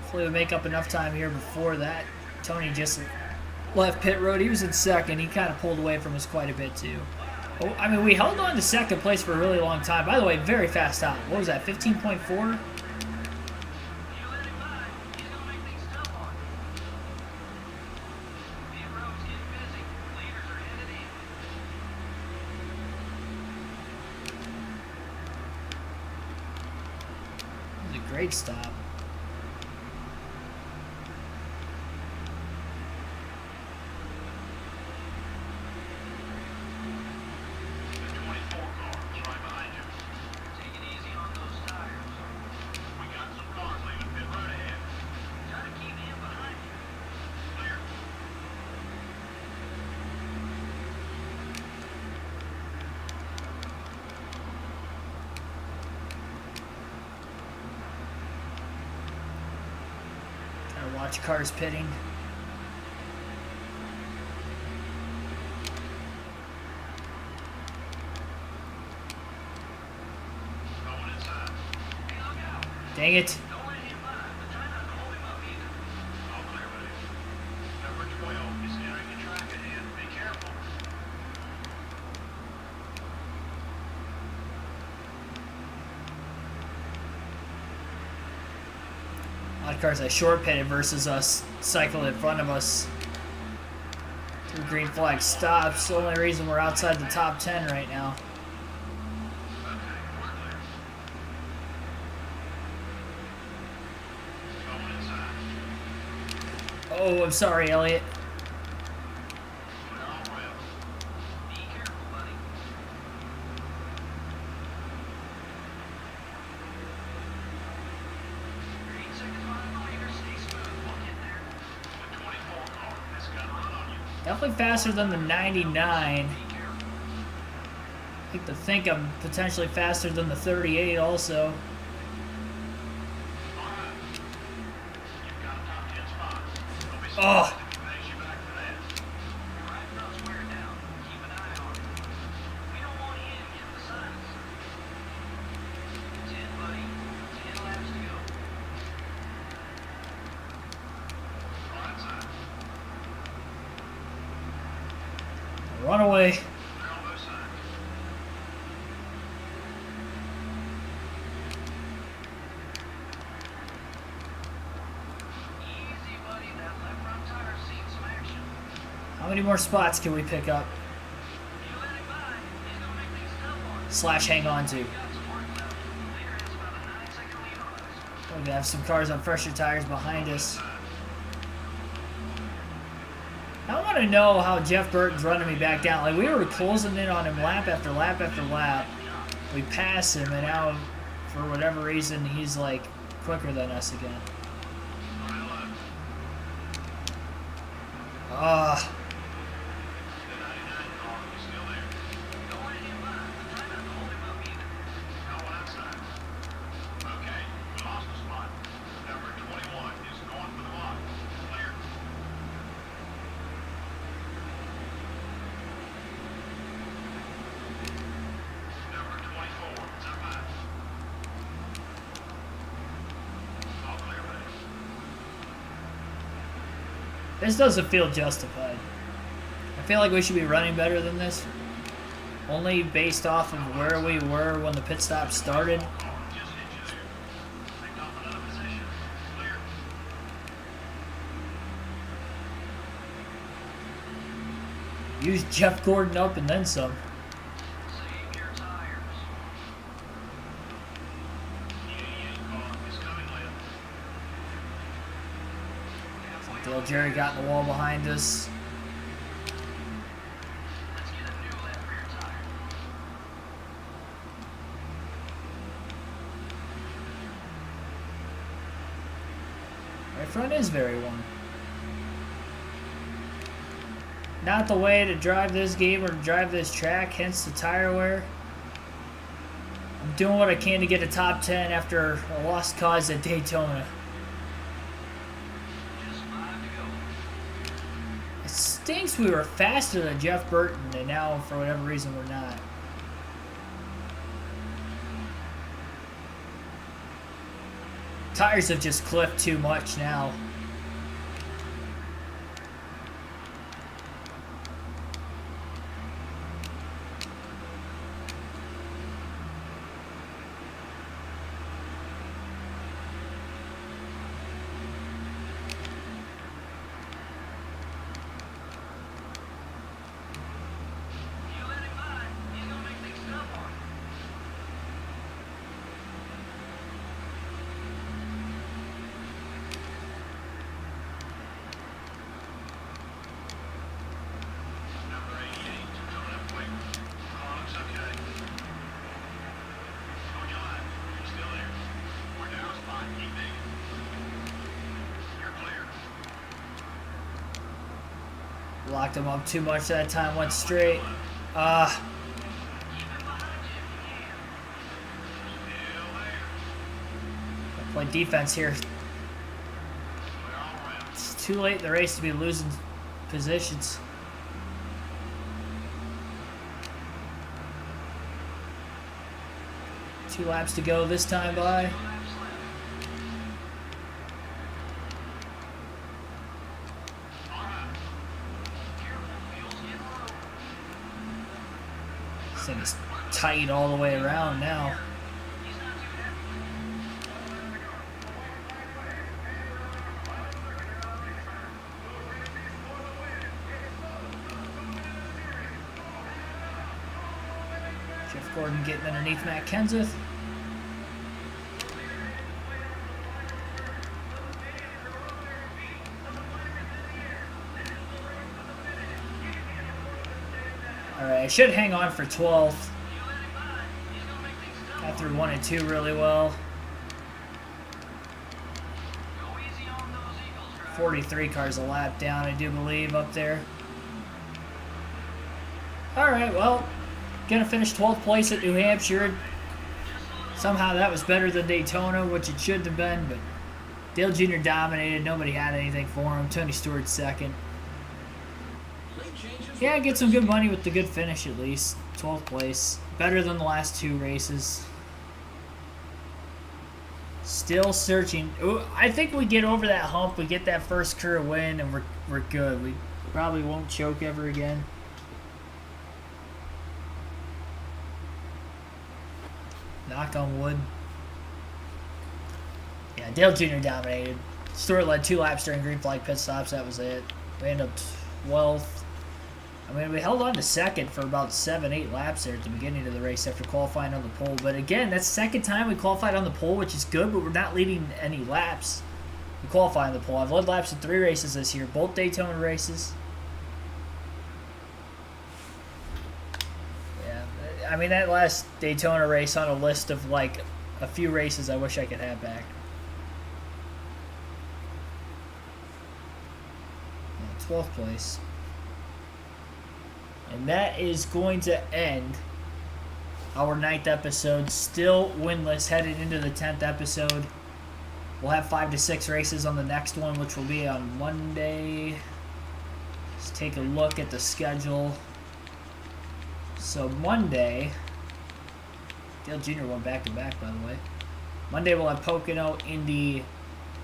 hopefully we make up enough time here before that. Tony just left pit road. He was in second. He kind of pulled away from us quite a bit, too. Oh, I mean, we held on to second place for a really long time. By the way, very fast time. What was that, 15.4? You let him by. He's gonna make things tough on you. Pit road's getting busy. Leaders are headed in. It was a great stop. The 24 car is right behind you. Take it easy on those tires. We got some cars leaving pit road ahead. Try to keep him behind you. Clear. Gotta watch cars pitting. Going inside. Hey, look out. Dang it. Don't let him by, but try not to hold him up either. All clear, buddy. Number 12 is entering the track ahead. Be careful. A lot of cars I short pitted versus us cycled in front of us. 2 green flag stops. The only reason we're outside the top 10 right now. Okay, we're clear. Going inside. Oh, I'm sorry, Elliot. Clear all rails. Be careful, buddy. You're 8 seconds behind the leader. Stay smooth. We'll get there. Definitely faster than the 99. I like to think I'm potentially faster than the 38 also. Oh! Run away. How many more spots can we pick up? Slash hang on to. We have some cars on fresher tires behind us. I want to know how Jeff Burton's running me back down. Like, we were closing in on him lap after lap after lap. We pass him, and now, for whatever reason, he's, like, quicker than us again. This doesn't feel justified. I feel like we should be running better than this. Only based off of where we were when the pit stop started. Use Jeff Gordon up and then some. Dale Jerry got in the wall behind us. Right front is very warm. Not the way to drive this game or to drive this track, hence the tire wear. I'm doing what I can to get a top 10 after a lost cause at Daytona. It stinks we were faster than Jeff Burton, and now for whatever reason we're not. Tires have just clipped too much now. Locked him up too much that time, went straight. Play defense here. It's too late in the race to be losing positions. Two laps to go this time by. This thing is tight all the way around now. Jeff Gordon getting underneath Matt Kenseth. Alright, I should hang on for 12th. Got through 1 and 2 really well. 43 cars a lap down, I do believe, up there. All right, well, gonna finish 12th place at New Hampshire. Somehow that was better than Daytona, which it shouldn't have been, but Dale Jr. dominated. Nobody had anything for him. Tony Stewart second. Late changes. Yeah, get some good money with the good finish at least. 12th place. Better than the last two races. Still searching. Ooh, I think we get over that hump. We get that first career win, and we're good. We probably won't choke ever again. Knock on wood. Yeah, Dale Jr. dominated. Stewart led 2 laps during green flag pit stops. That was it. We ended up 12th. I mean, we held on to second for about 7-8 laps there at the beginning of the race after qualifying on the pole. But again, that's the second time we qualified on the pole, which is good, but we're not leading any laps. We qualify on the pole. I've led laps in 3 races this year, both Daytona races. Yeah, I mean, that last Daytona race on a list of like a few races I wish I could have back. 12th place. And that is going to end our 9th episode. Still winless headed into the 10th episode. We'll have 5 to 6 races on the next one, which will be on Monday. Let's take a look at the schedule. So Monday, Dale Jr. went back-to-back, by the way. Monday we'll have Pocono, Indy,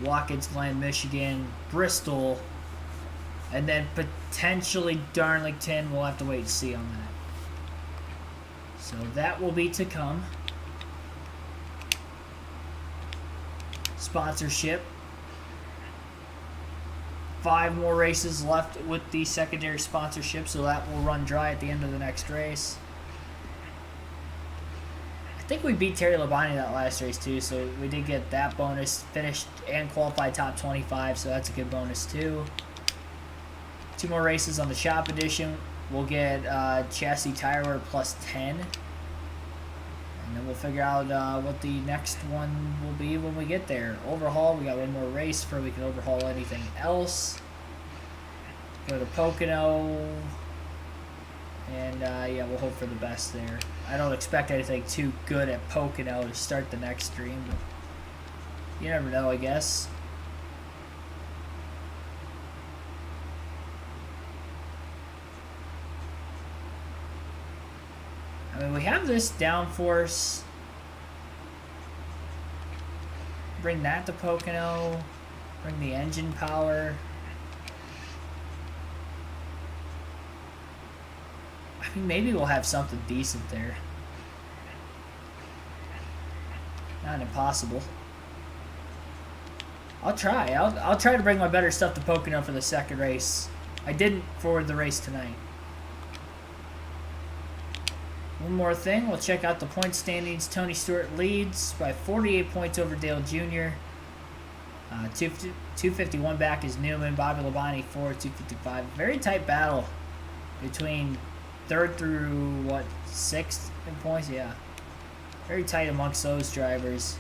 Watkins Glen, Michigan, Bristol, and then potentially Darlington. We'll have to wait and see on that. So that will be to come. Sponsorship. 5 more races left with the secondary sponsorship, so that will run dry at the end of the next race. I think we beat Terry Labonte that last race too, so we did get that bonus. Finished and qualified top 25, so that's a good bonus too. 2 more races on the shop edition. We'll get chassis tire wear plus 10. And then we'll figure out what the next one will be when we get there. Overhaul, we got 1 more race before we can overhaul anything else. Go to Pocono. And yeah, we'll hope for the best there. I don't expect anything too good at Pocono to start the next stream, but you never know, I guess. I mean, we have this downforce. Bring that to Pocono. Bring the engine power. I mean, maybe we'll have something decent there. Not impossible. I'll try. I'll try to bring my better stuff to Pocono for the second race. I didn't for the race tonight. One more thing, we'll check out the point standings. Tony Stewart leads by 48 points over Dale Jr. 251 back is Newman. Bobby Labonte 255. Very tight battle between 3rd through, what, 6th in points? Yeah. Very tight amongst those drivers.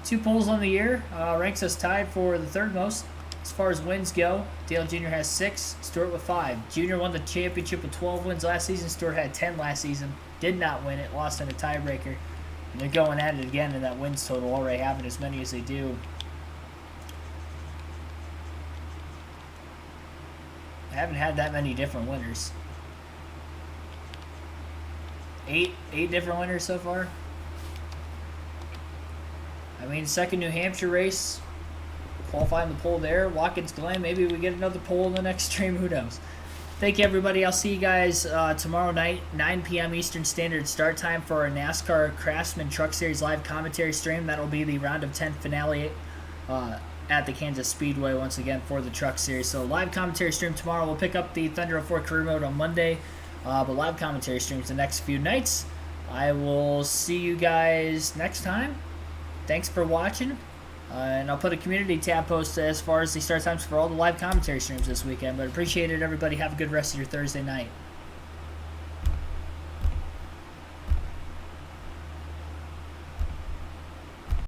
2 poles on the year. Ranks us tied for the 3rd most. As far as wins go, Dale Jr. has 6, Stewart with 5. Jr. won the championship with 12 wins last season. Stewart had 10 last season. Did not win it, lost in a tiebreaker. And they're going at it again in that wins total, already having as many as they do. I haven't had that many different winners. 8 different winners so far. I mean, second New Hampshire race. Qualifying the pole there. Watkins Glen. Maybe we get another pole in the next stream. Who knows? Thank you, everybody. I'll see you guys tomorrow night, 9 p.m. Eastern Standard start time for our NASCAR Craftsman Truck Series live commentary stream. That'll be the round of 10 finale at the Kansas Speedway once again for the Truck Series. So live commentary stream tomorrow. We'll pick up the Thunder 04 career mode on Monday, but live commentary streams the next few nights. I will see you guys next time. Thanks for watching. And I'll put a community tab post as far as the start times for all the live commentary streams this weekend. But appreciate it, everybody. Have a good rest of your Thursday night.